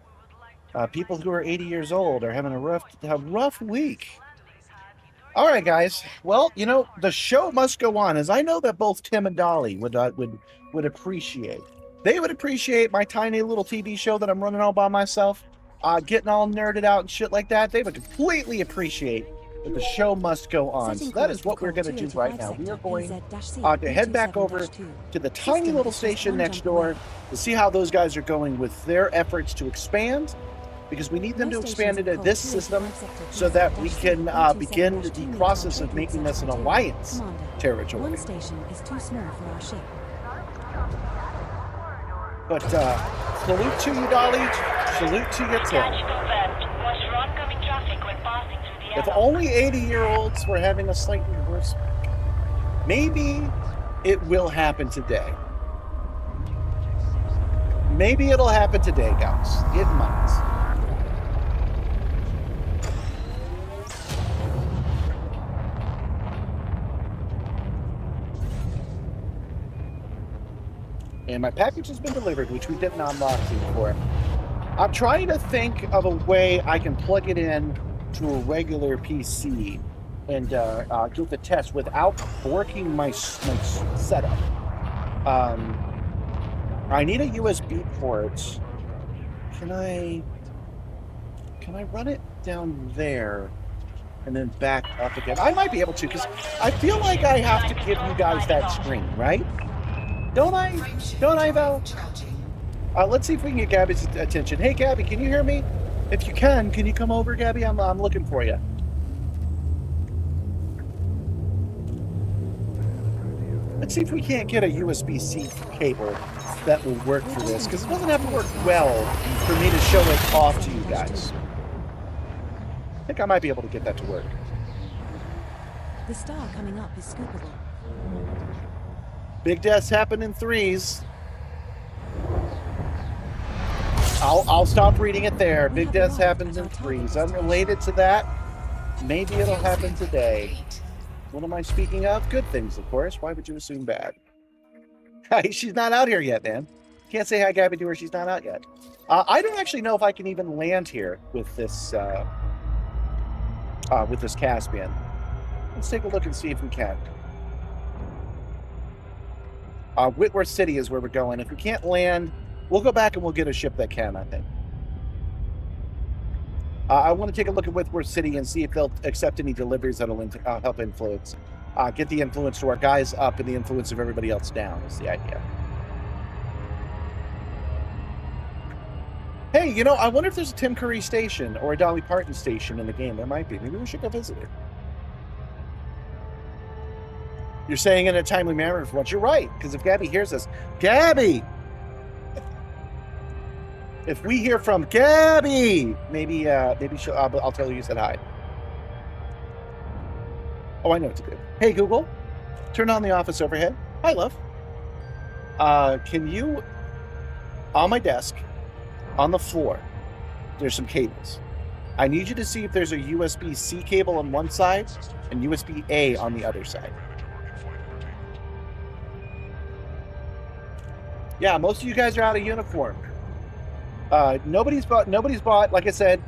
People who are 80 years old are having a rough week. All right, guys. Well, you know, the show must go on, as I know that both Tim and Dolly would appreciate. They would appreciate my tiny little TV show that I'm running all by myself, getting all nerded out and shit like that. They would completely appreciate that the show must go on. So that is what we're going to do right now. We are going to head back over to the tiny little station next door to see how those guys are going with their efforts to expand because we need them No to stations expand in into Cole this 285 system sector so that we 27-3, can 127-2 begin the meters process of trading making this an sector alliance Commander, territory. one station is too small for our ship. But salute to you, Dolly. Salute to you, Tim. Watch for oncoming traffic when passing through the If only 80-year-olds were having a slightly worse week. Maybe it will happen today. Maybe it'll happen today, guys. It might. And my package has been delivered, which we did an unboxing for. I'm trying to think of a way I can plug it in to a regular PC and do the test without borking my setup. I need a USB port. Can I run it down there and then back up again? I might be able to, because I feel like I have to give you guys that screen, right? Don't I, Val? Let's see if we can get Gabby's attention. Hey, Gabby, can you hear me? If you can you come over, Gabby? I'm looking for you. Let's see if we can't get a USB-C cable that will work for this, because it doesn't have to work well for me to show it off to you guys. I think I might be able to get that to work. The star coming up is scoopable. Big deaths happen in threes. I'll stop reading it there. Big deaths happens in threes. Unrelated to that, maybe it'll happen today. What am I speaking of? Good things, of course. Why would you assume bad? She's not out here yet, man. Can't say hi, Gabby, to her. She's not out yet. I don't actually know if I can even land here with this Caspian. Let's take a look and see if we can. Whitworth City is where we're going. If we can't land, we'll go back and we'll get a ship that can, I think. I want to take a look at Whitworth City and see if they'll accept any deliveries that'll help influence. Get the influence to our guys up and the influence of everybody else down is the idea. Hey, you know, I wonder if there's a Tim Curry station or a Dolly Parton station in the game. There might be. Maybe we should go visit it. You're saying in a timely manner for once. You're right, because if Gabby hears us, Gabby! If we hear from Gabby, maybe she'll. I'll tell her you said hi. Oh, I know what to do. Hey, Google, turn on the office overhead. Hi, love. Can you, on my desk, on the floor, there's some cables. I need you to see if there's a USB-C cable on one side and USB-A on the other side. Yeah, most of you guys are out of uniform. Nobody's bought, like I said,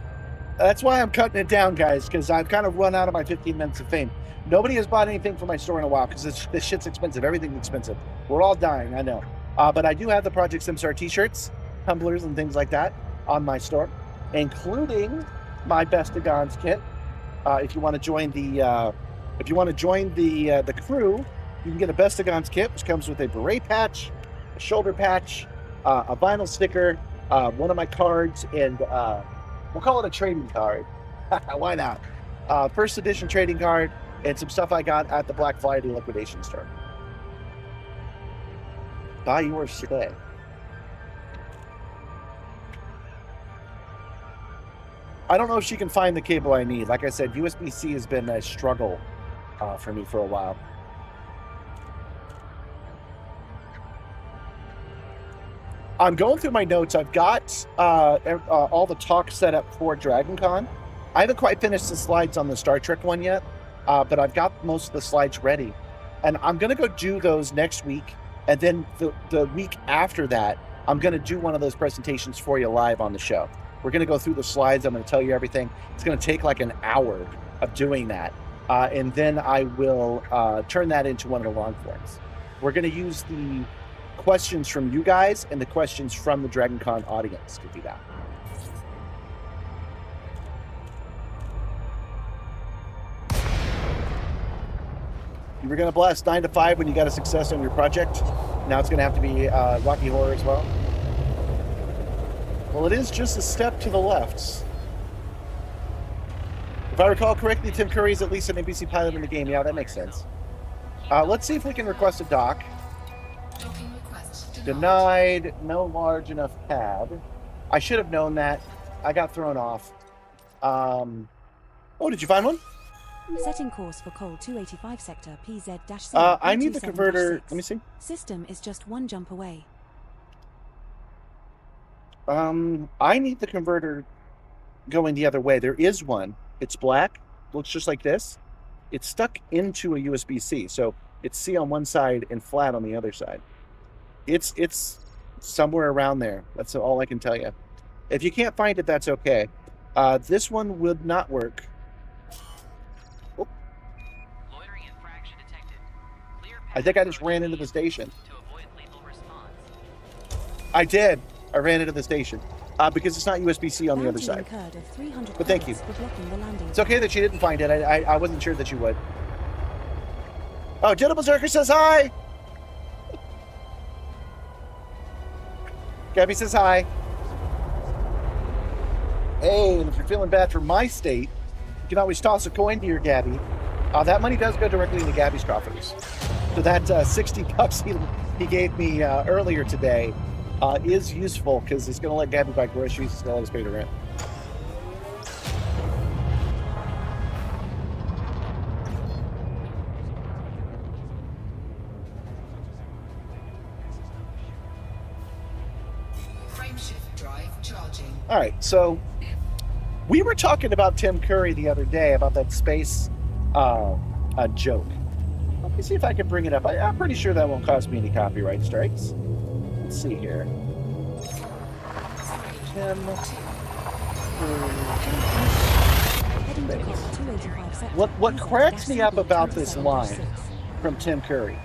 that's why I'm cutting it down, guys, because I've kind of run out of my 15 minutes of fame. Nobody has bought anything from my store in a while, because this shit's expensive. Everything's expensive. We're all dying, I know. But I do have the Project Simstarr t-shirts, tumblers, and things like that on my store, including my Bestagons kit. If you want to join the crew, you can get a Bestagons kit, which comes with a beret patch, a shoulder patch, a vinyl sticker, one of my cards, and we'll call it a trading card. Why not? First edition trading card, and some stuff I got at the Black Friday liquidation store. Buy yours today. I don't know if she can find the cable I need. Like I said, USB-C has been a struggle for me for a while. I'm going through my notes. I've got all the talk set up for DragonCon. I haven't quite finished the slides on the Star Trek one yet, but I've got most of the slides ready. And I'm going to go do those next week. And then the week after that, I'm going to do one of those presentations for you live on the show. We're going to go through the slides. I'm going to tell you everything. It's going to take like an hour of doing that. And then I will turn that into one of the long forms. We're going to use the questions from you guys and the questions from the DragonCon audience to do that. You were going to blast 9 to 5 when you got a success on your project. Now it's going to have to be Rocky Horror as well. Well, it is just a step to the left. If I recall correctly, Tim Curry is at least an NPC pilot in the game. Yeah, that makes sense. Let's see if we can request a dock. Docking request Denied. No large enough cab. I should have known that. I got thrown off. Oh, did you find one? Setting course for Col 285 sector PZ-C. I need the converter. Let me see. System is just one jump away. I need the converter going the other way. There is one. It's black. Looks just like this. It's stuck into a USB-C. So it's C on one side and flat on the other side. It's somewhere around there. That's all I can tell you. If you can't find it, that's okay. This one would not work. Oh. Loitering infraction detected. Clear I think I path just for ran into speed the station. to avoid lethal response. I did. I ran into the station. Because it's not USB-C on the other Bounty side. incurred of 300 But thank you. credits for blocking the landing. It's okay that you didn't find it. I wasn't sure that you would. Oh, Gentle Berserker says hi! Gabby says hi. Hey, and if you're feeling bad for my state, you can always toss a coin to your Gabby. That money does go directly into Gabby's coffers. So that $60 he gave me earlier today is useful because he's going to let Gabby buy groceries. He's going to let us pay the rent. Frameshift drive charging. All right, so we were talking about Tim Curry the other day about that space joke. Let me see if I can bring it up. I'm pretty sure that won't cost me any copyright strikes. Let's see here. Tim Heading to Col 285 sector What cracks me up PZ-C about this line 2726. from Tim Curry?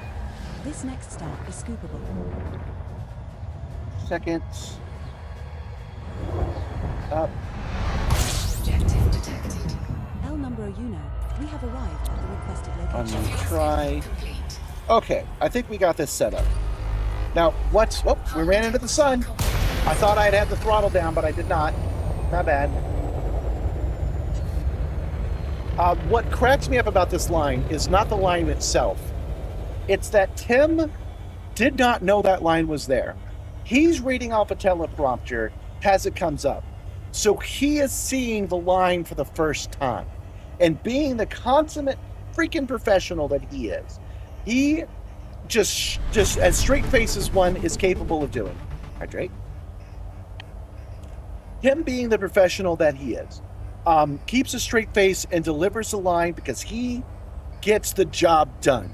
This next stop is scoopable. Second. Up. Objective detected. El number uno. We have arrived at the requested location. Try. Complete. Okay, I think we got this set up. Now, what's... Oh, we ran into the sun. I thought I'd had the throttle down, but I did not. Not bad. What cracks me up about this line is not the line itself. It's that Tim did not know that line was there. He's reading off a teleprompter as it comes up. So he is seeing the line for the first time. And being the consummate freaking professional that he is, he just as straight face as one is capable of doing. Hydrate. Him being the professional that he is, keeps a straight face and delivers the line because he gets the job done.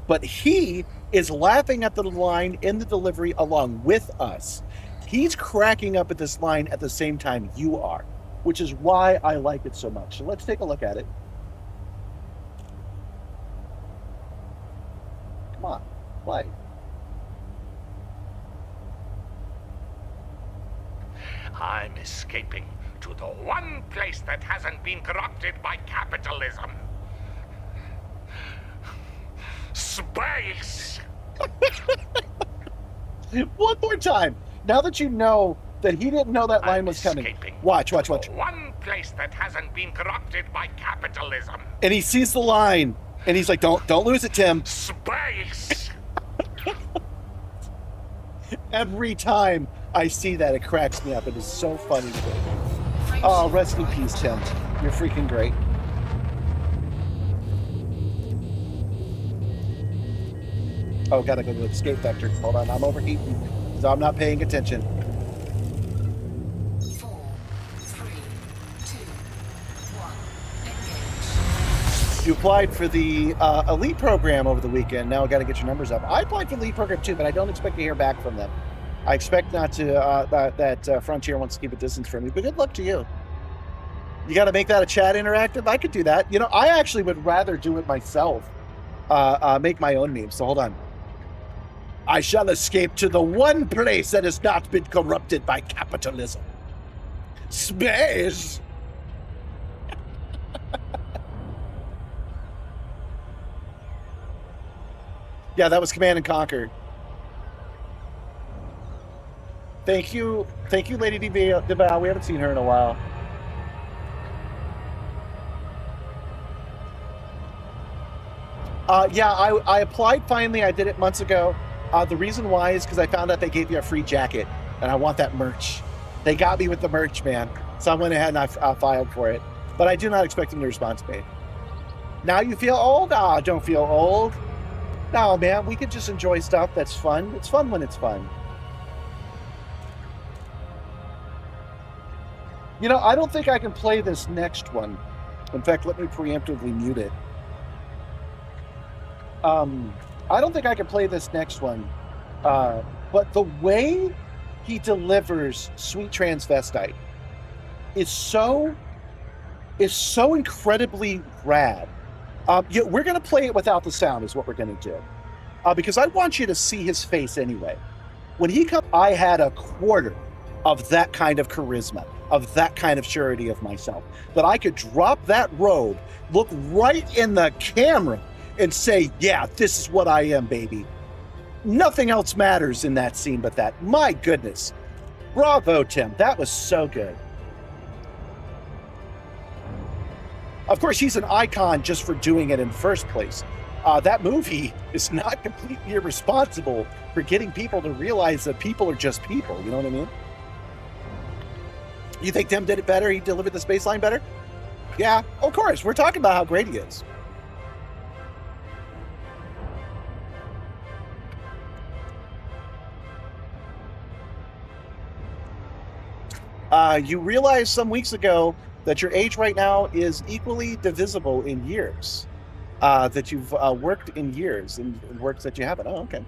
But he is laughing at the line in the delivery along with us. He's cracking up at this line at the same time you are, which is why I like it so much. So let's take a look at it. Come on, play. I'm escaping to the one place that hasn't been corrupted by capitalism. Space! One more time. Now that you know that he didn't know that line I'm was coming. escaping Watch. to the one place that hasn't been corrupted by capitalism. And he sees the line, and he's like, "Don't lose it, Tim." Space! Every time I see that, it cracks me up. It is so funny to me. Oh, rest in peace, Tim. You're freaking great. Oh, gotta go to the escape vector. Hold on, I'm overheating, so I'm not paying attention. 4, 3, 2, 1. Engage. You applied for the elite program over the weekend. Now I got to get your numbers up. I applied for the elite program too, but I don't expect to hear back from them. I expect not to. That Frontier wants to keep a distance from me. But good luck to you. You got to make that a chat interactive. I could do that. You know, I actually would rather do it myself. Make my own memes. So hold on. I shall escape to the one place that has not been corrupted by capitalism. Space. Yeah, that was Command and Conquer. Thank you, Lady DeVal. We haven't seen her in a while. Yeah, I applied finally. I did it months ago. The reason why is because I found out they gave you a free jacket, and I want that merch. They got me with the merch, man. So I went ahead and I filed for it. But I do not expect them to respond to me. Now you feel old? Ah, don't feel old. No, man, we could just enjoy stuff that's fun. It's fun when it's fun. You know, I don't think I can play this next one. In fact, let me preemptively mute it. I don't think I can play this next one. But the way he delivers Sweet Transvestite is so incredibly rad. Yeah, we're going to play it without the sound is what we're going to do. Because I want you to see his face anyway. When he comes, I had a quarter of that kind of charisma, of that kind of surety of myself, that I could drop that robe, look right in the camera, and say, yeah, this is what I am, baby. Nothing else matters in that scene but that. My goodness. Bravo, Tim. That was so good. Of course, he's an icon just for doing it in the first place. That movie is not completely irresponsible for getting people to realize that people are just people. You know what I mean? You think Tim did it better? He delivered the space line better? Yeah, of course. We're talking about how great he is. You realized some weeks ago that your age right now is equally divisible in years. That you've worked in years and works that you haven't. Oh, okay.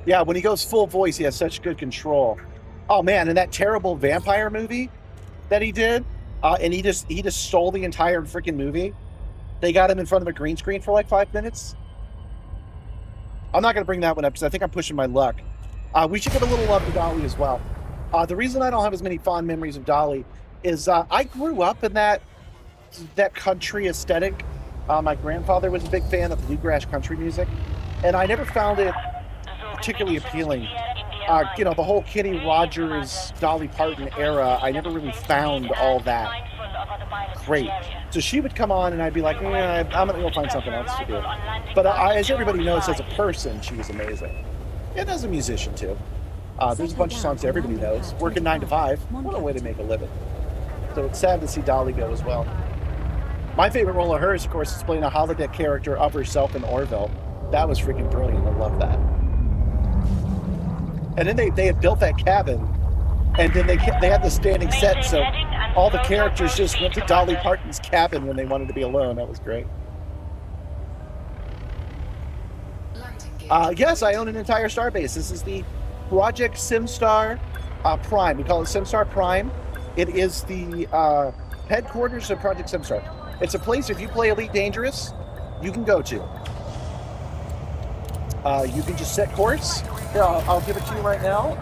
Yeah, when he goes full voice, he has such good control. Oh man, and that terrible vampire movie that he did, and he just stole the entire freaking movie. They got him in front of a green screen for like 5 minutes. I'm not going to bring that one up because I think I'm pushing my luck. We should give a little love to Dolly as well. The reason I don't have as many fond memories of Dolly is I grew up in that country aesthetic. My grandfather was a big fan of bluegrass country music, and I never found it particularly appealing. You know, the whole Kenny Rogers, Dolly Parton era, I never really found all that great. So she would come on and I'd be like, I'm going to go find something else to do. But as everybody knows, as a person, she was amazing. And as a musician, too. There's a bunch of songs everybody knows. Working 9 to 5, what a way to make a living. So it's sad to see Dolly go as well. My favorite role of hers, of course, is playing a holodeck character of herself in Orville. That was freaking brilliant. I love that. And then they had built that cabin, and then they had the standing set, so all the characters just went to Dolly Parton's cabin when they wanted to be alone. That was great. Yes, I own an entire starbase. This is the Project Simstarr Prime. We call it Simstarr Prime. It is the headquarters of Project Simstarr. It's a place, if you play Elite Dangerous, you can go to. You can just set course. Here, I'll give it to you right now.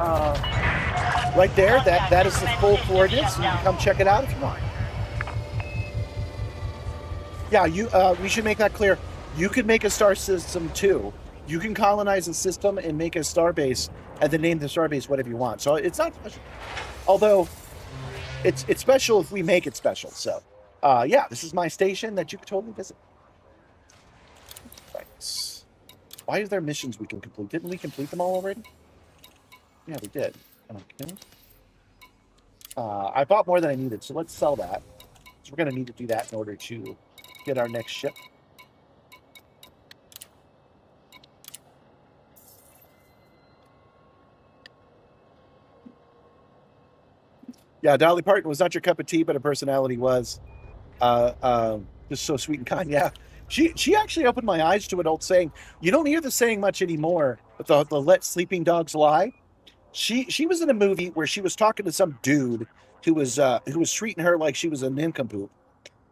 Right there, that is the full coordinates. You can come check it out if you want. Yeah, we should make that clear. You could make a star system too. You can colonize a system and make a star base, and then name the star base whatever you want. So it's not special. Although, it's special if we make it special. So, yeah, this is my station that you could totally visit. Right. Why is there missions we can complete? Didn't we complete them all already? Yeah, we did. Okay. I bought more than I needed, so let's sell that. So we're going to need to do that in order to get our next ship. Yeah, Dolly Parton was not your cup of tea, but her personality was. Just so sweet and kind. Yeah. She actually opened my eyes to an old saying. You don't hear the saying much anymore, but the let sleeping dogs lie. She was in a movie where she was talking to some dude who was treating her like she was a nincompoop.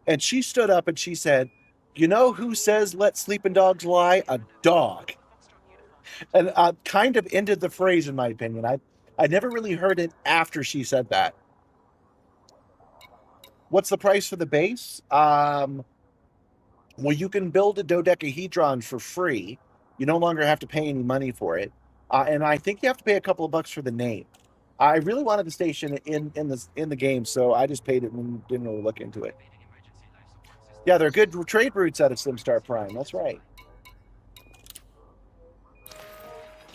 And she stood up and she said, "You know who says let sleeping dogs lie? A dog." And kind of ended the phrase, in my opinion. I never really heard it after she said that. What's the price for the base? Well, you can build a dodecahedron for free. You no longer have to pay any money for it. And I think you have to pay a couple of bucks for the name. I really wanted the station in the game, so I just paid it and didn't really look into it. Yeah, they're good trade routes out of Simstarr Prime. That's right.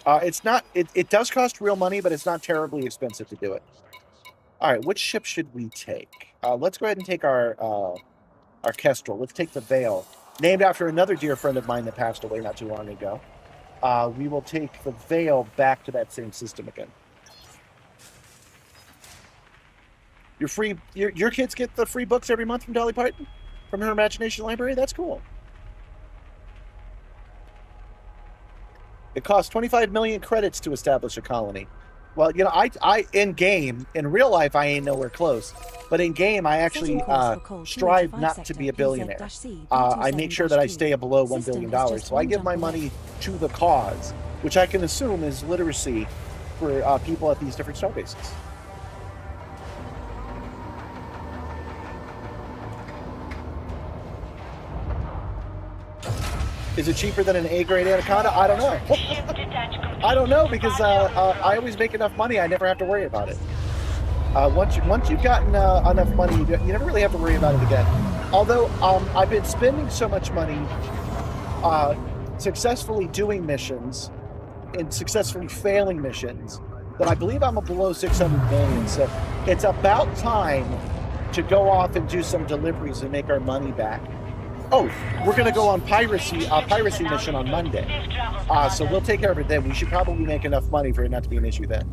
It's not. It does cost real money, but it's not terribly expensive to do it. All right, which ship should we take? Let's go ahead and take our Kestrel. Let's take the Veil, named after another dear friend of mine that passed away not too long ago. We will take the Veil back to that same system again. Your kids get the free books every month from Dolly Parton, from her Imagination Library. That's cool. It costs 25 million credits to establish a colony. Well, you know, I in game, in real life, I ain't nowhere close. But in game, I actually strive not to be a billionaire. I make sure that I stay below $1 billion. So I give my money to the cause, which I can assume is literacy for people at these different star bases. Is it cheaper than an A-grade Anaconda? I don't know. I don't know because I always make enough money. I never have to worry about it. Once you've gotten enough money, you never really have to worry about it again. Although I've been spending so much money successfully doing missions and successfully failing missions that I believe I'm below 600 million. So it's about time to go off and do some deliveries and make our money back. Oh, we're going to go on piracy mission on Monday. So we'll take care of it then. We should probably make enough money for it not to be an issue then.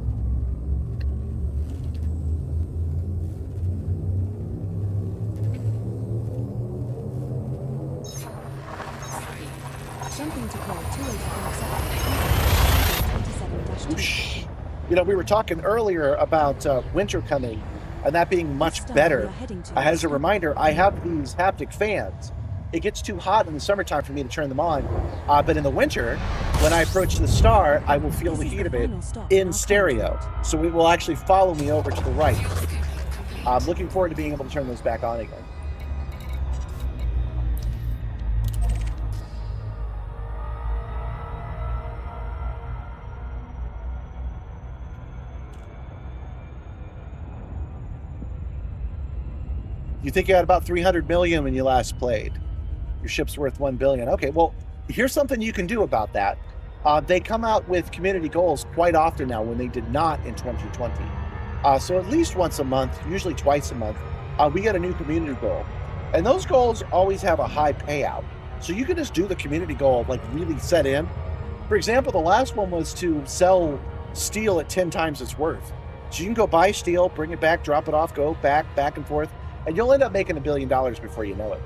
Jumping to call 2857. You know, we were talking earlier about winter coming and that being much better. As a reminder, I have these haptic fans. It gets too hot in the summertime for me to turn them on. But in the winter, when I approach the star, I will feel the heat of it in stereo. So it will actually follow me over to the right. I'm looking forward to being able to turn those back on again. You think you had about 300 million when you last played. Your ship's worth 1 billion. Okay, well, here's something you can do about that. They come out with community goals quite often now when they did not in 2020. So at least once a month, usually twice a month, we get a new community goal. And those goals always have a high payout. So you can just do the community goal, like really set in. For example, the last one was to sell steel at 10 times its worth. So you can go buy steel, bring it back, drop it off, go back and forth, and you'll end up making $1 billion before you know it.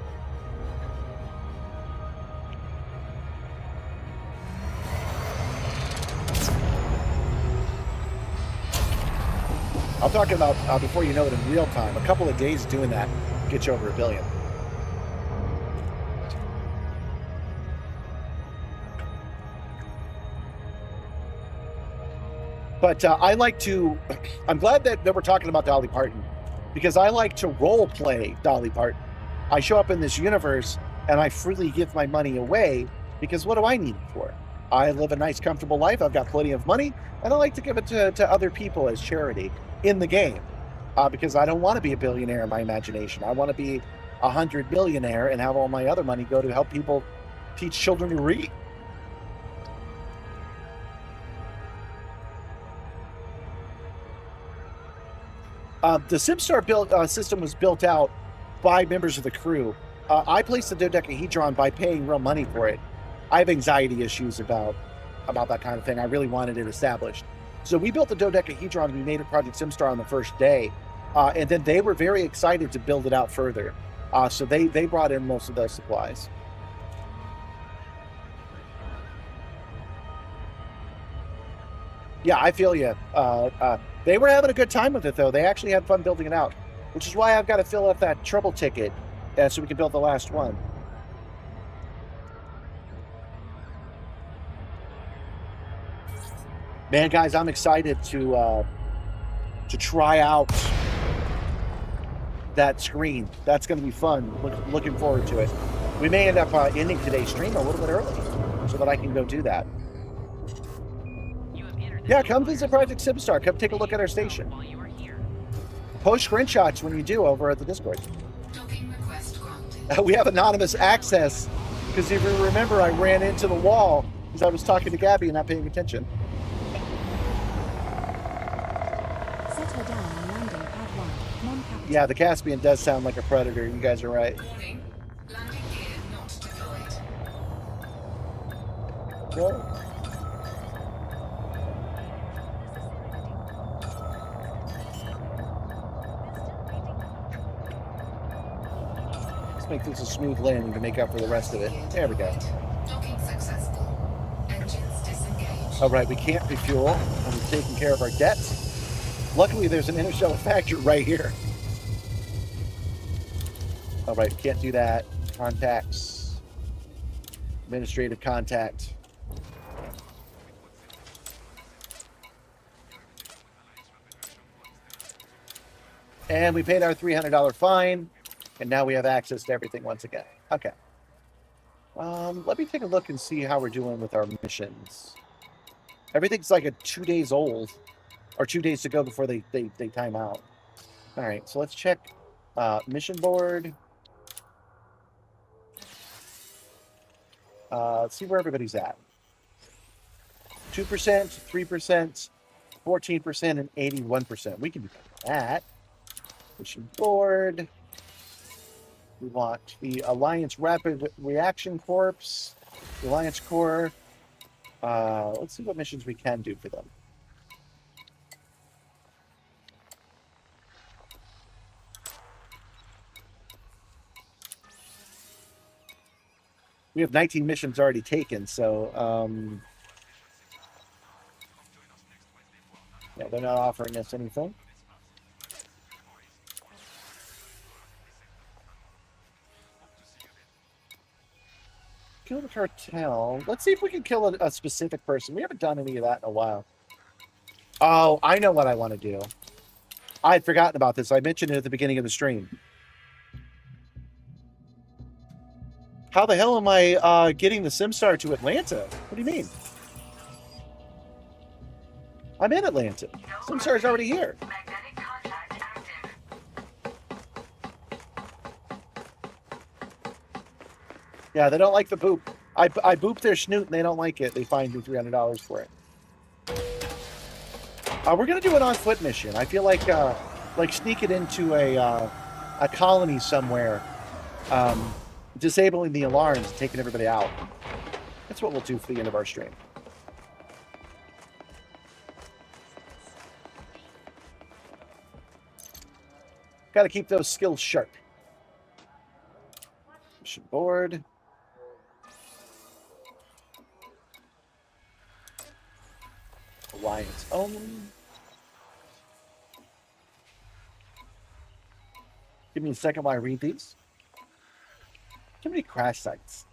I'm talking about before you know it in real time. A couple of days doing that gets you over $1 billion. But I'm glad that we're talking about Dolly Parton, because I like to role play Dolly Parton. I show up in this universe and I freely give my money away because what do I need it for? I live a nice, comfortable life. I've got plenty of money and I like to give it to other people as charity in the game because I don't want to be a billionaire in my imagination. I want to be 100 millionaire and have all my other money go to help people teach children to read. The Simstarr system was built out by members of the crew. I placed the dodecahedron by paying real money for it. I have anxiety issues about that kind of thing. I really wanted it established. So we built the dodecahedron and we made it Project Simstarr on the first day. And then they were very excited to build it out further. So they brought in most of those supplies. Yeah, I feel you. They were having a good time with it, though. They actually had fun building it out, which is why I've got to fill up that trouble ticket so we can build the last one. Man, guys, I'm excited to try out that screen. That's going to be fun. Looking forward to it. We may end up ending today's stream a little bit early so that I can go do that. You Yeah, come visit Project Simstarr. Come take a look at our station. While you are here. Post screenshots when you do over at the Discord. Docking request granted. We have anonymous access because if you remember, I ran into the wall because I was talking to Gabby and not paying attention. Set her down on landing pad 1, non-capital. Yeah, the Caspian does sound like a predator. You guys are right. Warning. Landing gear not deployed. Well, let's make this a smooth landing to make up for the rest of it. There we go. Docking successful. Engines disengaged. All right, we can't refuel, and we've taken care of our debts. Luckily, there's an interstellar factory right here. All right, can't do that. Contacts. Administrative contact. And we paid our $300 fine, and now we have access to everything once again. Okay. Let me take a look and see how we're doing with our missions. Everything's like 2 days old, or 2 days to go before they time out. All right, so let's check mission board. Let's see where everybody's at. 2%, 3%, 14%, and 81%. We can do that. Mission board. We want the Alliance Rapid Reaction Corps, the Alliance Corps. Let's see what missions we can do for them. We have 19 missions already taken, so yeah, they're not offering us anything. Kill the cartel. Let's see if we can kill a specific person. We haven't done any of that in a while. Oh, I know what I want to do. I had forgotten about this. I mentioned it at the beginning of the stream. How the hell am I getting the Simstarr to Atlanta? What do you mean? I'm in Atlanta. Simstarr's already here. Magnetic contact active. Yeah, they don't like the boop. I boop their snoot and they don't like it. They fined me $300 for it. We're gonna do an on-foot mission. I feel like sneak it into a colony somewhere, disabling the alarms and taking everybody out. That's what we'll do for the end of our stream. Got to keep those skills sharp. Mission board. Alliance own. Give me a second while I read these. Too many crash sites.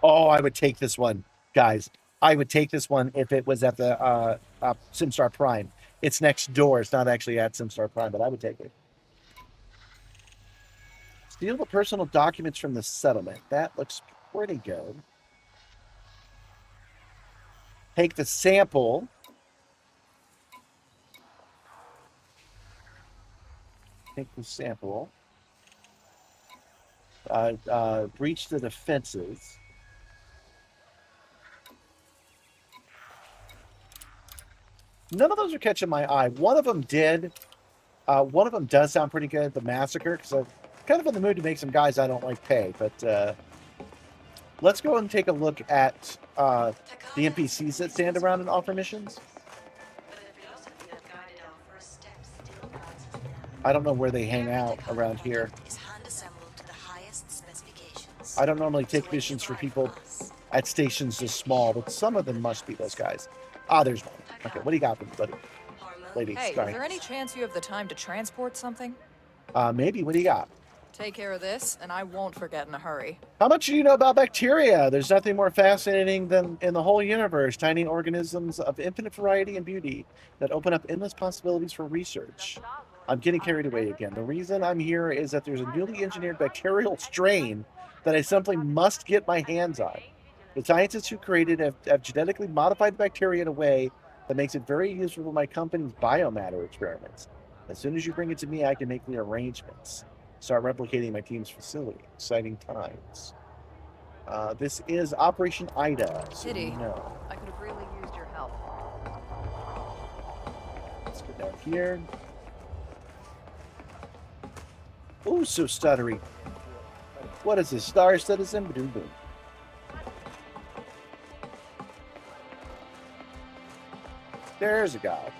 Oh, I would take this one, guys. I would take this one if it was at the Simstarr Prime. It's next door. It's not actually at Simstarr Prime, but I would take it. Steal the personal documents from the settlement. That looks pretty good. Take the sample. Take the sample. Breach the defenses. None of those are catching my eye. One of them did. One of them does sound pretty good. The massacre, because I'm kind of in the mood to make some guys I don't like pay. But let's go and take a look at the NPCs that stand around and offer missions. I don't know where they hang out around here. I don't normally take missions for people at stations this small, but some of them must be those guys. Ah, there's one. Okay, what do you got for me, buddy? Lady, Hey, sorry. is there any chance you have the time to transport something? Maybe. What do you got? Take care of this, and I won't forget in a hurry. How much do you know about bacteria? There's nothing more fascinating than in the whole universe. Tiny organisms of infinite variety and beauty that open up endless possibilities for research. I'm getting carried away again. The reason I'm here is that there's a newly engineered bacterial strain that I simply must get my hands on. The scientists who created have genetically modified bacteria in a way that makes it very useful for my company's biomatter experiments. As soon as you bring it to me, I can make the arrangements. Start replicating my team's facility. Exciting times. This is Operation Ida. So Pity. no. I could have really used your help. Let's go down here. Oh, so stuttery. What is this? Star Citizen? Boom, boom. There's a guy.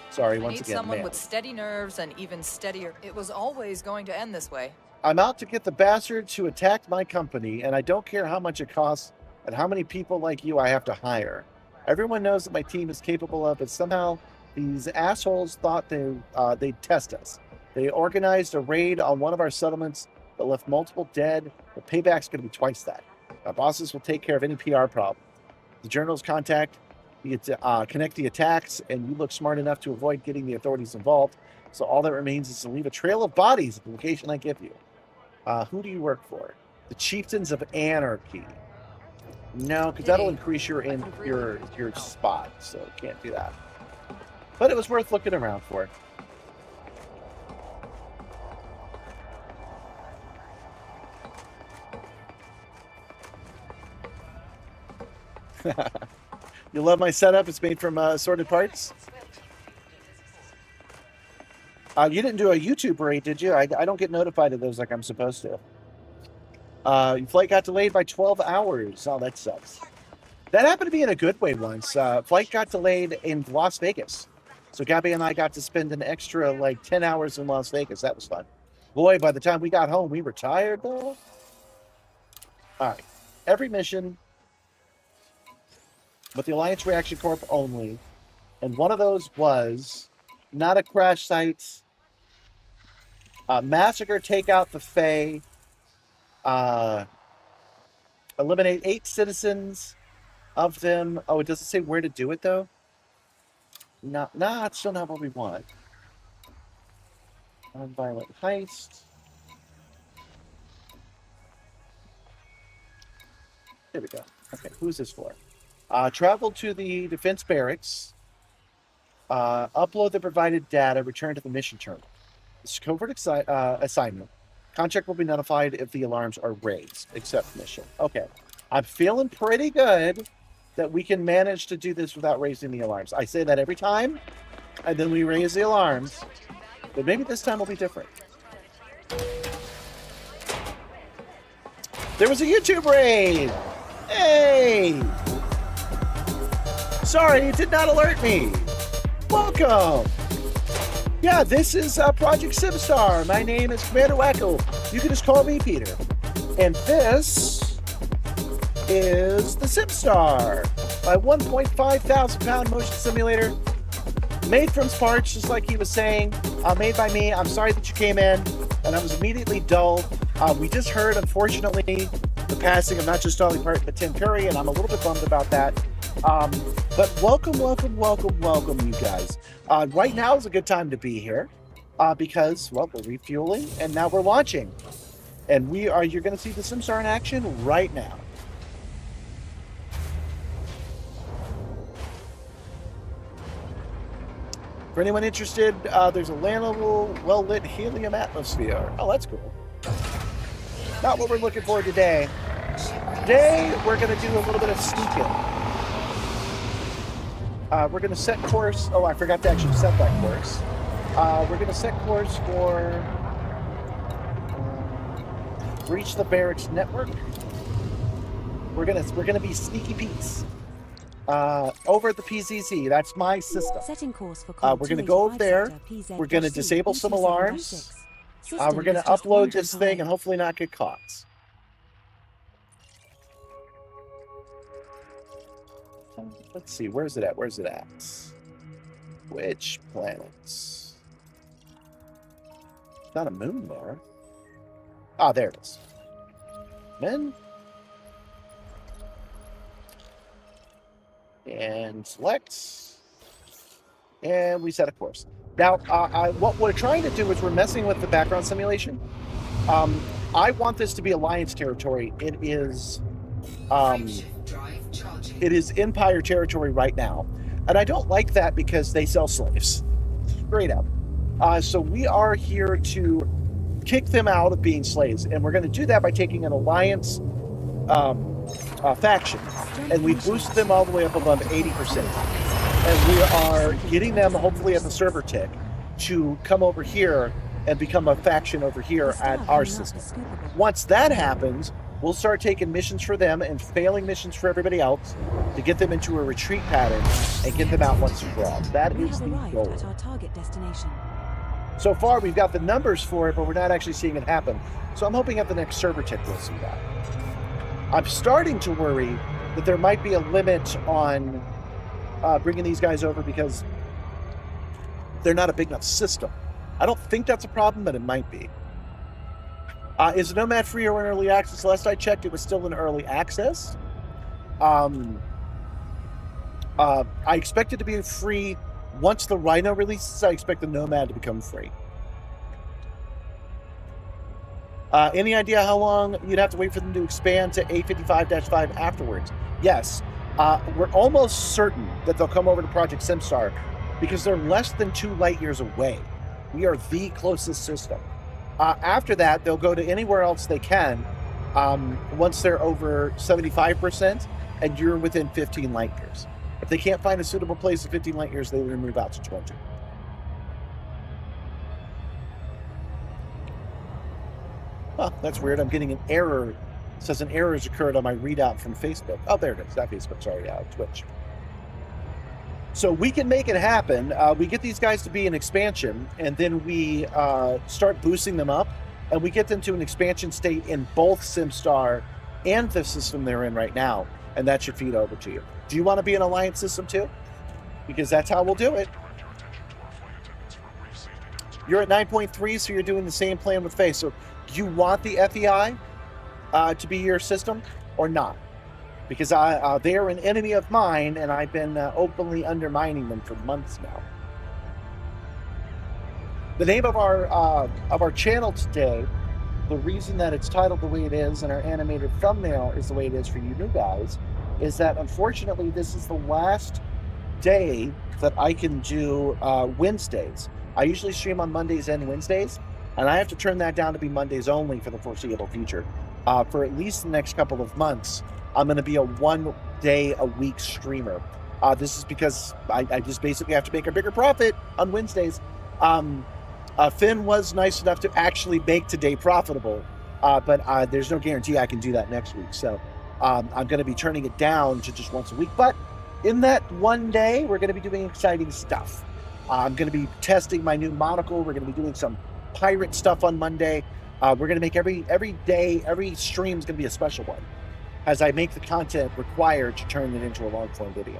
Sorry, I once need again, someone man. with steady nerves and even steadier. It was always going to end this way. I'm out to get the bastards who attacked my company, and I don't care how much it costs and how many people like you I have to hire. Everyone knows that my team is capable of it. Somehow, these assholes thought they'd test us. They organized a raid on one of our settlements that left multiple dead. The payback's going to be twice that. Our bosses will take care of any PR problem. The journals connect the attacks, and you look smart enough to avoid getting the authorities involved. So all that remains is to leave a trail of bodies at the location I give you. Who do you work for? The Chieftains of Anarchy. No, because that'll increase your spot, so can't do that. But it was worth looking around for. You love my setup? It's made from assorted parts. You didn't do a YouTube raid, did you? I don't get notified of those like I'm supposed to. Your flight got delayed by 12 hours. Oh, that sucks. That happened to be in a good way once. Flight got delayed in Las Vegas. So Gabby and I got to spend an extra like 10 hours in Las Vegas. That was fun. Boy, by the time we got home, we were tired though. All right. Every mission with the Alliance Reaction Corp only. And one of those was not a crash site. Massacre, take out the Fae. Eliminate 8 citizens of them. Oh, it doesn't say where to do it though. Nah, it's still not what we want. Nonviolent heist. There we go. Okay, who's this for? Travel to the defense barracks. Upload the provided data. Return to the mission terminal. This is covert assignment. Contract will be notified if the alarms are raised. Accept mission. Okay. I'm feeling pretty good that we can manage to do this without raising the alarms. I say that every time, and then we raise the alarms. But maybe this time will be different. There was a YouTube raid! Hey! Sorry, it did not alert me. Welcome! Yeah, this is Project Simstarr. My name is Commander Wacko. You can just call me Peter. And this is the Simstarr, my 1.5 thousand pound motion simulator, made from parts, just like he was saying, made by me. I'm sorry that you came in, and I was immediately dull. We just heard, unfortunately, the passing of not just Dolly Parton, but Tim Curry, and I'm a little bit bummed about that. But welcome, you guys. Right now is a good time to be here because, well, we're refueling, and now we're launching. And you're going to see the Simstarr in action right now. For anyone interested, there's a landable, well-lit helium atmosphere. Oh, that's cool. Not what we're looking for today. Today, we're going to do a little bit of sneaking. We're going to set course. Oh, I forgot to actually set that course. We're going to set course for reach the barracks network. We're gonna be sneaky peeks. Over at the PZZ, that's my system. Setting course for we're going to go over there. We're going to disable some alarms. We're going to upload this thing and hopefully not get caught. Let's see, where's it at? Which planets? Not a moon there. Ah, there it is. Men. And select. And we set a course. Now, what we're trying to do is we're messing with the background simulation. I want this to be Alliance territory. It is Frameshift drive charging. It is Empire territory right now. And I don't like that because they sell slaves. Straight up. So we are here to kick them out of being slaves. And we're going to do that by taking an alliance faction. And we boost them all the way up above 80%. And we are getting them, hopefully at the server tick, to come over here and become a faction over here at our system. Once that happens, we'll start taking missions for them and failing missions for everybody else to get them into a retreat pattern and get them out once and for all. That is the goal. At our target destination. So far, we've got the numbers for it, but we're not actually seeing it happen. So I'm hoping at the next server tick we'll see that. I'm starting to worry that there might be a limit on bringing these guys over because they're not a big enough system. I don't think that's a problem, but it might be. Is Nomad free or in early access? Last I checked, it was still in early access. I expect it to be free once the Rhino releases. I expect the Nomad to become free. Any idea how long you'd have to wait for them to expand to A55-5 afterwards? Yes. We're almost certain that they'll come over to Project Simstarr because they're less than 2 light years away. We are the closest system. After that, they'll go to anywhere else they can once they're over 75% and you're within 15 light years. If they can't find a suitable place at 15 light years, they will move out to 20. Huh, that's weird. I'm getting an error. It says an error has occurred on my readout from Facebook. Oh, there it is. Not Facebook. Sorry, Twitch. So we can make it happen. We get these guys to be an expansion, and then we start boosting them up, and we get them to an expansion state in both Simstarr and the system they're in right now, and that should feed over to you. Do you want to be an alliance system too? Because that's how we'll do it. You're at 9.3, so you're doing the same plan with Faye. So do you want the FEI to be your system or not? Because they are an enemy of mine, and I've been openly undermining them for months now. The name of our channel today, the reason that it's titled the way it is and our animated thumbnail is the way it is for you new guys, is that unfortunately this is the last day that I can do Wednesdays. I usually stream on Mondays and Wednesdays, and I have to turn that down to be Mondays only for the foreseeable future. For at least the next couple of months, I'm going to be a 1 day a week streamer. This is because I just basically have to make a bigger profit on Wednesdays. Finn was nice enough to actually make today profitable, but there's no guarantee I can do that next week. So I'm going to be turning it down to just once a week. But in that 1 day, we're going to be doing exciting stuff. I'm going to be testing my new monocle. We're going to be doing some pirate stuff on Monday. We're going to make every day, every stream is going to be a special one, as I make the content required to turn it into a long-form video.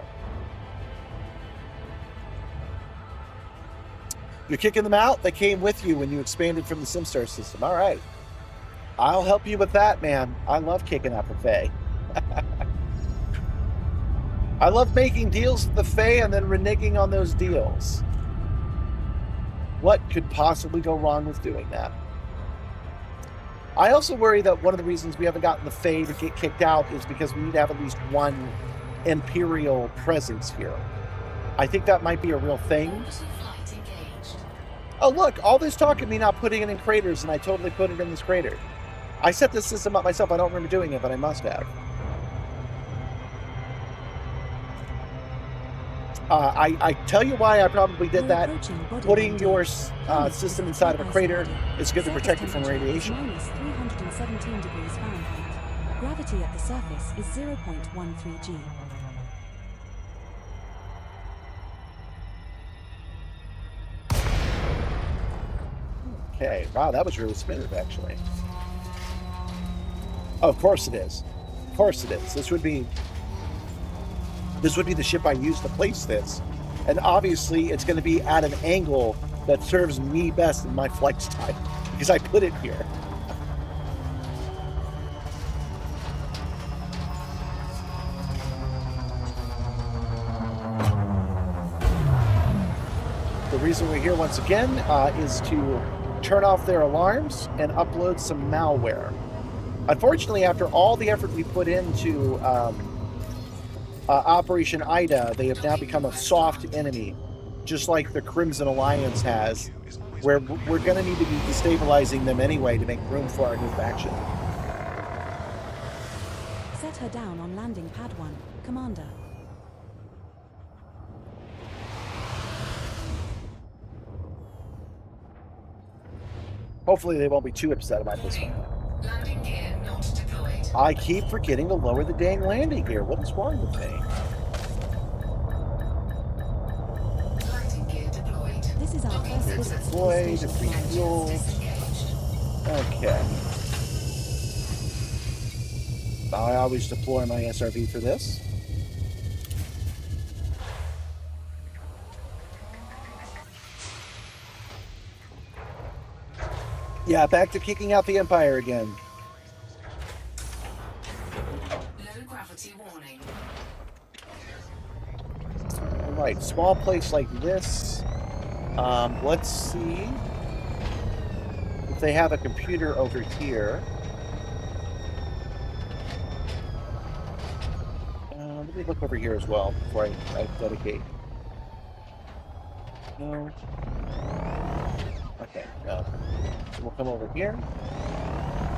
You're kicking them out? They came with you when you expanded from the Simstarr system. All right. I'll help you with that, man. I love kicking out the Fae. I love making deals with the Fae and then reneging on those deals. What could possibly go wrong with doing that? I also worry that one of the reasons we haven't gotten the Fae to get kicked out is because we need to have at least one Imperial presence here. I think that might be a real thing. Oh, look, all this talk of me not putting it in craters, and I totally put it in this crater. I set this system up myself. I don't remember doing it, but I must have. I tell you why I probably did that. Putting your system inside of a crater is good to protect you from radiation. Minus 317 degrees Fahrenheit. Gravity at the surface is 0.13 G. Okay, wow, that was really smooth, actually. Oh, of course it is. Of course it is. This would be the ship I use to place this. And obviously, it's going to be at an angle that serves me best in my flight style, because I put it here. The reason we're here once again is to turn off their alarms and upload some malware. Unfortunately, after all the effort we put into Operation Ida, they have now become a soft enemy, just like the Crimson Alliance has, where we're going to need to be destabilizing them anyway to make room for our new faction. Set her down on landing pad 1, Commander. Hopefully they won't be too upset about this one. Landing gear not deployed. I keep forgetting to lower the dang landing gear. What is wrong with me? Landing gear deployed. This is our Docking first visit to Deployed, the station. refueled. Okay. I always deploy my SRV for this. Yeah, back to kicking out the Empire again. Low gravity warning. All right, small place like this. Let's see if they have a computer over here. Let me look over here as well before I dedicate. No. Okay, no. So we'll come over here.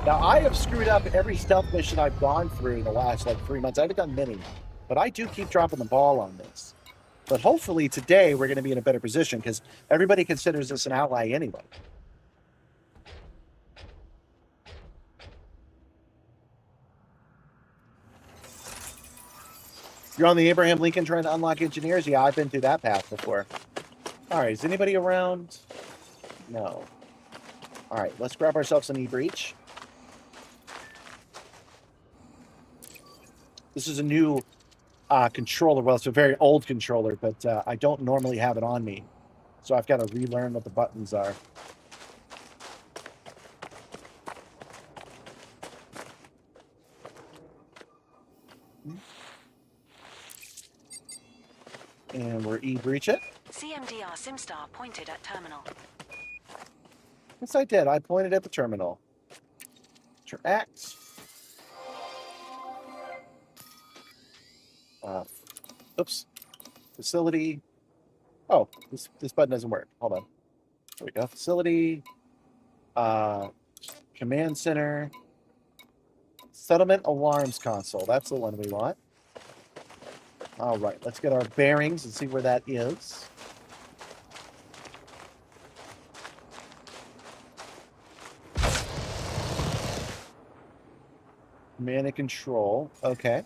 Now, I have screwed up every stealth mission I've gone through in the last, 3 months. I haven't done many, but I do keep dropping the ball on this. But hopefully today we're going to be in a better position because everybody considers us an ally anyway. You're on the Abraham Lincoln trying to unlock engineers? Yeah, I've been through that path before. All right, is anybody around? No. All right, let's grab ourselves an e-breach. This is a new controller. Well, it's a very old controller, but I don't normally have it on me. So I've got to relearn what the buttons are. And we're e-breach it. CMDR Simstarr pointed at terminal. Yes, I did. I pointed at the terminal. Interact. Oops. Facility. Oh, this button doesn't work. Hold on. There we go. Facility. Command center. Settlement alarms console. That's the one we want. All right. Let's get our bearings and see where that is. Command and control. Okay.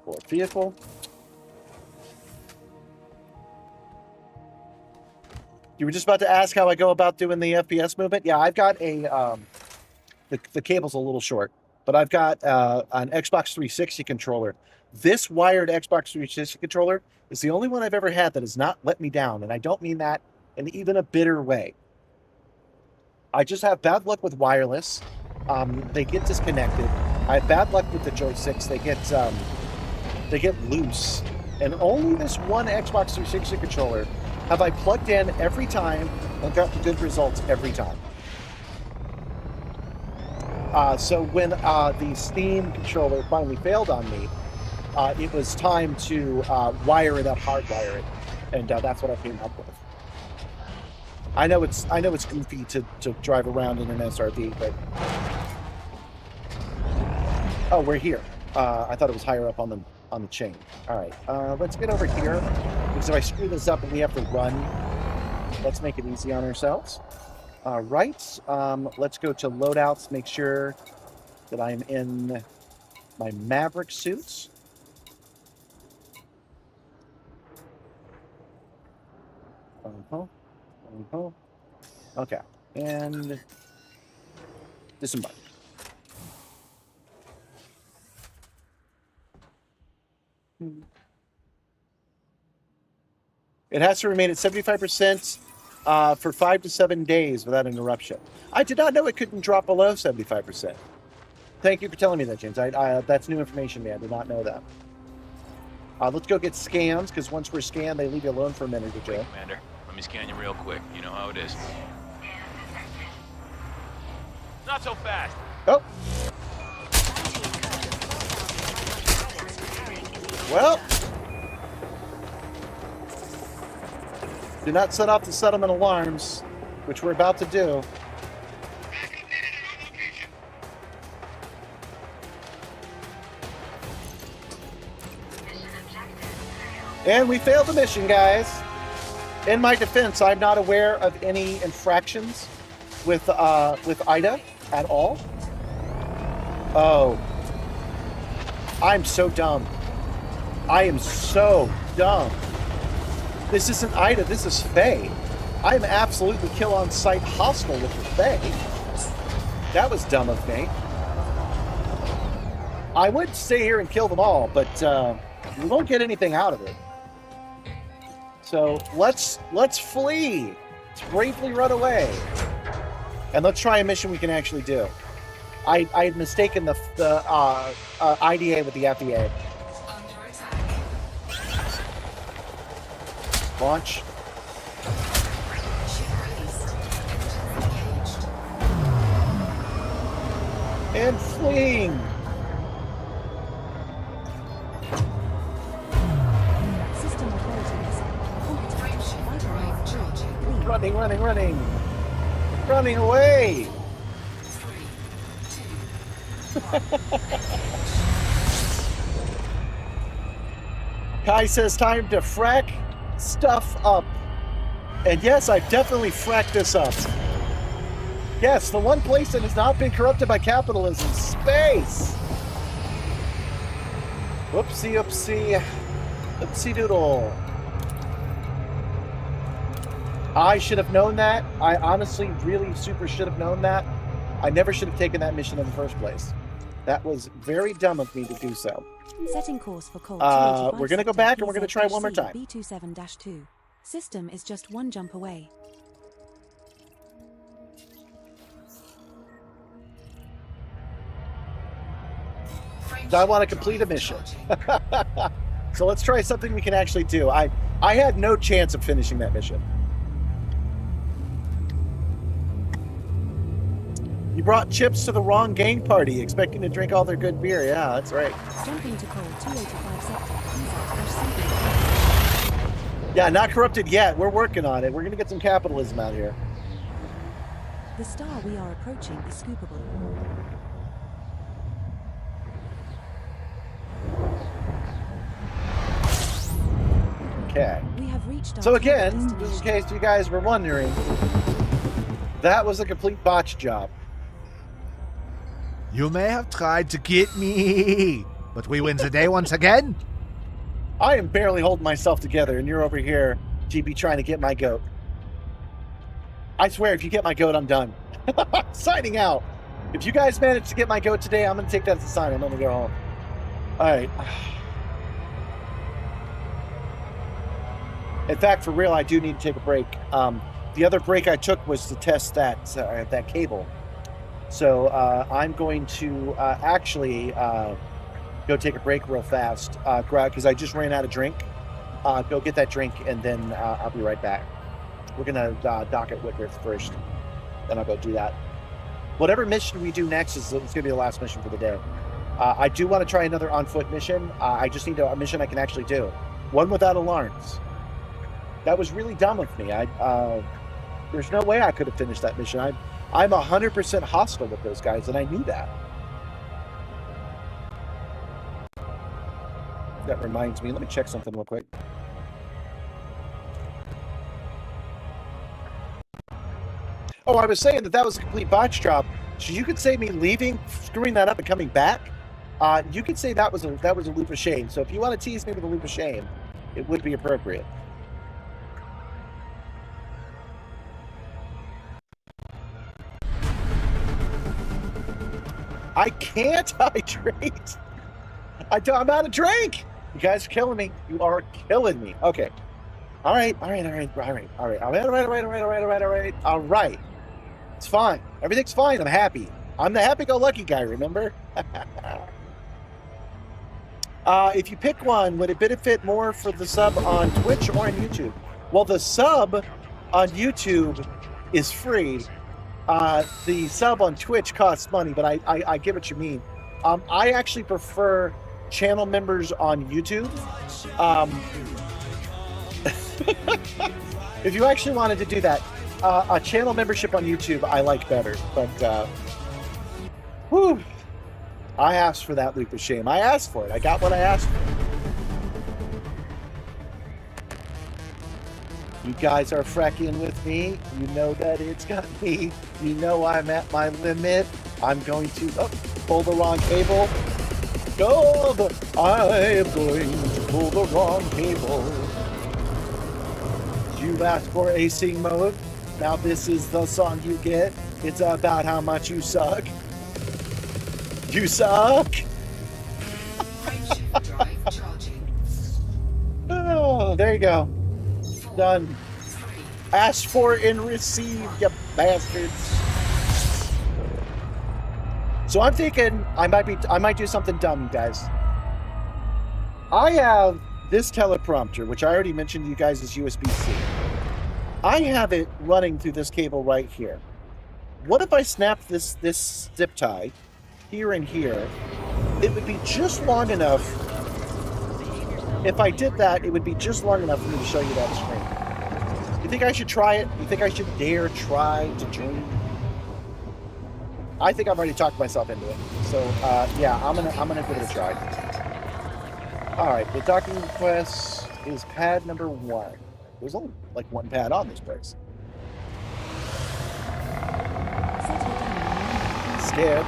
Forward vehicle. You were just about to ask how I go about doing the FPS movement? Yeah, I've got a... the cable's a little short, but I've got an Xbox 360 controller. This wired Xbox 360 controller is the only one I've ever had that has not let me down, and I don't mean that in even a bitter way. I just have bad luck with wireless. They get disconnected. I have bad luck with the joysticks. They get loose. And only this one Xbox 360 controller have I plugged in every time and got the good results every time. So when the Steam controller finally failed on me, it was time to wire it up, hardwire it, and that's what I came up with. I know it's goofy to drive around in an SRV, but oh, we're here. I thought it was higher up on the chain. All right, let's get over here because if I screw this up and we have to run, let's make it easy on ourselves. All right, let's go to loadouts. Make sure that I'm in my Maverick suits. Okay, and disembark. It has to remain at 75% for 5 to 7 days without interruption. I did not know it couldn't drop below 75%. Thank you for telling me that, James. That's new information, man. I did not know that. Let's go get scans, because once we're scanned, they leave you alone for a minute or two. Commander, let me scan you real quick. You know how it is. Not so fast. Oh. Well. Do not set off the settlement alarms, which we're about to do. And we failed the mission, guys. In my defense, I'm not aware of any infractions with Ida at all. Oh. I'm so dumb. I am so dumb. This isn't Ida, this is Faye. I am absolutely kill on sight hostile with the Faye. That was dumb of me. I would stay here and kill them all, but we won't get anything out of it. So let's flee. Let's bravely run away. And let's try a mission we can actually do. I had mistaken the IDA with the FEA. Launch. And fleeing. System authorities. Running, running, running. Running away. Kai says time to frack stuff up. And yes, I've definitely fracked this up. Yes, the one place that has not been corrupted by capitalism, space. Whoopsie, oopsie, oopsie doodle. I should have known that. I honestly really super should have known that. I never should have taken that mission in the first place. That was very dumb of me to do so. Setting course for Colt. We're going to go back and we're going to try one more time. B27-2. System is just one jump away. I want to complete a mission. So let's try something we can actually do. I had no chance of finishing that mission. You brought chips to the wrong gang party, expecting to drink all their good beer. Yeah, that's right. Jumping to Colt 285 sector. Yeah, not corrupted yet. We're working on it. We're going to get some capitalism out here. The star we are approaching is scoopable. Okay. We have reached our so again, just in case you guys were wondering, that was a complete botch job. You may have tried to get me, but we win today once again. I am barely holding myself together, and you're over here, GB, trying to get my goat. I swear, if you get my goat, I'm done. Signing out. If you guys manage to get my goat today, I'm going to take that as a sign. I'm going to go home. All right. In fact, for real, I do need to take a break. The other break I took was to test that cable. So I'm going to actually go take a break real fast because I just ran out of drink. Go get that drink, and then I'll be right back. We're going to dock at Whitworth first. Then I'll go do that. Whatever mission we do next it's going to be the last mission for the day. I do want to try another on-foot mission. I just need a mission I can actually do. One without alarms. That was really dumb of me. There's no way I could have finished that mission. I'm 100% hostile with those guys, and I knew that. That reminds me. Let me check something real quick. Oh, I was saying that was a complete botch job. So you could say me leaving, screwing that up, and coming back. You could say that was a loop of shame. So if you want to tease me with a loop of shame, it would be appropriate. I can't hydrate. I'm out of drink. You guys are killing me. You are killing me. Okay. All right. It's fine. Everything's fine. I'm happy. I'm the happy-go-lucky guy, remember? If you pick one, would it benefit more for the sub on Twitch or on YouTube? Well, the sub on YouTube is free. the sub on Twitch costs money, but I get what you mean. I actually prefer channel members on YouTube. If you actually wanted to do that, a channel membership on YouTube I like better. But whew, I asked for that leap of shame. I asked for it. I got what I asked for. You guys are fracking with me. You know that it's got me. You know I'm at my limit. I'm going to pull the wrong cable. Go! I am going to pull the wrong cable. You asked for a sing mode. Now this is the song you get. It's about how much you suck. You suck! Oh, there you go. Done. Ask for and receive, you bastards. So I'm thinking I might do something dumb, you guys. I have this teleprompter, which I already mentioned to you guys is USB-C. I have it running through this cable right here. What if I snap this zip tie here and here? It would be just long enough. If I did that, it would be just long enough for me to show you that screen. You think I should try it? You think I should dare try to dream? I think I've already talked myself into it. So yeah, I'm gonna give it a try. All right, the docking request is pad number 1. There's only like one pad on this place. Scared.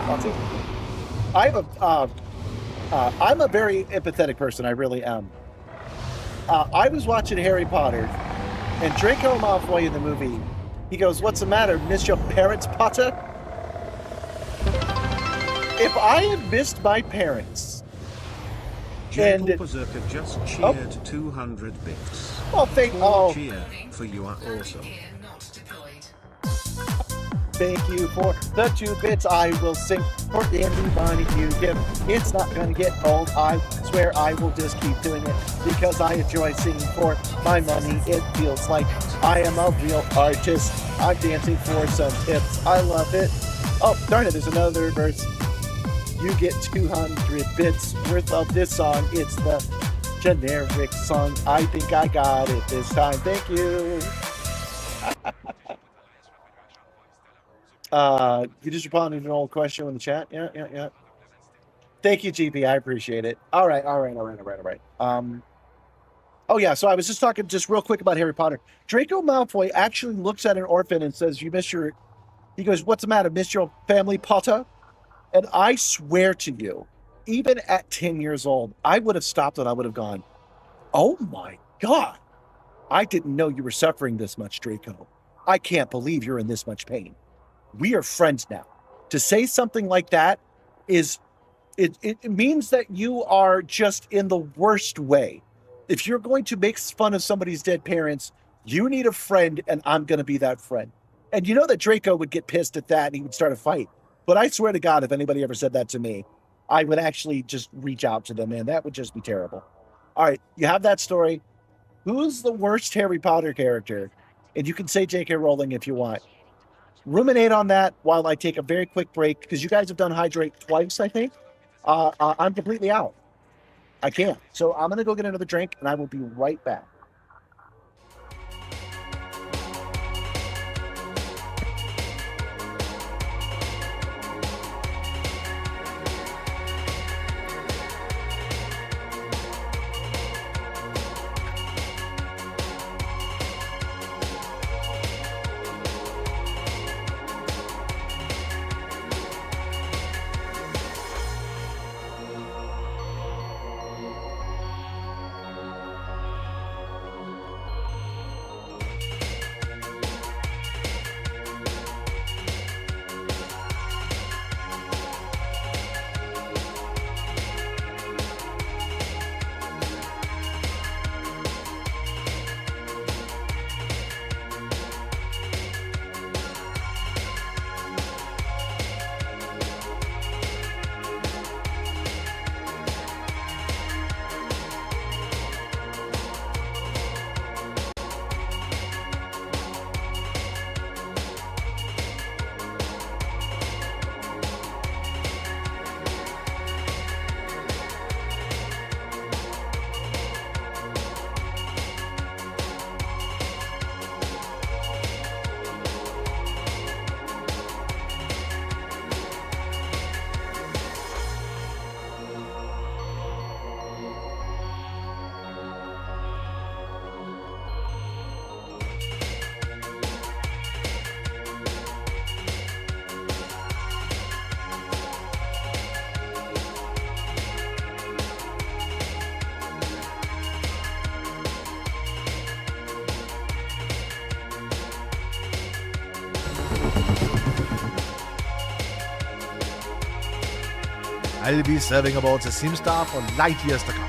I'm a very empathetic person. I really am. I was watching Harry Potter, and Draco Malfoy in the movie, he goes, "What's the matter? Miss your parents, Potter?" If I had missed my parents, Jackal Berserker just cheered 200 bits. Well, cheer for you are awesome. Thank you for the 2 bits. I will sing for any money you give. It's not gonna get old. I swear I will just keep doing it because I enjoy singing for my money. It feels like I am a real artist. I'm dancing for some tips. I love it. Oh, darn it, there's another verse. You get 200 bits worth of this song. It's the generic song. I think I got it this time. Thank you. You just responded to an old question in the chat. Yeah. Thank you, GP. I appreciate it. All right. Oh yeah. So I was just talking just real quick about Harry Potter. Draco Malfoy actually looks at an orphan and says, "You miss your." He goes, "What's the matter? Miss your family, Potter?" And I swear to you, even at 10 years old, I would have stopped and I would have gone, "Oh my God, I didn't know you were suffering this much, Draco. I can't believe you're in this much pain. We are friends now." To say something like that is, it means that you are just in the worst way. If you're going to make fun of somebody's dead parents, you need a friend, and I'm going to be that friend. And you know that Draco would get pissed at that and he would start a fight. But I swear to God, if anybody ever said that to me, I would actually just reach out to them, man. That would just be terrible. All right, you have that story. Who's the worst Harry Potter character? And you can say J.K. Rowling if you want. Ruminate on that while I take a very quick break, because you guys have done Hydrate twice, I think. I'm completely out. I can't. So I'm going to go get another drink, and I will be right back. I'll be serving aboard the Simstarr for light years to come.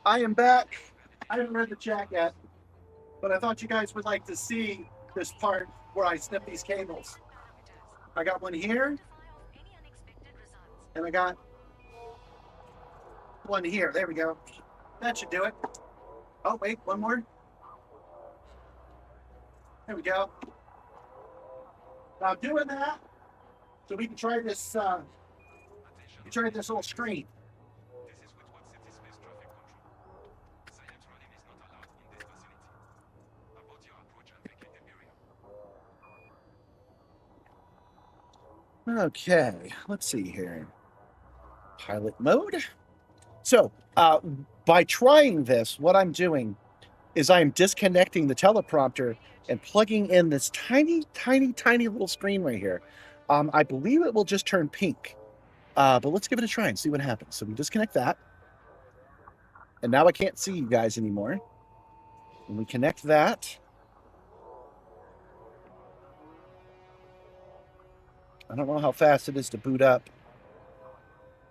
I am back. I haven't read the chat yet, but I thought you guys would like to see this part where I snip these cables. I got one here, and I got one here. There we go. That should do it. Oh, wait, one more. There we go. Now I'm doing that so we can try this. We try this little screen. This is with what city space traffic control. Science running is not allowed in this facility. Abort your approach and vacate the area. Okay, let's see here. Pilot mode. So, by trying this, what I'm doing is I'm disconnecting the teleprompter and plugging in this tiny, tiny, tiny little screen right here. I believe it will just turn pink. But let's give it a try and see what happens. So we disconnect that. And now I can't see you guys anymore. And we connect that. I don't know how fast it is to boot up.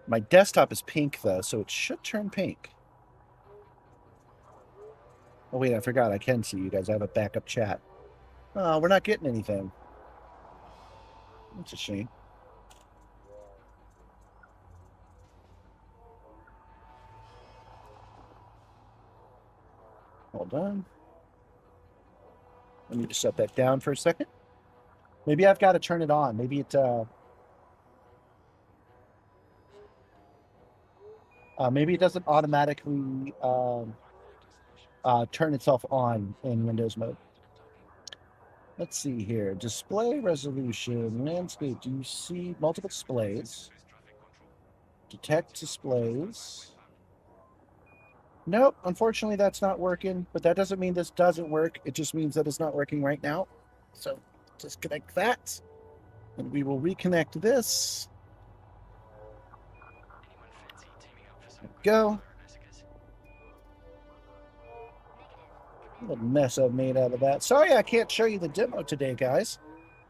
My desktop is pink, though, so it should turn pink. Oh, wait, I forgot. I can see you guys. I have a backup chat. Oh, we're not getting anything. That's a shame. Hold on. Let me just set that down for a second. Maybe I've got to turn it on. Maybe it, maybe it doesn't automatically turn itself on in Windows mode. Let's see here. Display resolution, landscape. Do you see multiple displays? Detect displays. Nope, unfortunately that's not working, but that doesn't mean this doesn't work. It just means that it's not working right now. So disconnect that, and we will reconnect this. There we go. What a mess I've made out of that. Sorry I can't show you the demo today, guys.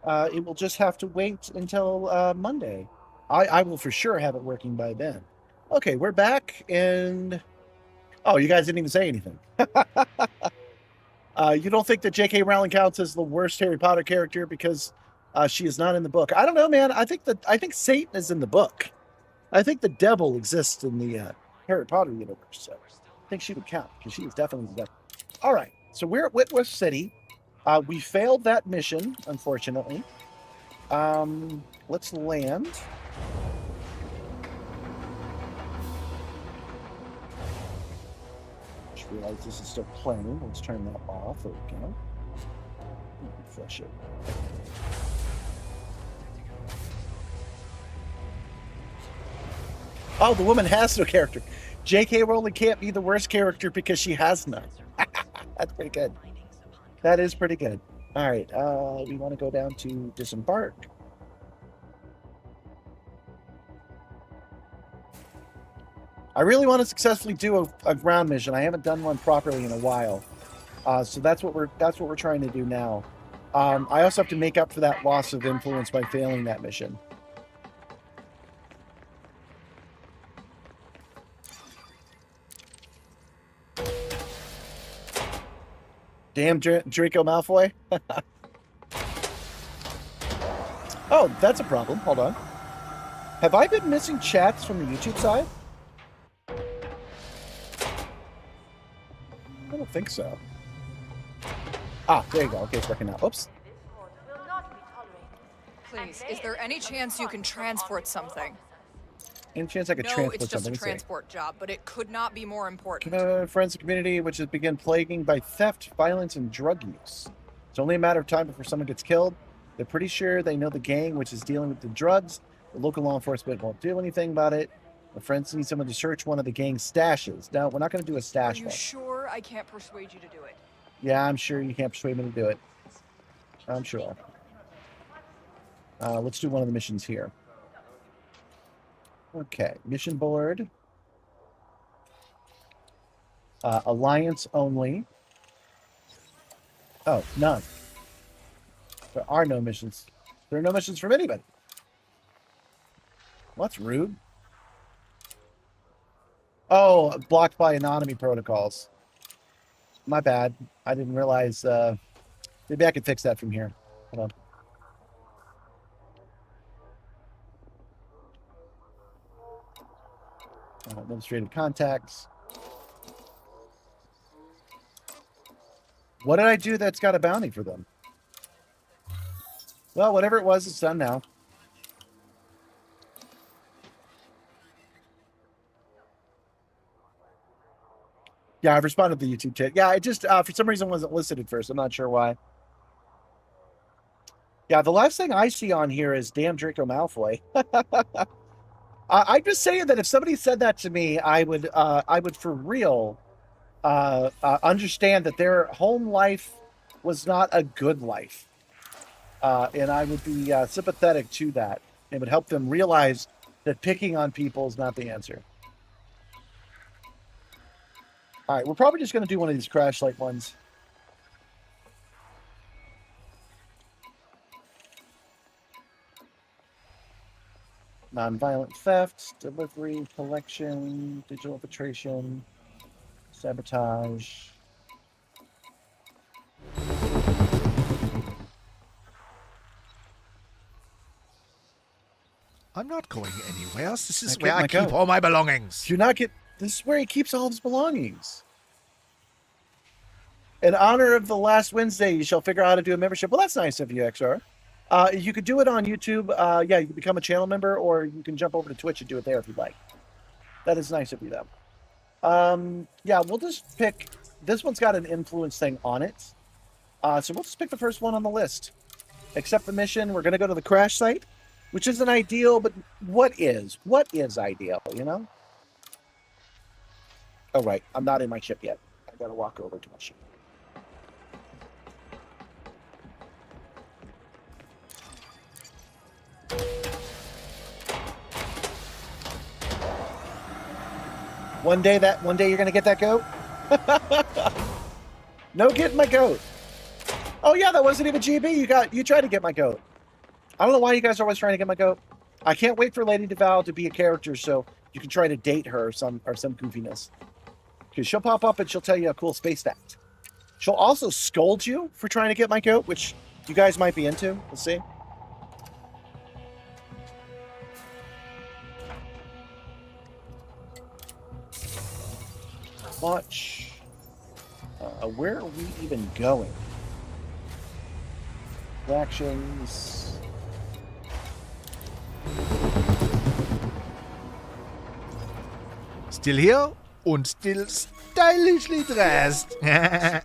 It will just have to wait until Monday. I will for sure have it working by then. Okay, we're back, and... Oh, you guys didn't even say anything. You don't think that J.K. Rowling counts as the worst Harry Potter character because she is not in the book? I don't know, man. I think Satan is in the book. I think the devil exists in the Harry Potter universe. So I think she would count because she is definitely the devil. All right, so we're at Whitworth City. We failed that mission, unfortunately. Let's land. Just realize this is still playing. Let's turn that off. There we go. Refresh it. Oh, the woman has no character. J.K. Rowling can't be the worst character because she has none. That's pretty good. That is pretty good. All right, we want to go down to disembark. I really want to successfully do a ground mission. I haven't done one properly in a while, so that's what we're trying to do now. I also have to make up for that loss of influence by failing that mission. Damn Draco Malfoy. Oh, that's a problem. Hold on. Have I been missing chats from the YouTube side? I don't think so. Ah, there you go. Okay, it's working now. Oops. Please, is there any chance you can transport something? Any chance I could No, transport it's just something? a transport job, but it could not be more important. Friends and community, which has begun plaguing by theft, violence, and drug use. It's only a matter of time before someone gets killed. They're pretty sure they know the gang, which is dealing with the drugs. The local law enforcement won't do anything about it. My friends need someone to search one of the gang's stashes. Now, we're not going to do a stash Are you one. sure I can't persuade you to do it? Yeah, I'm sure you can't persuade me to do it. I'm sure. Let's do one of the missions here. Okay, mission board. Alliance only. Oh, none. There are no missions. There are no missions from anybody. Well, that's rude. Oh, blocked by anonymity protocols. My bad. I didn't realize. Maybe I could fix that from here. Hold on. Administrative contacts. What did I do that's got a bounty for them? Well, whatever it was, it's done now. Yeah, I've responded to the YouTube chat. Yeah, it just, for some reason, wasn't listed at first. I'm not sure why. Yeah, the last thing I see on here is damn Draco Malfoy. I'm just saying that if somebody said that to me, I would for real understand that their home life was not a good life. And I would be sympathetic to that. It would help them realize that picking on people is not the answer. All right, we're probably just going to do one of these crash light ones. Nonviolent theft, delivery, collection, digital infiltration, sabotage. I'm not going anywhere else. This is where I keep all my belongings. You're not get. This is where he keeps all of his belongings. In honor of the last Wednesday, you shall figure out how to do a membership. Well, that's nice of you, XR. You could do it on YouTube. Yeah, you can become a channel member, or you can jump over to Twitch and do it there if you'd like. That is nice of you, though. Yeah, we'll just pick... This one's got an influence thing on it. So we'll just pick the first one on the list. Accept the mission. We're going to go to the crash site, which isn't ideal, but what is? What is ideal, you know? Oh, right. I'm not in my ship yet. I got to walk over to my ship. One day you're gonna get that goat. No getting my goat. Oh yeah, that wasn't even GB. You tried to get my goat. I don't know why you guys are always trying to get my goat. I can't wait for Lady DeVal to be a character so you can try to date her or some goofiness. Because she'll pop up and she'll tell you a cool space fact. She'll also scold you for trying to get my goat, which you guys might be into. We'll see. Watch. Where are we even going? Actions. Still here and still stylishly dressed. I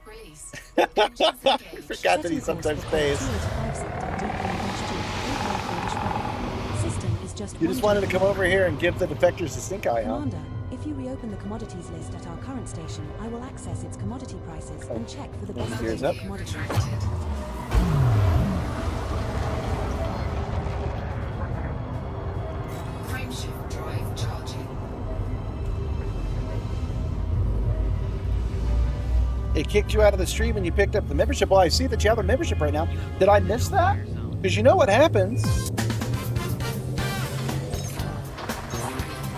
forgot that he sometimes pays. You just wanted to come over here and give the defectors the stink eye, huh? Commander, if you reopen the commodities list at our current station, I will access its commodity prices and check for the best available commodities. Frameshift drive charging. It kicked you out of the stream and you picked up the membership. Well, I see that you have a membership right now. Did I miss that? Because you know what happens.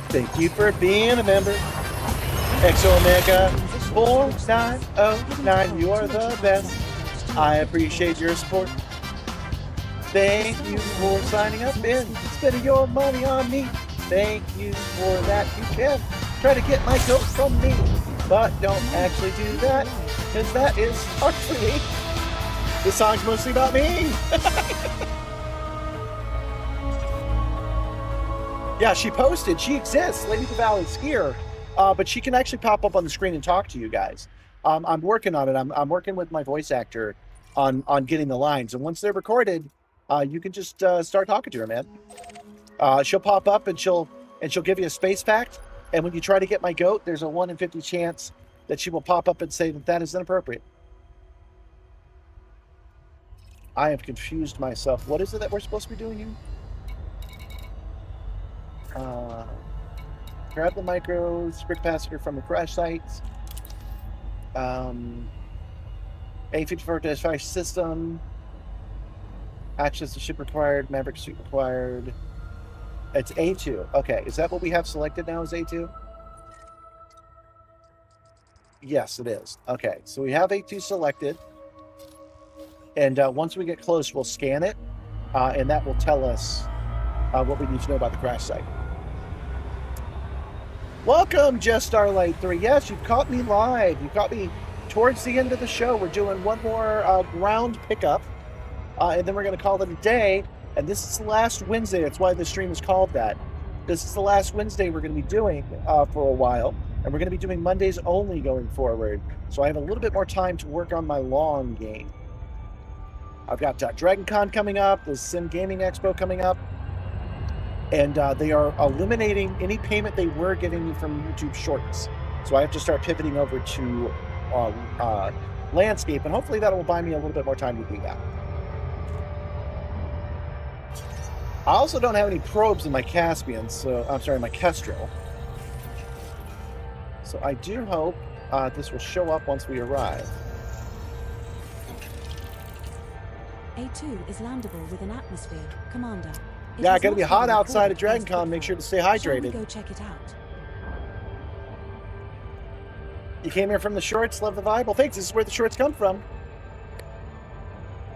Thank you for being a member. Exo Omega. 4909, you're the best. I appreciate your support. Thank you for signing up and spending your money on me. Thank you for that. You can try to get my goat from me, but don't actually do that, because that is hard for me. This song's mostly about me. Yeah, she posted. She exists, Lady the Valley Skier, but she can actually pop up on the screen and talk to you guys. I'm working on it. I'm working with my voice actor on getting the lines, and once they're recorded, you can just start talking to her, man. She'll pop up and she'll give you a space fact, and when you try to get my goat, there's a 1 in 50 chance that she will pop up and say that is inappropriate. I have confused myself. What is it that we're supposed to be doing here? Grab the micro script capacitor from the crash sites. A54-5 system. Access to ship required. Maverick suit required. It's A2. Okay, is that what we have selected now? Is A2? Yes, it is. Okay, so we have A2 selected. And once we get close, we'll scan it. And that will tell us what we need to know about the crash site. Welcome, Just Starlight 3. Yes, you've caught me live. You caught me towards the end of the show. We're doing one more ground pickup, and then we're going to call it a day. And this is the last Wednesday. That's why the stream is called that. This is the last Wednesday we're going to be doing for a while, and we're going to be doing Mondays only going forward. So I have a little bit more time to work on my long game. I've got DragonCon coming up, the Sim Gaming Expo coming up. And they are eliminating any payment they were giving me from YouTube Shorts. So I have to start pivoting over to landscape, and hopefully that will buy me a little bit more time to do that. I also don't have any probes in my Caspian, so I'm sorry, my Kestrel. So I do hope this will show up once we arrive. A2 is landable with an atmosphere, Commander. Yeah, it's gonna be hot outside at DragonCon. Make sure to stay hydrated. Shall we go check it out? You came here from the shorts. Love the vibe. Well, thanks. This is where the shorts come from.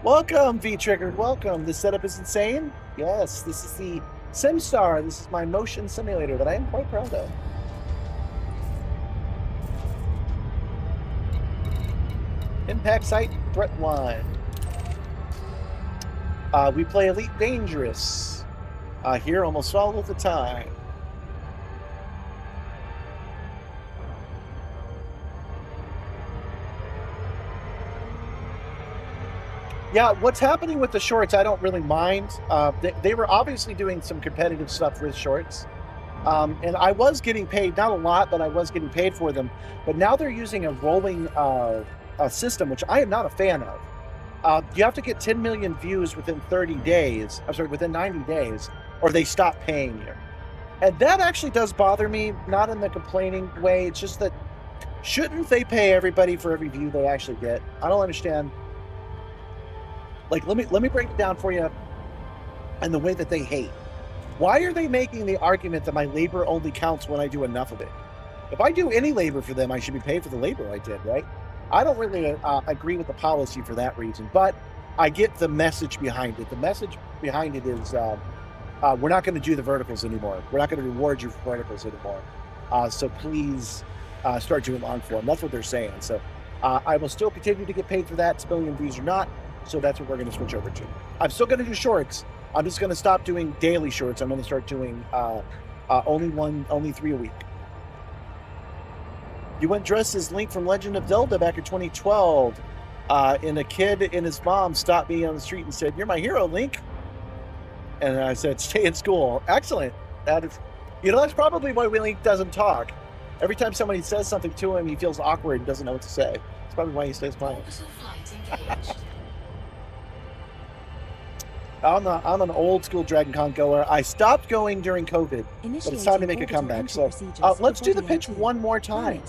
Welcome, V-Triggered. Welcome. This setup is insane. Yes, this is the Simstarr. This is my motion simulator that I am quite proud of. Impact site, threat line. We play Elite Dangerous. Here almost all of the time. Yeah, what's happening with the shorts, I don't really mind. They were obviously doing some competitive stuff with shorts. And I was getting paid, not a lot, but I was getting paid for them. But now they're using a rolling system, which I am not a fan of. You have to get 10 million views within 30 days. I'm sorry, within 90 days, or they stop paying you. And that actually does bother me, not in the complaining way. It's just that, shouldn't they pay everybody for every view they actually get? I don't understand. Like, let me break it down for you and the way that they hate. Why are they making the argument that my labor only counts when I do enough of it? If I do any labor for them, I should be paid for the labor I did, right? I don't really agree with the policy for that reason, but I get the message behind it. The message behind it is we're not going to do the verticals anymore. We're not going to reward you for verticals anymore. So please start doing long form. That's what they're saying. So I will still continue to get paid for that, civilian views or not. So that's what we're going to switch over to. I'm still going to do shorts. I'm just going to stop doing daily shorts. I'm going to start doing only 3 a week. You went dressed as Link from Legend of Zelda back in 2012. And a kid and his mom stopped me on the street and said, "You're my hero, Link." And I said, "Stay in school." Excellent. That is, that's probably why Link doesn't talk. Every time somebody says something to him, he feels awkward and doesn't know what to say. That's probably why he stays quiet. I'm an old school DragonCon goer. I stopped going during COVID, but it's time to make a comeback. So let's do the pitch one more time.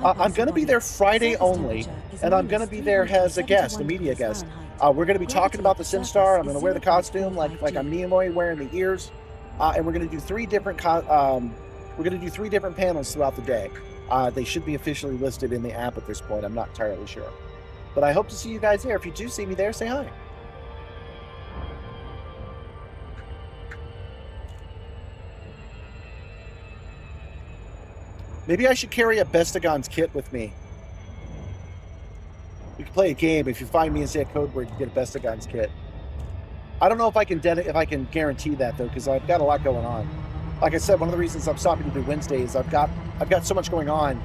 I'm going to be there Friday only, and I'm going to be there as a guest, a media guest. We're going to be talking about the Simstarr. I'm going to wear the costume like I'm Nimoy wearing the ears, and we're going to do three different panels throughout the day. They should be officially listed in the app at this point. I'm not entirely sure. But I hope to see you guys there. If you do see me there, say hi. Maybe I should carry a Bestagon's kit with me. We can play a game. If you find me and say a code word, you get a Bestagon's kit. I don't know if I can guarantee that though, because I've got a lot going on. Like I said, one of the reasons I'm stopping to do Wednesday is I've got so much going on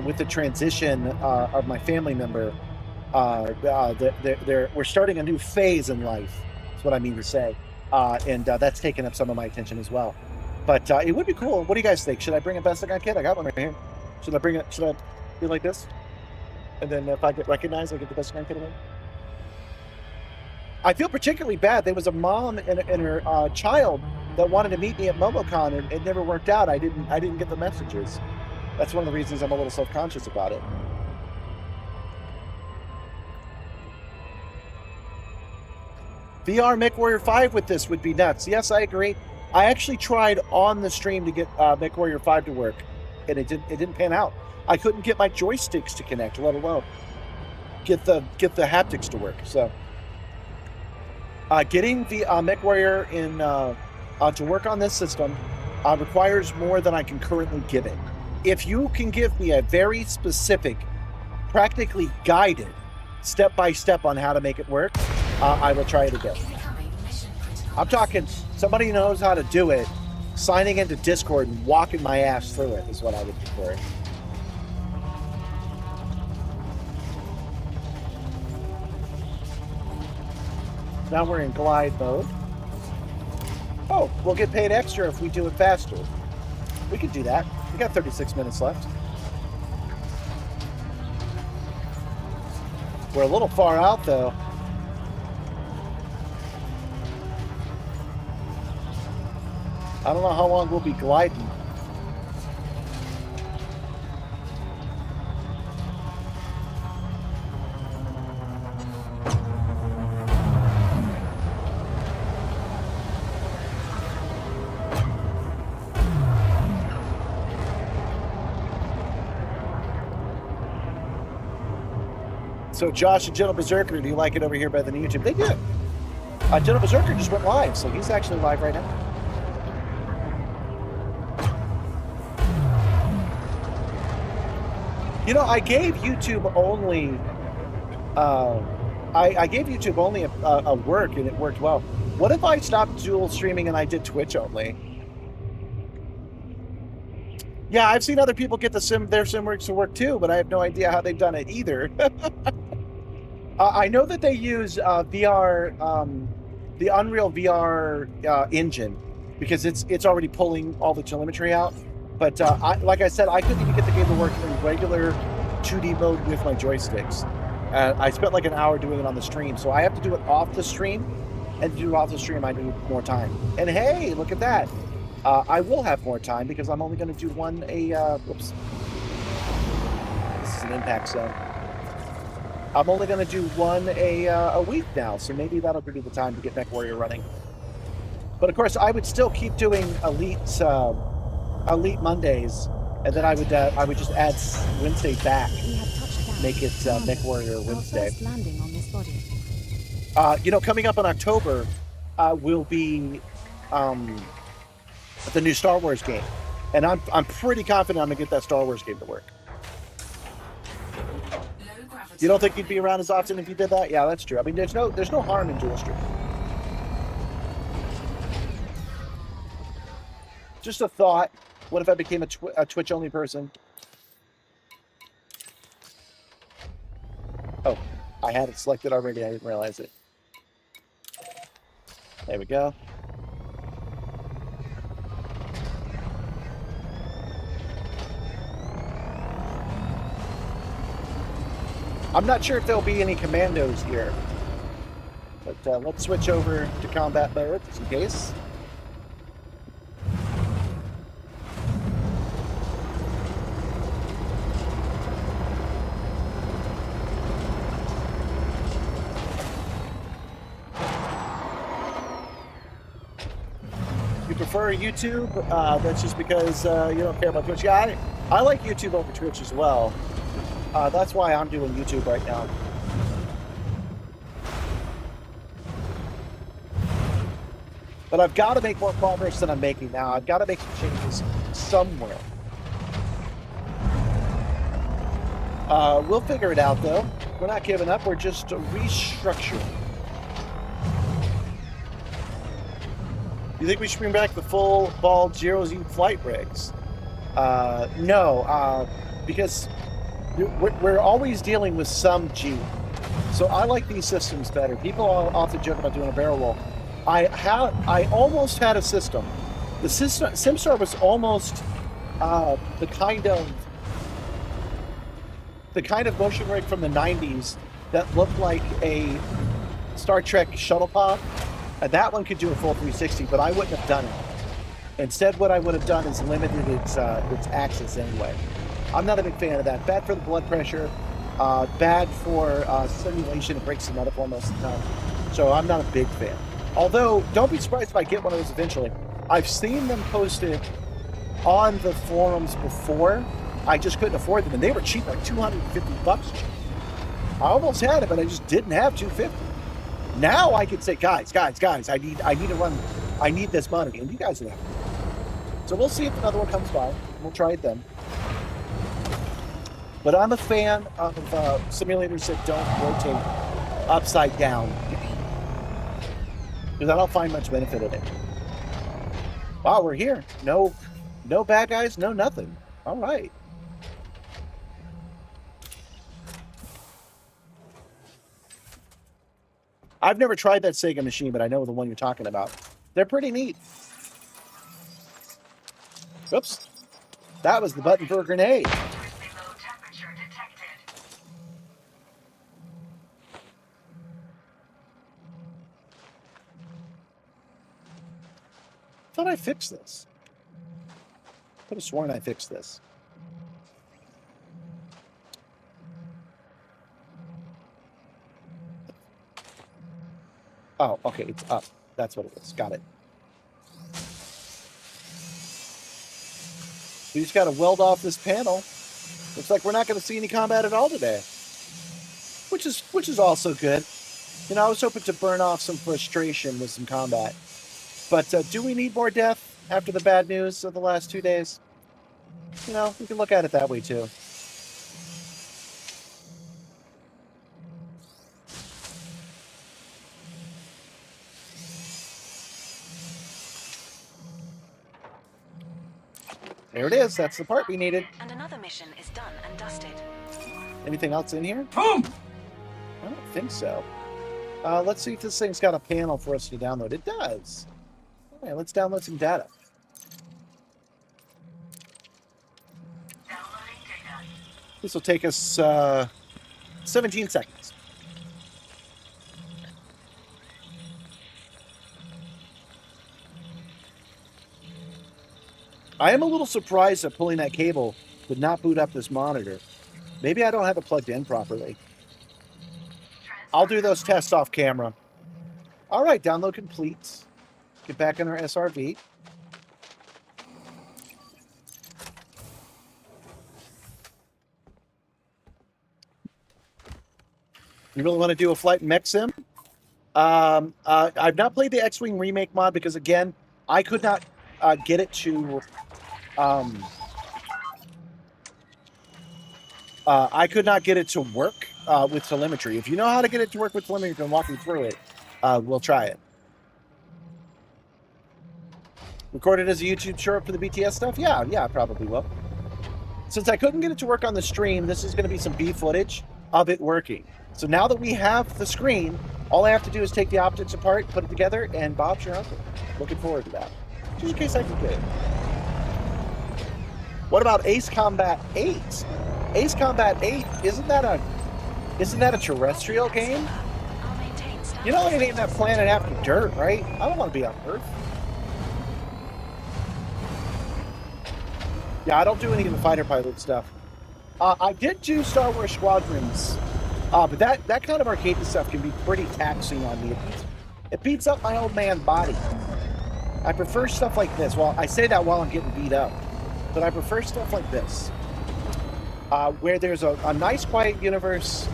with the transition of my family member. We're starting a new phase in life. That's what I mean to say, and that's taken up some of my attention as well. But it would be cool. What do you guys think? Should I bring a Bestagon kit? I got one right here. Should I bring it? Should I do like this? And then if I get recognized, I get the Bestagon kit away. I feel particularly bad. There was a mom and her child that wanted to meet me at MomoCon, and it never worked out. I didn't get the messages. That's one of the reasons I'm a little self-conscious about it. VR MechWarrior 5 with this would be nuts. Yes, I agree. I actually tried on the stream to get MechWarrior 5 to work, and it didn't pan out. I couldn't get my joysticks to connect, let alone get the haptics to work. So getting the MechWarrior in to work on this system requires more than I can currently give it. If you can give me a very specific, practically guided, step-by-step on how to make it work, I will try it again. I'm talking somebody who knows how to do it, signing into Discord and walking my ass through it is what I would prefer. Now we're in glide mode. Oh, we'll get paid extra if we do it faster. We could do that. We got 36 minutes left. We're a little far out, though. I don't know how long we'll be gliding. So Josh and Gentle Berserker, do you like it over here by the YouTube? They did. Gentle Berserker just went live, so he's actually live right now. You know, I gave YouTube only. I gave YouTube only a work, and it worked well. What if I stopped dual streaming and I did Twitch only? Yeah, I've seen other people get their SimWorks to work too, but I have no idea how they've done it either. I know that they use VR, the Unreal VR engine, because it's already pulling all the telemetry out. But like I said, I couldn't even get the game to work in regular 2D mode with my joysticks. I spent like an hour doing it on the stream, so I have to do it off the stream. And to do it off the stream, I need more time. And hey, look at that! I will have more time because I'm only going to do one. Whoops! This is an impact zone. I'm only going to do one a week now, so maybe that'll be the time to get MechWarrior running. But of course, I would still keep doing Elite Mondays, and then I would just add Wednesday back, make it MechWarrior Wednesday. Landing on this body. You know, coming up in October will be the new Star Wars game, and I'm pretty confident I'm gonna get that Star Wars game to work. You don't think you'd be around as often if you did that? Yeah, that's true. I mean, there's no harm in dual streaming. Just a thought. What if I became a Twitch-only person? Oh, I had it selected already. I didn't realize it. There we go. I'm not sure if there'll be any commandos here, but let's switch over to combat mode just in case. You prefer YouTube? That's just because you don't care about Twitch. Yeah, I like YouTube over Twitch as well. That's why I'm doing YouTube right now. But I've got to make more progress than I'm making now. I've got to make some changes somewhere. We'll figure it out, though. We're not giving up. We're just restructuring. You think we should bring back the full ball 0Z flight rigs? No, because we're always dealing with some G. So I like these systems better. People often joke about doing a barrel roll. I almost had a system. The system Simstarr was almost the kind of motion rig from the 90s that looked like a Star Trek shuttle pod. And that one could do a full 360, but I wouldn't have done it. Instead, what I would have done is limited its axis anyway. I'm not a big fan of that. Bad for the blood pressure. Bad for simulation. It breaks the metaphor most of the time. So I'm not a big fan. Although, don't be surprised if I get one of those eventually. I've seen them posted on the forums before. I just couldn't afford them, and they were cheap, like $250 cheap. I almost had it, but I just didn't have $250. Now I could say, guys, I need to run. I need this money, and you guys are there. So we'll see if another one comes by. We'll try it then. But I'm a fan of simulators that don't rotate upside down, because I don't find much benefit in it. Wow, we're here. No bad guys, no nothing. All right. I've never tried that Sega machine, but I know the one you're talking about. They're pretty neat. Oops. That was the button for a grenade. I thought I fixed this. I could have sworn I fixed this. Oh, okay, it's up. That's what it is. Got it. We just got to weld off this panel. Looks like we're not going to see any combat at all today, which is also good. You know, I was hoping to burn off some frustration with some combat. But do we need more death after the bad news of the last 2 days? You know, we can look at it that way too. There it is. That's the part we needed. And another mission is done and dusted. Anything else in here? I don't think so. Let's see if this thing's got a panel for us to download. It does. All right, let's download some data. This will take us 17 seconds. I am a little surprised that pulling that cable would not boot up this monitor. Maybe I don't have it plugged in properly. I'll do those tests off camera. All right, download complete. Get back in our SRV. You really want to do a flight mech sim? I've not played the X-Wing remake mod because, again, I could not get it to work with telemetry. If you know how to get it to work with telemetry, you can walk me through it. We'll try it. Recorded as a YouTube short for the BTS stuff? Yeah, I probably will. Since I couldn't get it to work on the stream, this is going to be some B footage of it working. So now that we have the screen, all I have to do is take the optics apart, put it together, and Bob's your uncle. Looking forward to that. Just in case I can get it. What about Ace Combat 8? Ace Combat 8, isn't that a terrestrial game? You don't want to name that planet after dirt, right? I don't want to be on Earth. Yeah, I don't do any of the fighter pilot stuff. I did do Star Wars Squadrons, but that kind of arcade stuff can be pretty taxing on me. It beats up my old man body. I prefer stuff like this. Well, I say that while I'm getting beat up. but I prefer stuff like this, where there's a nice, quiet universe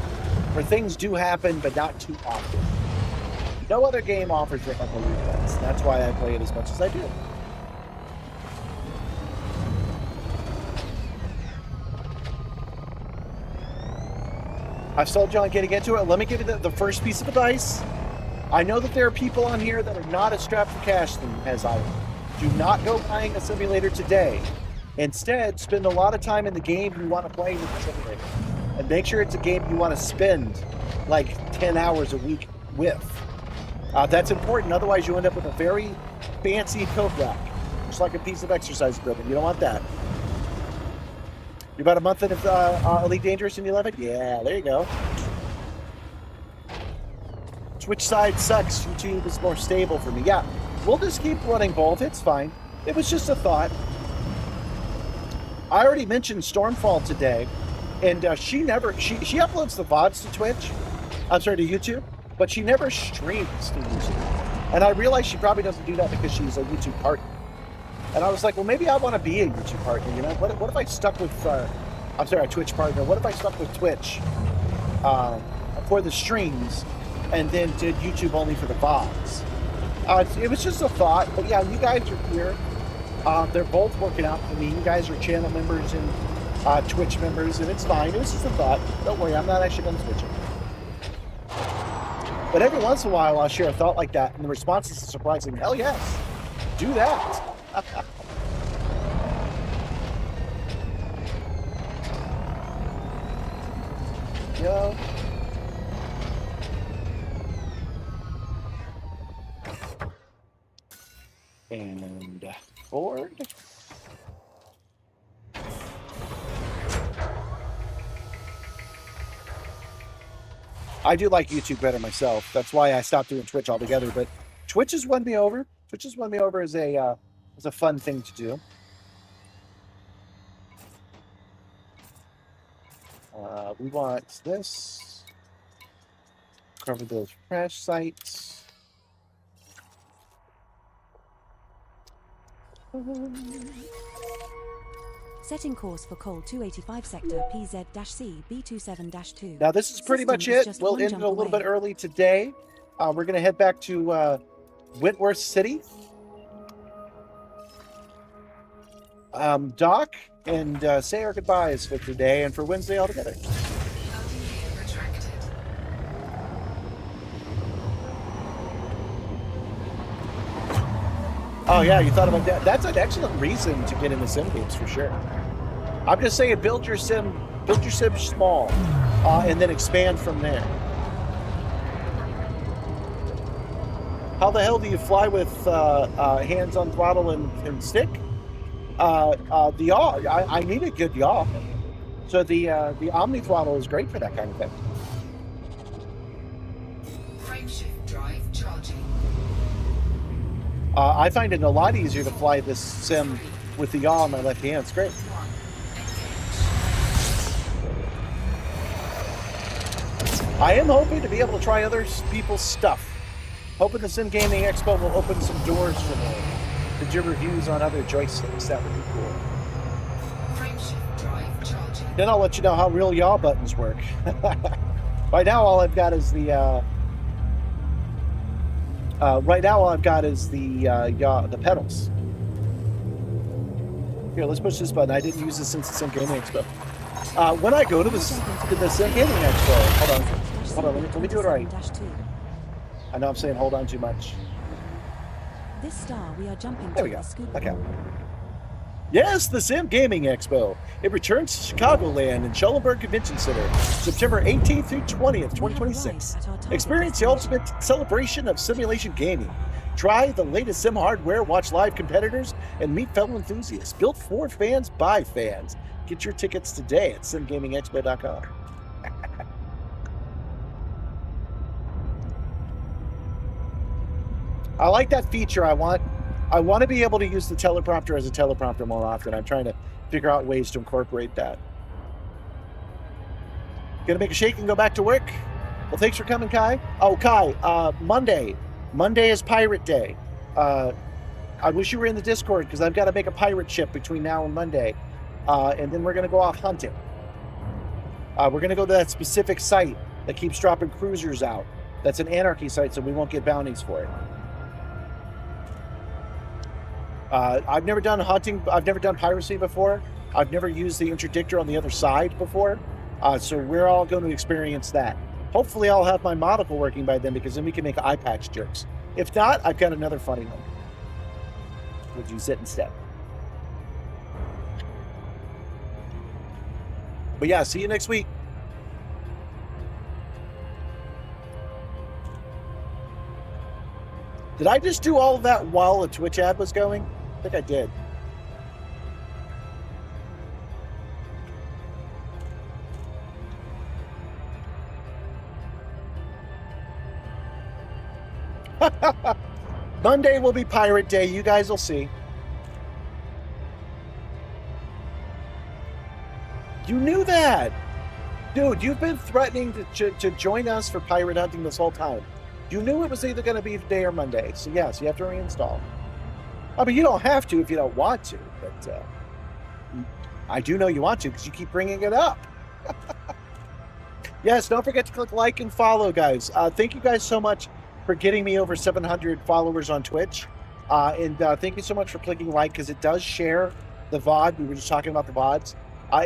where things do happen, but not too often. No other game offers it, I believe that. That's why I play it as much as I do. I've told you on getting into it. Let me give you the first piece of advice. I know that there are people on here that are not as strapped for cash as I am. Do not go buying a simulator today. Instead, spend a lot of time in the game you want to play with the simulator. And make sure it's a game you want to spend like 10 hours a week with. That's important. Otherwise, you end up with a very fancy coat rack. Just like a piece of exercise equipment. You don't want that. You're about a month into Elite Dangerous and you love it? Yeah, there you go. Which side sucks? YouTube is more stable for me. Yeah, we'll just keep running both. It's fine. It was just a thought. I already mentioned Stormfall today, and she uploads the VODs to Twitch. I'm sorry, to YouTube, but she never streams to YouTube. And I realize she probably doesn't do that because she's a YouTube partner. And I was like, well, maybe I want to be a YouTube partner. You know, what if I stuck with? I'm sorry, a Twitch partner. What if I stuck with Twitch for the streams? And then did YouTube only for the VODs. It was just a thought, but yeah, you guys are here. They're both working out for me. You guys are channel members and Twitch members, and it's fine. It was just a thought. Don't worry, I'm not actually going to switch it. But every once in a while, I'll share a thought like that, and the response is surprising. Hell yes, do that. Yo. And forward. I do like YouTube better myself. That's why I stopped doing Twitch altogether. But Twitch has won me over. Twitch has won me over as a fun thing to do. We want this. Cover those crash sites. Setting course for Col 285 sector PZ-C B27-2. Now this is pretty much it. We'll end it a little bit early today. We're going to head back to Whitworth City. Doc, and say our goodbyes for today and for Wednesday altogether. Oh yeah, you thought about that. That's an excellent reason to get into sim games for sure. I'm just saying, build your sim small, and then expand from there. How the hell do you fly with hands on throttle and stick? The yaw. I need a good yaw. So the Omni throttle is great for that kind of thing. Frameshift drive charging. I find it a lot easier to fly this sim with the yaw on my left hand. It's great. I am hoping to be able to try other people's stuff. Hoping the Sim Gaming Expo will open some doors for me to do reviews on other joysticks. That would be cool. Frameshift drive charging. Then I'll let you know how real yaw buttons work. Right now, all I've got is the the pedals. Here, let's push this button. I didn't use this since the Sim Gaming Expo. When I go to the Sim Gaming Expo, hold on, let me do it right. I know I'm saying hold on too much. This star we are jumping There we to go. the scoop. Okay. Yes, the Sim Gaming Expo. It returns to Chicagoland in Schellenberg Convention Center, September 18th through 20th, 2026. Experience the ultimate celebration of simulation gaming. Try the latest sim hardware, watch live competitors, and meet fellow enthusiasts. Built for fans by fans. Get your tickets today at simgamingexpo.com. I like that feature. I want to be able to use the teleprompter as a teleprompter more often. I'm trying to figure out ways to incorporate that. Gonna make a shake and go back to work? Well, thanks for coming, Kai. Oh, Kai, Monday is Pirate Day. I wish you were in the Discord because I've got to make a pirate ship between now and Monday. And then we're going to go off hunting. We're going to go to that specific site that keeps dropping cruisers out. That's an anarchy site, so we won't get bounties for it. I've never done hunting. I've never done piracy before. I've never used the interdictor on the other side before. So we're all going to experience that. Hopefully I'll have my monocle working by then, because then we can make eye patch jokes. If not, I've got another funny one. Would you sit instead? But yeah, see you next week. Did I just do all of that while a Twitch ad was going? I think I did. Monday will be Pirate Day. You guys will see. You knew that. Dude, you've been threatening to join us for pirate hunting this whole time. You knew it was either going to be today or Monday. So yes, you have to reinstall. I mean, you don't have to if you don't want to, but I do know you want to because you keep bringing it up. Yes, don't forget to click like and follow, guys. Thank you guys so much for getting me over 700 followers on Twitch. And thank you so much for clicking like, because it does share the VOD. We were just talking about the VODs.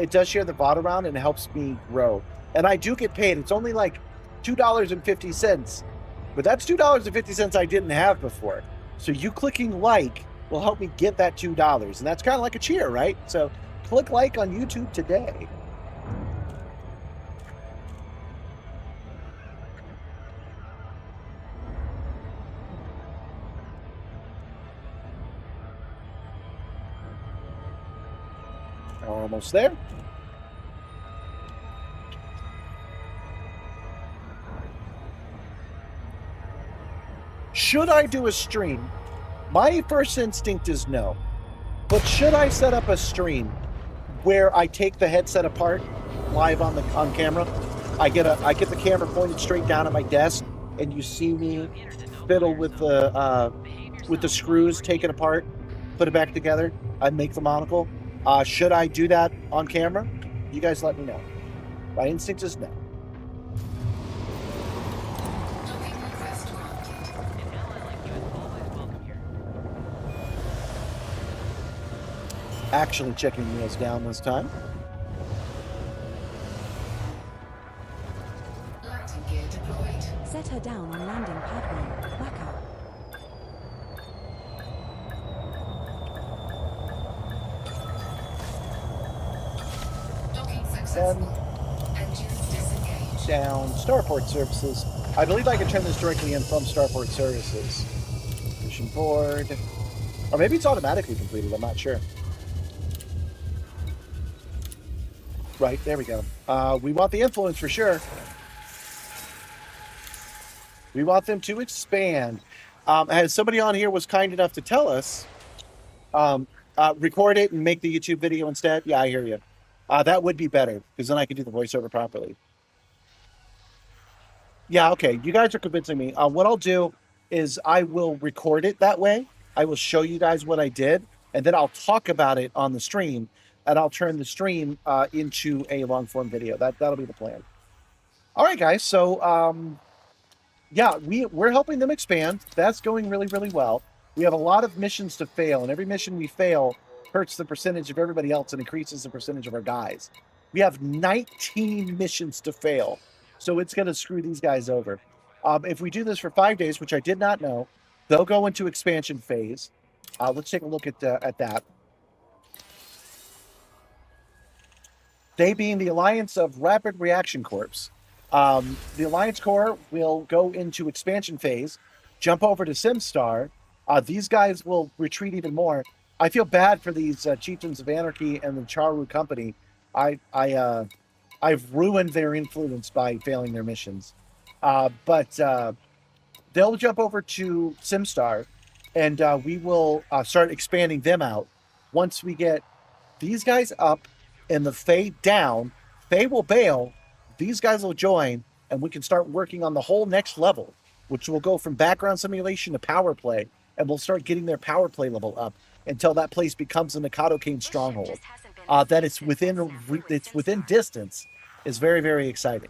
It does share the VOD around and it helps me grow. And I do get paid. It's only like $2.50. But that's $2.50 I didn't have before. So you clicking like will help me get that $2. And that's kind of like a cheer, right? So click like on YouTube today. Almost there. Should I do a stream? My first instinct is no. But should I set up a stream where I take the headset apart live on camera? I get the camera pointed straight down at my desk, and you see me fiddle with the screws, take it apart, put it back together. I make the monocle. Should I do that on camera? You guys let me know. My instinct is no. Actually checking wheels down this time. Landing gear deployed. Set her down on landing pad 1. Whacker. Docking successful. Engines disengaged. Down starport services. I believe I can turn this directly in from starport services. Mission board. Or maybe it's automatically completed, I'm not sure. Right, there we go. We want the influence for sure. We want them to expand. As somebody on here was kind enough to tell us, record it and make the YouTube video instead. Yeah, I hear you. That would be better, because then I could do the voiceover properly. Yeah, okay. You guys are convincing me. What I'll do is I will record it that way. I will show you guys what I did, and then I'll talk about it on the stream, and I'll turn the stream into a long-form video. That'll be the plan. All right, guys. So, yeah, we're helping them expand. That's going really, really well. We have a lot of missions to fail, and every mission we fail hurts the percentage of everybody else and increases the percentage of our guys. We have 19 missions to fail, so it's going to screw these guys over. If we do this for 5 days, which I did not know, they'll go into expansion phase. Let's take a look at that. They being the Alliance of Rapid Reaction Corps. The Alliance Corps will go into expansion phase, jump over to Simstarr. These guys will retreat even more. I feel bad for these Chieftains of Anarchy and the Charu Company. I've ruined their influence by failing their missions. But they'll jump over to Simstarr, and we will start expanding them out. Once we get these guys up and the Fae down, Fae will bail, these guys will join, and we can start working on the whole next level, which will go from background simulation to power play. and we'll start getting their power play level up until that place becomes a Nikado King stronghold. That it's within distance is very, very exciting.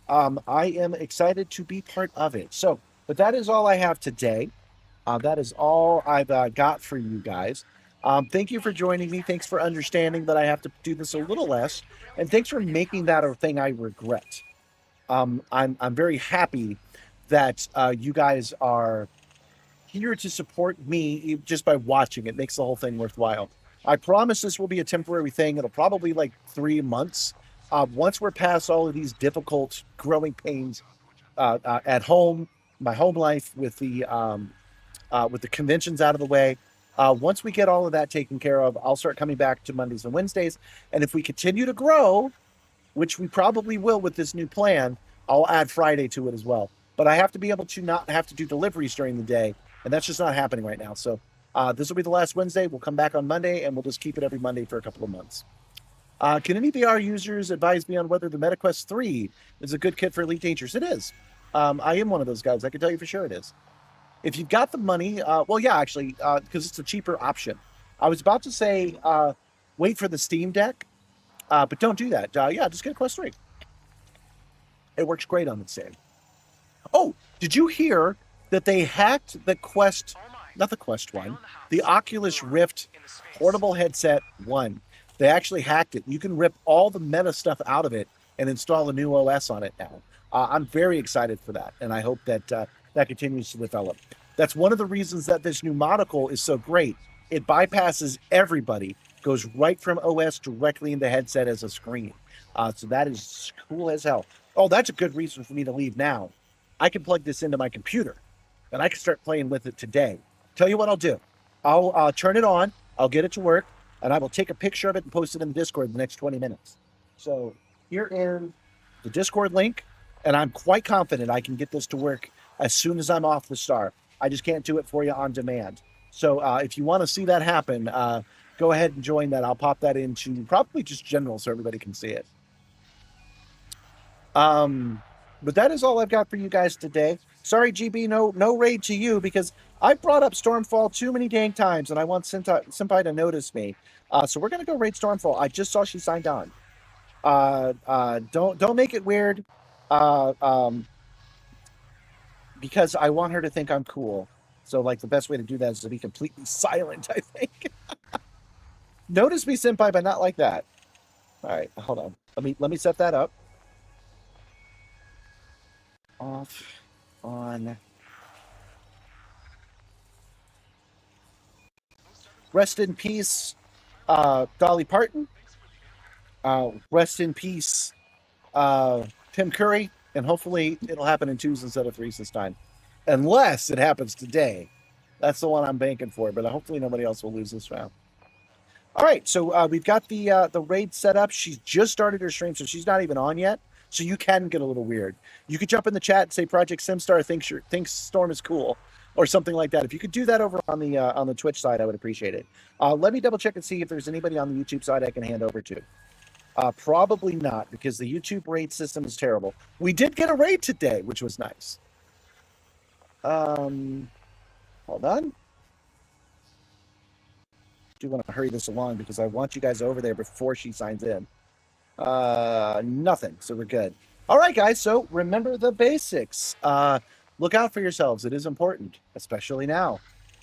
I am excited to be part of it. So, but that is all I have today. That is all I've got for you guys. Thank you for joining me. Thanks for understanding that I have to do this a little less, and thanks for making that a thing I regret. I'm very happy that you guys are here to support me just by watching. It makes the whole thing worthwhile. I promise this will be a temporary thing. It'll probably like 3 months. Once we're past all of these difficult growing pains at home, my home life with the conventions out of the way. Once we get all of that taken care of, I'll start coming back to Mondays and Wednesdays. And if we continue to grow, which we probably will with this new plan, I'll add Friday to it as well. But I have to be able to not have to do deliveries during the day, and that's just not happening right now. So this will be the last Wednesday. We'll come back on Monday, and we'll just keep it every Monday for a couple of months. Can any VR users advise me on whether the MetaQuest 3 is a good kit for Elite Dangerous? It is. I am one of those guys. I can tell you for sure it is. If you've got the money, well, yeah, actually, because it's a cheaper option. I was about to say wait for the Steam Deck, but don't do that. Yeah, just get a Quest 3. It works great on the same. Oh, did you hear that they hacked the Quest, not the Quest 1, the Oculus Rift portable headset 1. They actually hacked it. You can rip all the meta stuff out of it and install a new OS on it now. I'm very excited for that, and I hope that that continues to develop. That's one of the reasons that this new monocle is so great. It bypasses everybody, goes right from OS directly into headset as a screen. So that is cool as hell. Oh, that's a good reason for me to leave now. I can plug this into my computer, and I can start playing with it today. Tell you what I'll do. I'll turn it on, I'll get it to work, and I will take a picture of it and post it in the Discord in the next 20 minutes. So here is the Discord link, and I'm quite confident I can get this to work as soon as I'm off the Star. I just can't do it for you on demand. So if you want to see that happen, go ahead and join that. I'll pop that into probably just general so everybody can see it. But that is all I've got for you guys today. Sorry, GB, no raid to you because I brought up Stormfall too many dang times, and I want Senpai to notice me. So we're gonna go raid Stormfall. I just saw she signed on. Don't make it weird. Because I want her to think I'm cool. So, like, the best way to do that is to be completely silent, I think. Notice me, Senpai, but not like that. All right, hold on. Let me set that up. Off, on. Rest in peace, Dolly Parton. Rest in peace, Tim Curry. And hopefully it'll happen in 2s instead of 3s this time. Unless it happens today. That's the one I'm banking for, but hopefully nobody else will lose this round. All right, so we've got the raid set up. She's just started her stream, so she's not even on yet. So you can get a little weird. You could jump in the chat and say Project Simstarr thinks Storm is cool, or something like that. If you could do that over on the Twitch side, I would appreciate it. Let me double check and see if there's anybody on the YouTube side I can hand over to. Probably not, because the YouTube raid system is terrible. We did get a raid today, which was nice. Hold on. I do want to hurry this along because I want you guys over there before she signs in. Nothing, so we're good. All right, guys, so remember the basics. Look out for yourselves. It is important, especially now.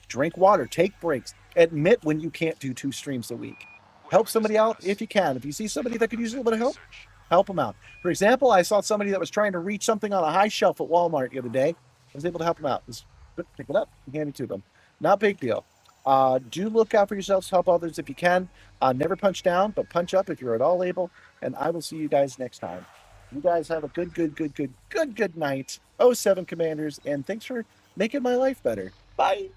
Drink water, take breaks. Admit when you can't do 2 streams a week. Help somebody out if you can. If you see somebody that could use a little bit of help them out. For example, I saw somebody that was trying to reach something on a high shelf at Walmart the other day. I was able to help them out. Just pick it up and hand it to them. Not a big deal. Do look out for yourselves. Help others if you can. Never punch down, but punch up if you're at all able. And I will see you guys next time. You guys have a good night. 07 Commanders. And thanks for making my life better. Bye.